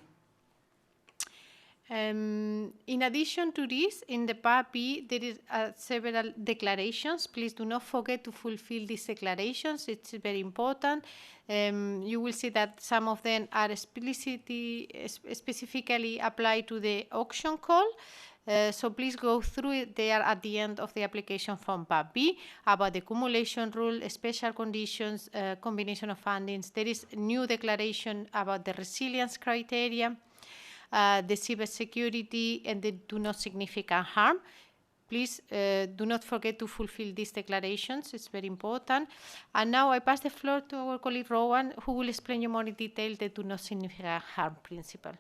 In addition to this, in the Part B, there is several declarations. Please do not forget to fulfill these declarations. It's very important. You will see that some of them are specifically applied to the auction call. So please go through it. They are at the end of the application form Part B about the accumulation rule, special conditions, combination of fundings. There is a new declaration about the resilience criteria, the cybersecurity, and the do not significant harm. Please do not forget to fulfill these declarations. It's very important. And now I pass the floor to our colleague Rowan, who will explain you more in detail the do not significant harm principle.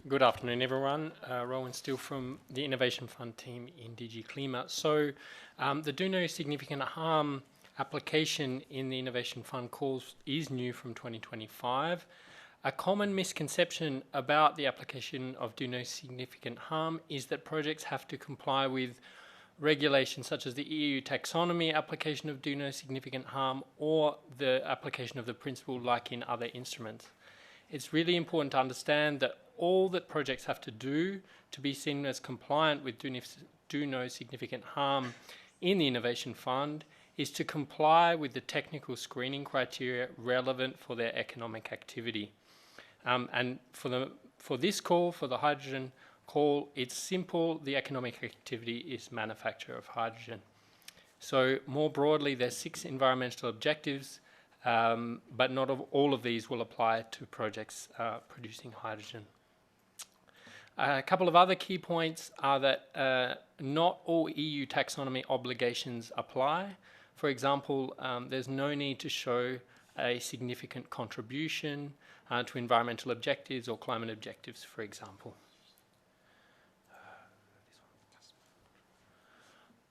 Good afternoon, everyone. Rowan Steele from the Innovation Fund team in DG CLIMA. So the do no significant harm application in the Innovation Fund calls is new from 2025. A common misconception about the application of do no significant harm is that projects have to comply with regulations such as the EU taxonomy application of do no significant harm or the application of the principle like in other instruments. It's really important to understand that all that projects have to do to be seen as compliant with do no significant harm in the Innovation Fund is to comply with the technical screening criteria relevant for their economic activity. And for this call, for the hydrogen call, it's simple. The economic activity is manufacture of hydrogen. So more broadly, there's 6 environmental objectives, but not all of these will apply to projects producing hydrogen. A couple of other key points are that not all EU taxonomy obligations apply. For example, there's no need to show a significant contribution to environmental objectives or climate objectives, for example.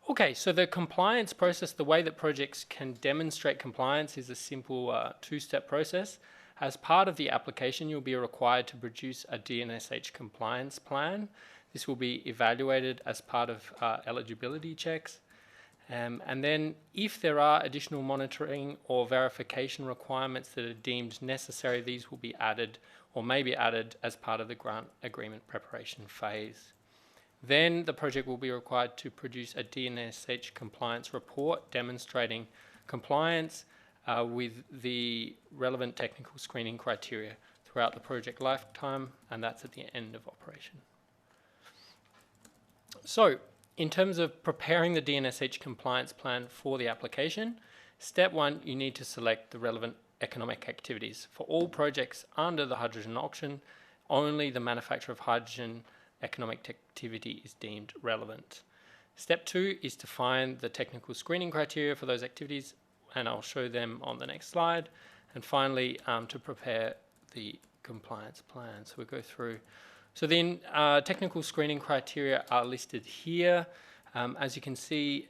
Okay, so the compliance process, the way that projects can demonstrate compliance is a simple 2-step process. As part of the application, you'll be required to produce a DNSH compliance plan. This will be evaluated as part of eligibility checks. And then if there are additional monitoring or verification requirements that are deemed necessary, these will be added or may be added as part of the grant agreement preparation phase. Then the project will be required to produce a DNSH compliance report demonstrating compliance with the relevant technical screening criteria throughout the project lifetime, and that's at the end of operation. So, in terms of preparing the DNSH compliance plan for the application, step one, you need to select the relevant economic activities. For all projects under the hydrogen auction, only the manufacture of hydrogen economic activity is deemed relevant. Step two is to find the technical screening criteria for those activities, and I'll show them on the next slide. And finally, to prepare the compliance plan. So we'll go through. So then technical screening criteria are listed here. As you can see,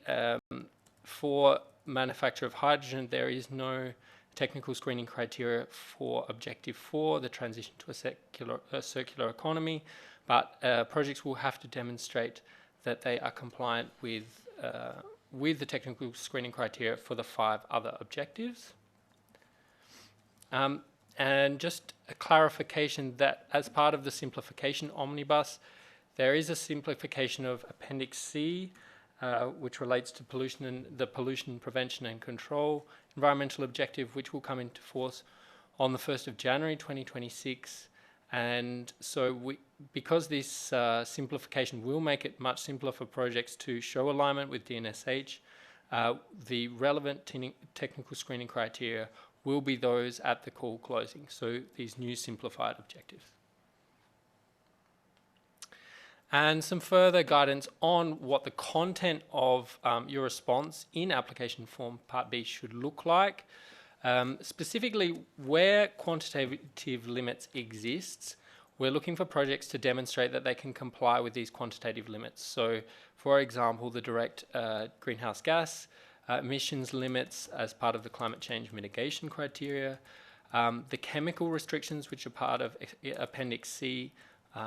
for manufacture of hydrogen, there is no technical screening criteria for objective 4, the transition to a circular economy, but projects will have to demonstrate that they are compliant with the technical screening criteria for the 5 other objectives. And just a clarification that as part of the simplification omnibus, there is a simplification of Appendix C, which relates to pollution and the pollution prevention and control environmental objective, which will come into force on the 1st of January 2026. And so because this simplification will make it much simpler for projects to show alignment with DNSH, the relevant technical screening criteria will be those at the call closing, so these new simplified objectives. And some further guidance on what the content of your response in application form Part B should look like. Specifically, where quantitative limits exist, we're looking for projects to demonstrate that they can comply with these quantitative limits. So, for example, the direct greenhouse gas emissions limits as part of the climate change mitigation criteria, the chemical restrictions which are part of Appendix C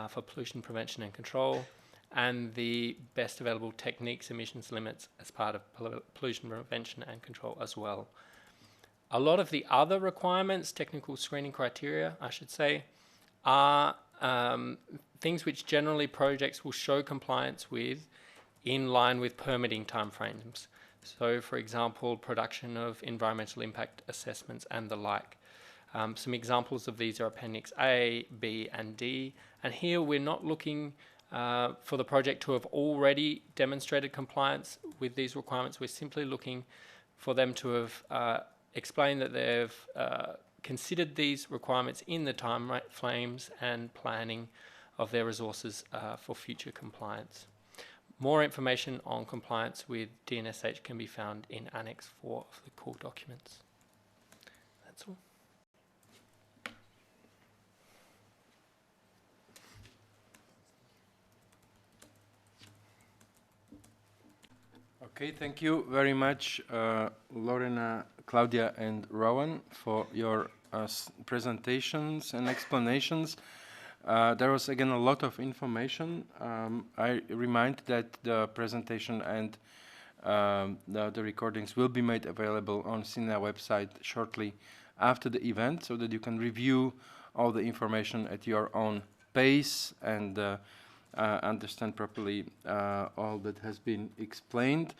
for pollution prevention and control, and the best available techniques emissions limits as part of pollution prevention and control as well. A lot of the other requirements, technical screening criteria, I should say, are things which generally projects will show compliance with in line with permitting timeframes. So, for example, production of environmental impact assessments and the like. Some examples of these are Appendix A, B, and D. And here we're not looking for the project to have already demonstrated compliance with these requirements. We're simply looking for them to have explained that they've considered these requirements in the time frames and planning of their resources for future compliance. More information on compliance with DNSH can be found in Annex 4 of the core documents. That's all. Okay, thank you very much, Lorena, Claudia, and Rowan, for your presentations and explanations. There was again a lot of information. I remind that the presentation and the recordings will be made available on CINEA website shortly after the event, so that you can review all the information at your own pace and understand properly all that has been explained.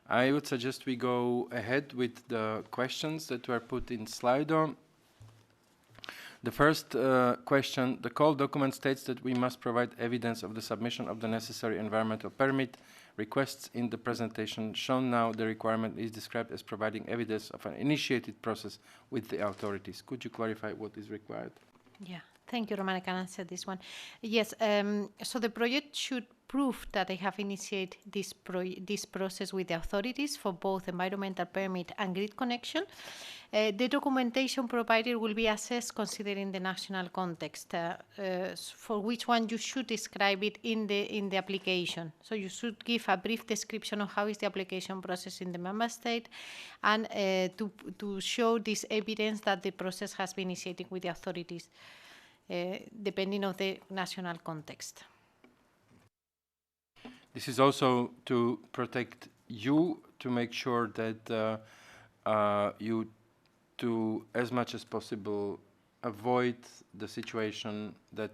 I would suggest we go ahead with the questions that were put in Slido. The first question, the call document states that we must provide evidence of the submission of the necessary environmental permit requests in the presentation shown now. The requirement is described as providing evidence of an initiated process with the authorities. Could you clarify what is required? Yeah, thank you, Roman. I can answer this one. Yes, so the project should prove that they have initiated this process with the authorities for both environmental permit and grid connection. The documentation provided will be assessed considering the national context, for which one you should describe it in the application. So you should give a brief description of how is the application process in the member state, and to show this evidence that the process has been initiated with the authorities, depending on the national context. This is also to protect you to make sure that you, to as much as possible, avoid the situation that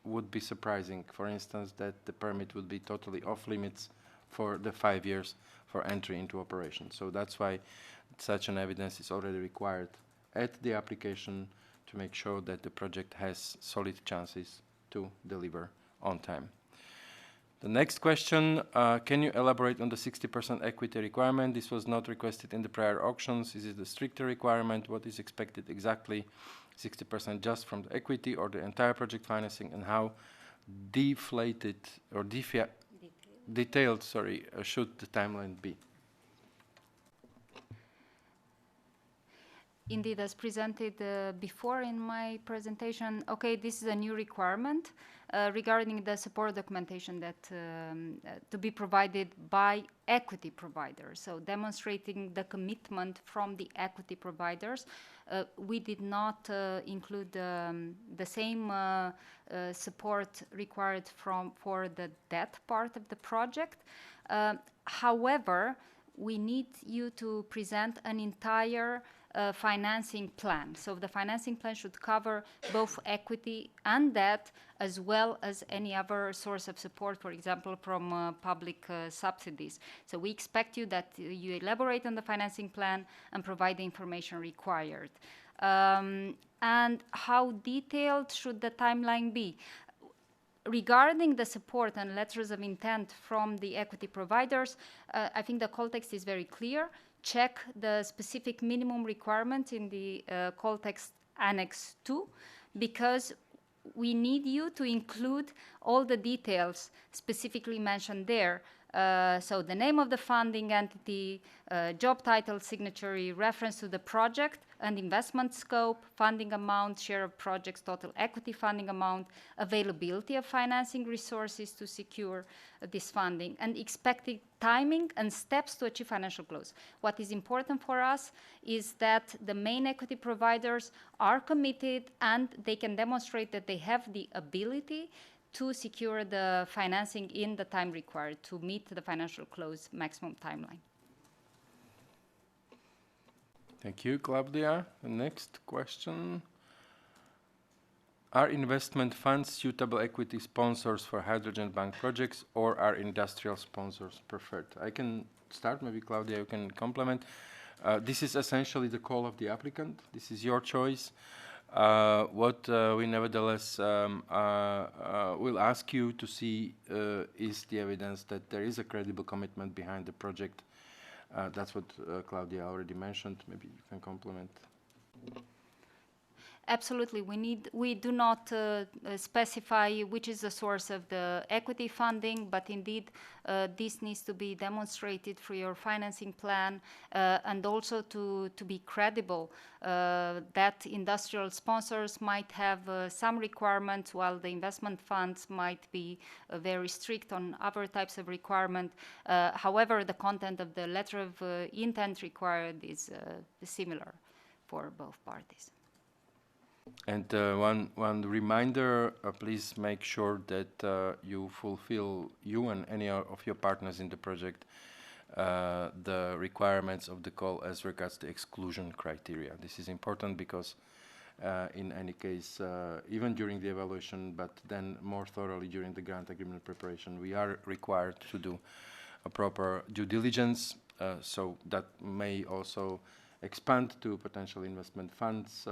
would be surprising. For instance, that the permit would be totally off limits for the 5 years for entry into operation. So that's why such an evidence is already required at the application to make sure that the project has solid chances to deliver on time. The next question, can you elaborate on the 60% equity requirement? This was not requested in the prior auctions. Is it a stricter requirement? What is expected exactly? 60% just from the equity or the entire project financing, and how deflated or detailed, should the timeline be? Indeed, as presented before in my presentation, okay, this is a new requirement regarding the support documentation that to be provided by equity providers. So demonstrating the commitment from the equity providers. We did not include the same support required for the debt part of the project. However, we need you to present an entire financing plan. So the financing plan should cover both equity and debt, as well as any other source of support, for example, from public subsidies. So we expect you that you elaborate on the financing plan and provide the information required. And how detailed should the timeline be? Regarding the support and letters of intent from the equity providers, I think the call text is very clear. Check the specific minimum requirement in the call text Annex 2, because we need you to include all the details specifically mentioned there. So the name of the funding entity, job title, signatory, reference to the project and investment scope, funding amount, share of projects, total equity funding amount, availability of financing resources to secure this funding, and expected timing and steps to achieve financial close. What is important for us is that the main equity providers are committed and they can demonstrate that they have the ability to secure the financing in the time required to meet the financial close maximum timeline. Thank you, Claudia. The next question. Are investment funds suitable equity sponsors for hydrogen bank projects, or are industrial sponsors preferred? I can start, maybe Claudia, you can complement. This is essentially the call of the applicant. This is your choice. What we nevertheless will ask you to see is the evidence that there is a credible commitment behind the project. That's what Claudia already mentioned. Maybe you can complement. Absolutely. We do not specify which is the source of the equity funding, but indeed this needs to be demonstrated through your financing plan and also to be credible that industrial sponsors might have some requirements while the investment funds might be very strict on other types of requirement. However, the content of the letter of intent required is similar for both parties. And one reminder, please make sure that you fulfill, you and any of your partners in the project, the requirements of the call as regards the exclusion criteria. This is important because in any case, even during the evaluation, but then more thoroughly during the grant agreement preparation, we are required to do a proper due diligence, so that may also expand to potential investment funds.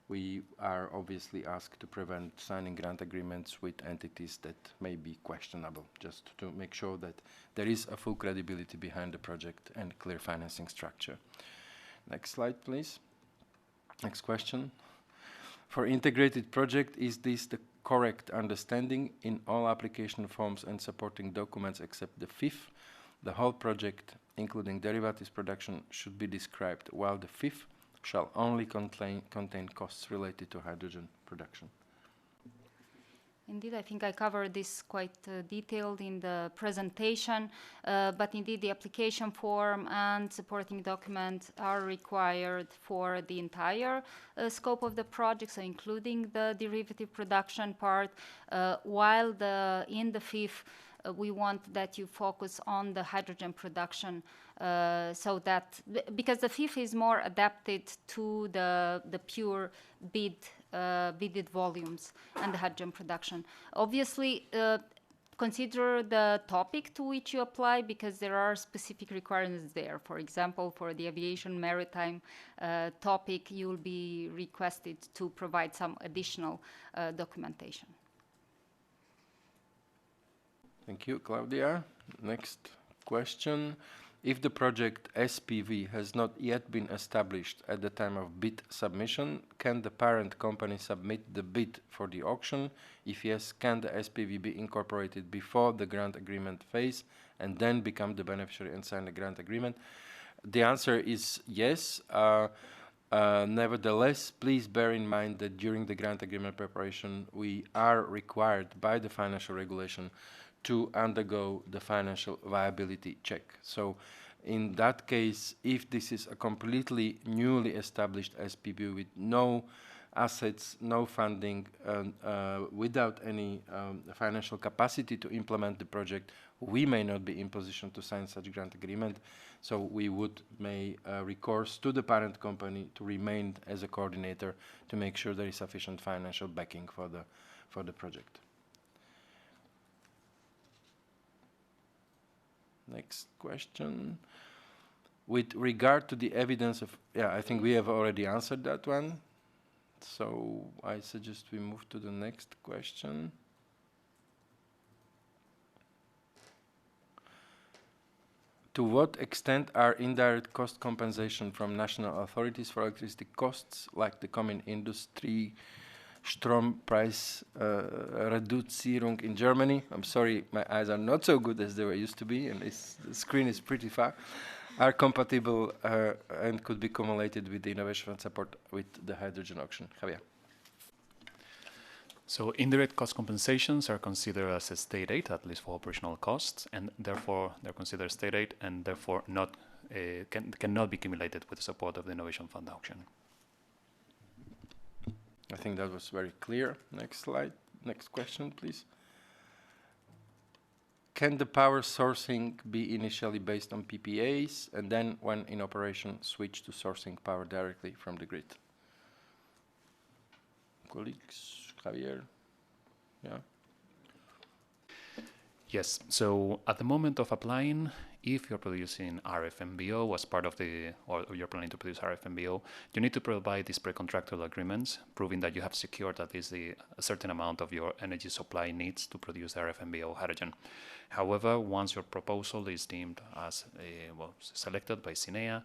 We are obviously asked to prevent signing grant agreements with entities that may be questionable, just to make sure that there is a full credibility behind the project and clear financing structure. Next slide, please. Next question. For integrated project, is this the correct understanding? In all application forms and supporting documents except the fifth, the whole project, including derivatives production, should be described, while the fifth shall only contain costs related to hydrogen production. Indeed, I think I covered this quite detailed in the presentation, but indeed the application form and supporting documents are required for the entire scope of the project, so including the derivative production part, while in the fifth we want that you focus on the hydrogen production, so that because the FIF is more adapted to the pure bidded volumes and the hydrogen production. Obviously, consider the topic to which you apply, because there are specific requirements there. For example, for the aviation maritime topic, you will be requested to provide some additional documentation. Thank you, Claudia. Next question. If the project SPV has not yet been established at the time of bid submission, can the parent company submit the bid for the auction? If yes, can the SPV be incorporated before the grant agreement phase and then become the beneficiary and sign the grant agreement? The answer is yes. Nevertheless, please bear in mind that during the grant agreement preparation, we are required by the financial regulation to undergo the financial viability check. So in that case, if this is a completely newly established SPV with no assets, no funding, without any financial capacity to implement the project, we may not be in position to sign such grant agreement. So we would make recourse to the parent company to remain as a coordinator to make sure there is sufficient financial backing for the project. Next question. With regard to the evidence of, I think we have already answered that one. So I suggest we move to the next question. To what extent are indirect cost compensation from national authorities for electricity costs, like the common industry Strompreisreduzierung in Germany? I'm sorry, my eyes are not so good as they were used to be, and the screen is pretty far. Are compatible and could be cumulated with the innovation and support with the hydrogen auction. Javier. So indirect cost compensations are considered as a state aid, at least for operational costs, and therefore they're considered state aid, and therefore cannot be cumulated with the support of the Innovation Fund auction. I think that was very clear. Next slide. Next question, please. Can the power sourcing be initially based on PPAs and then, when in operation, switch to sourcing power directly from the grid? Colleagues, Javier? Yeah. Yes, so at the moment of applying, if you're producing RFMBO as part of or you're planning to produce RFMBO, you need to provide these pre-contractual agreements proving that you have secured at least a certain amount of your energy supply needs to produce RFMBO hydrogen. However, once your proposal is deemed as selected by CINEA,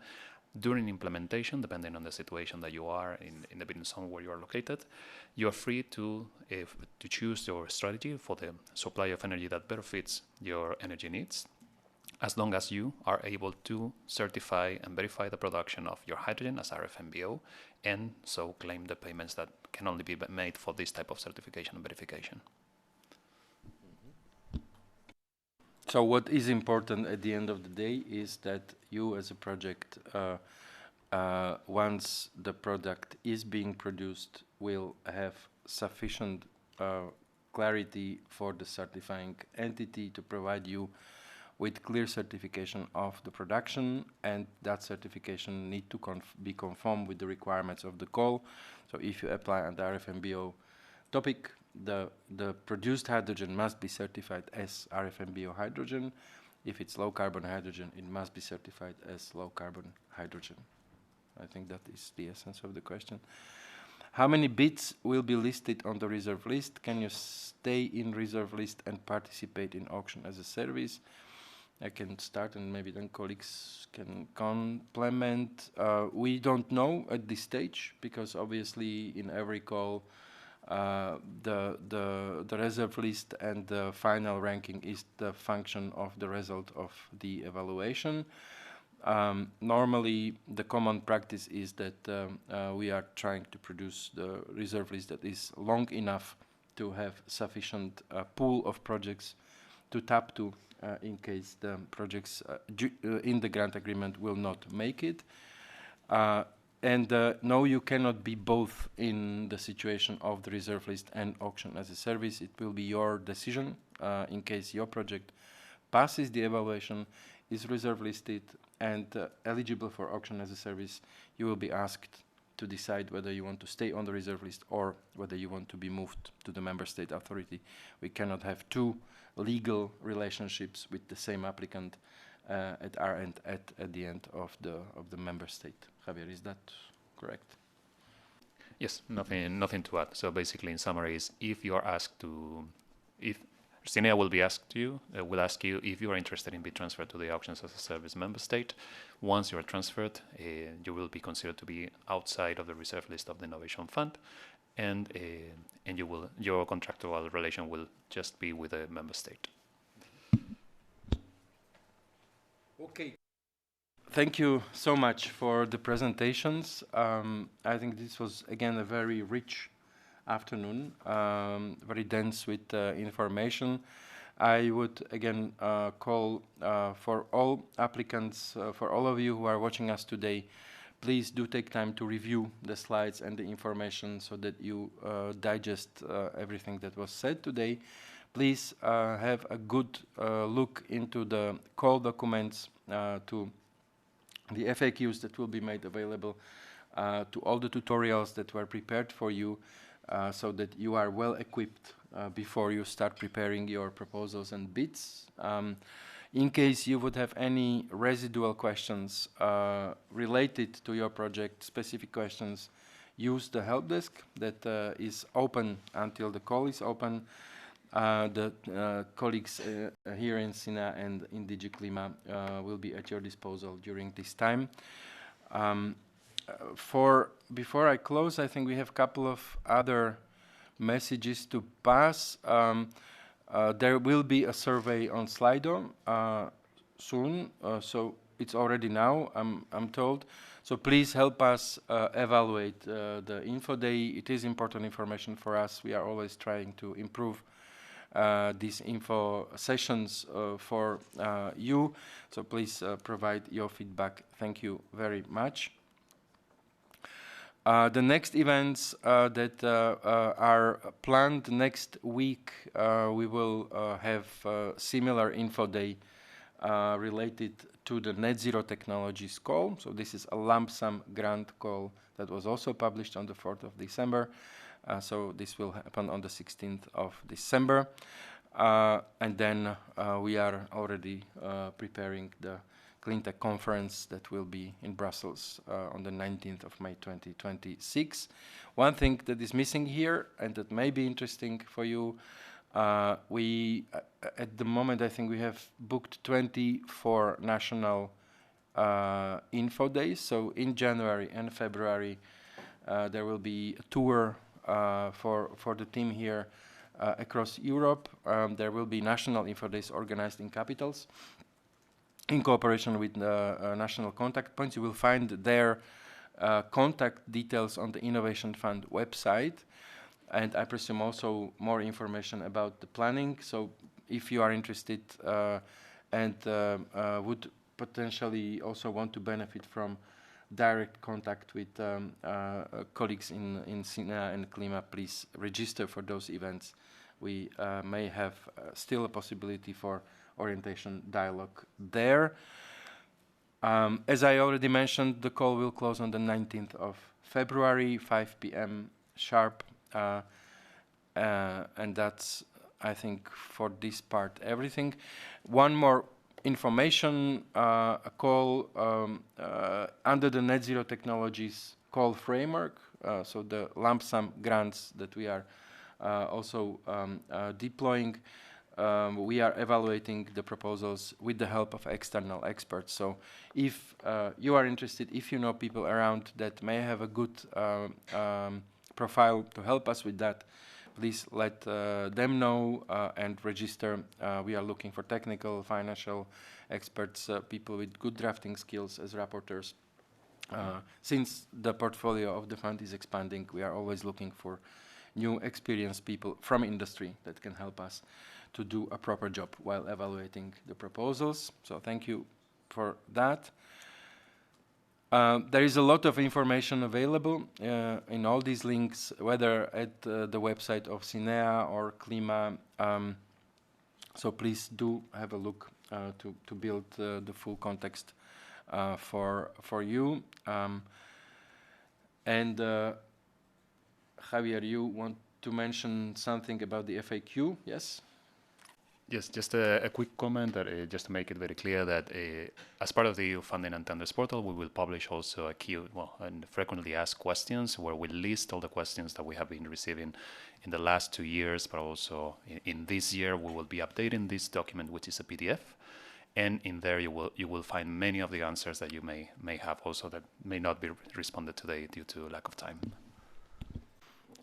during implementation, depending on the situation that you are in the bidding zone where you are located, you are free to choose your strategy for the supply of energy that better fits your energy needs, as long as you are able to certify and verify the production of your hydrogen as RFMBO, and so claim the payments that can only be made for this type of certification and verification. So what is important at the end of the day is that you as a project, once the product is being produced, will have sufficient clarity for the certifying entity to provide you with clear certification of the production, and that certification need to be conformed with the requirements of the call. So if you apply on the RFMBO topic, the produced hydrogen must be certified as RFMBO hydrogen. If it's low carbon hydrogen, it must be certified as low carbon hydrogen. I think that is the essence of the question. How many bids will be listed on the reserve list? Can you stay in reserve list and participate in auction as a service? I can start and maybe then colleagues can complement. We don't know at this stage, because obviously in every call the reserve list and the final ranking is the function of the result of the evaluation. Normally, the common practice is that we are trying to produce the reserve list that is long enough to have sufficient pool of projects to tap to in case the projects in the grant agreement will not make it. And no, you cannot be both in the situation of the reserve list and auction as a service. It will be your decision in case your project passes the evaluation, is reserve listed and eligible for auction as a service. You will be asked to decide whether you want to stay on the reserve list or whether you want to be moved to the member state authority. We cannot have two legal relationships with the same applicant at our end at the end of the member state. Javier, is that correct? Yes, nothing to add. So basically, in summary, is if you are asked to, if CINEA will ask you if you are interested in being transferred to the auctions as a service member state. Once you are transferred, you will be considered to be outside of the reserve list of the Innovation Fund, and your contractual relation will just be with the member state. Okay. Thank you so much for the presentations. I think this was again a very rich afternoon, very dense with information. I would again call for all applicants, for all of you who are watching us today, please do take time to review the slides and the information so that you digest everything that was said today. Please have a good look into the call documents, to the FAQs that will be made available, to all the tutorials that were prepared for you, so that you are well equipped before you start preparing your proposals and bids. In case you would have any residual questions related to your project, specific questions, use the help desk that is open until the call is open. The colleagues here in CINEA and in DG CLIMA will be at your disposal during this time. Before I close, I think we have a couple of other messages to pass. There will be a survey on Slido soon, so it's already now, I'm told. So please help us evaluate the info day. It is important information for us. We are always trying to improve these info sessions for you. So please provide your feedback. Thank you very much. The next events that are planned next week, we will have a similar info day related to the net zero technologies call. So this is a lump sum grant call that was also published on the 4th of December. So this will happen on the 16th of December. And then we are already preparing the CleanTech conference that will be in Brussels on the 19th of May 2026. One thing that is missing here and that may be interesting for you, we at the moment I think we have booked 24 national info days. So in January and February there will be a tour for the team here across Europe. There will be national info days organized in capitals in cooperation with national contact points. You will find their contact details on the Innovation Fund website, and I presume also more information about the planning. So if you are interested and would potentially also want to benefit from direct contact with colleagues in CINEA and CLIMA, please register for those events. We may have still a possibility for orientation dialogue there. As I already mentioned, the call will close on the 19th of February, 5 p.m. sharp. And that's, I think, for this part, everything. One more information, a call under the Net Zero Technologies call framework. So the lump sum grants that we are also deploying. We are evaluating the proposals with the help of external experts. So if you are interested, if you know people around that may have a good profile to help us with that, please let them know and register. We are looking for technical, financial experts, people with good drafting skills as rapporteurs. Since the portfolio of the fund is expanding, we are always looking for new experienced people from industry that can help us to do a proper job while evaluating the proposals. So thank you for that. There is a lot of information available in all these links, whether at the website of CINEA or CLIMA. So please do have a look to build the full context for you. And Javier, you want to mention something about the FAQ? Yes? Yes, just a quick comment that just to make it very clear that as part of the EU Funding and Tenders portal, we will publish also a queue, and frequently asked questions where we list all the questions that we have been receiving in the last 2 years, but also in this year we will be updating this document, which is a PDF, and in there you will find many of the answers that you may have also that may not be responded today due to lack of time.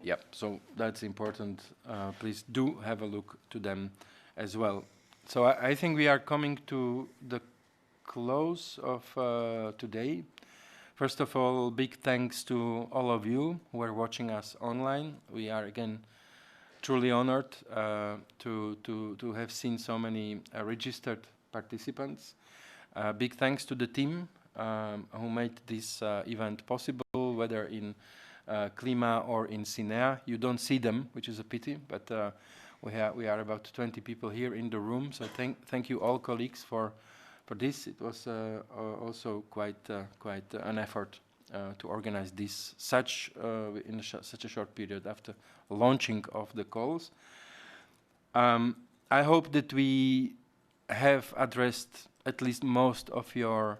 Yep, so that's important. Please do have a look to them as well. So I think we are coming to the close of today. First of all, big thanks to all of you who are watching us online. We are again truly honored to have seen so many registered participants. Big thanks to the team who made this event possible, whether in CLIMA or in CINEA. You don't see them, which is a pity, but we are about 20 people here in the room. So thank you all colleagues for this. It was also quite an effort to organize this in such a short period after launching of the calls. I hope that we have addressed at least most of your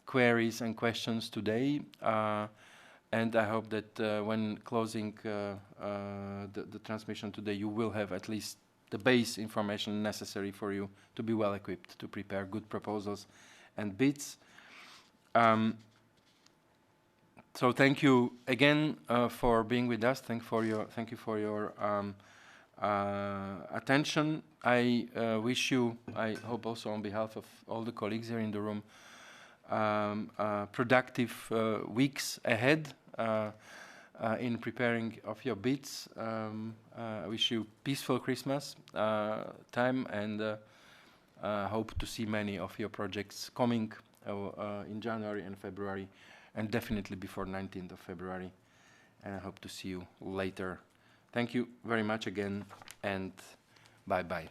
queries and questions today. And I hope that when closing the transmission today, you will have at least the base information necessary for you to be well equipped to prepare good proposals and bids. So thank you again for being with us. Thank you for your attention. I wish you, I hope also on behalf of all the colleagues here in the room, productive weeks ahead in preparing of your bids. I wish you peaceful Christmas time, and hope to see many of your projects coming in January and February, and definitely before 19th of February. And I hope to see you later. Thank you very much again, and bye-bye.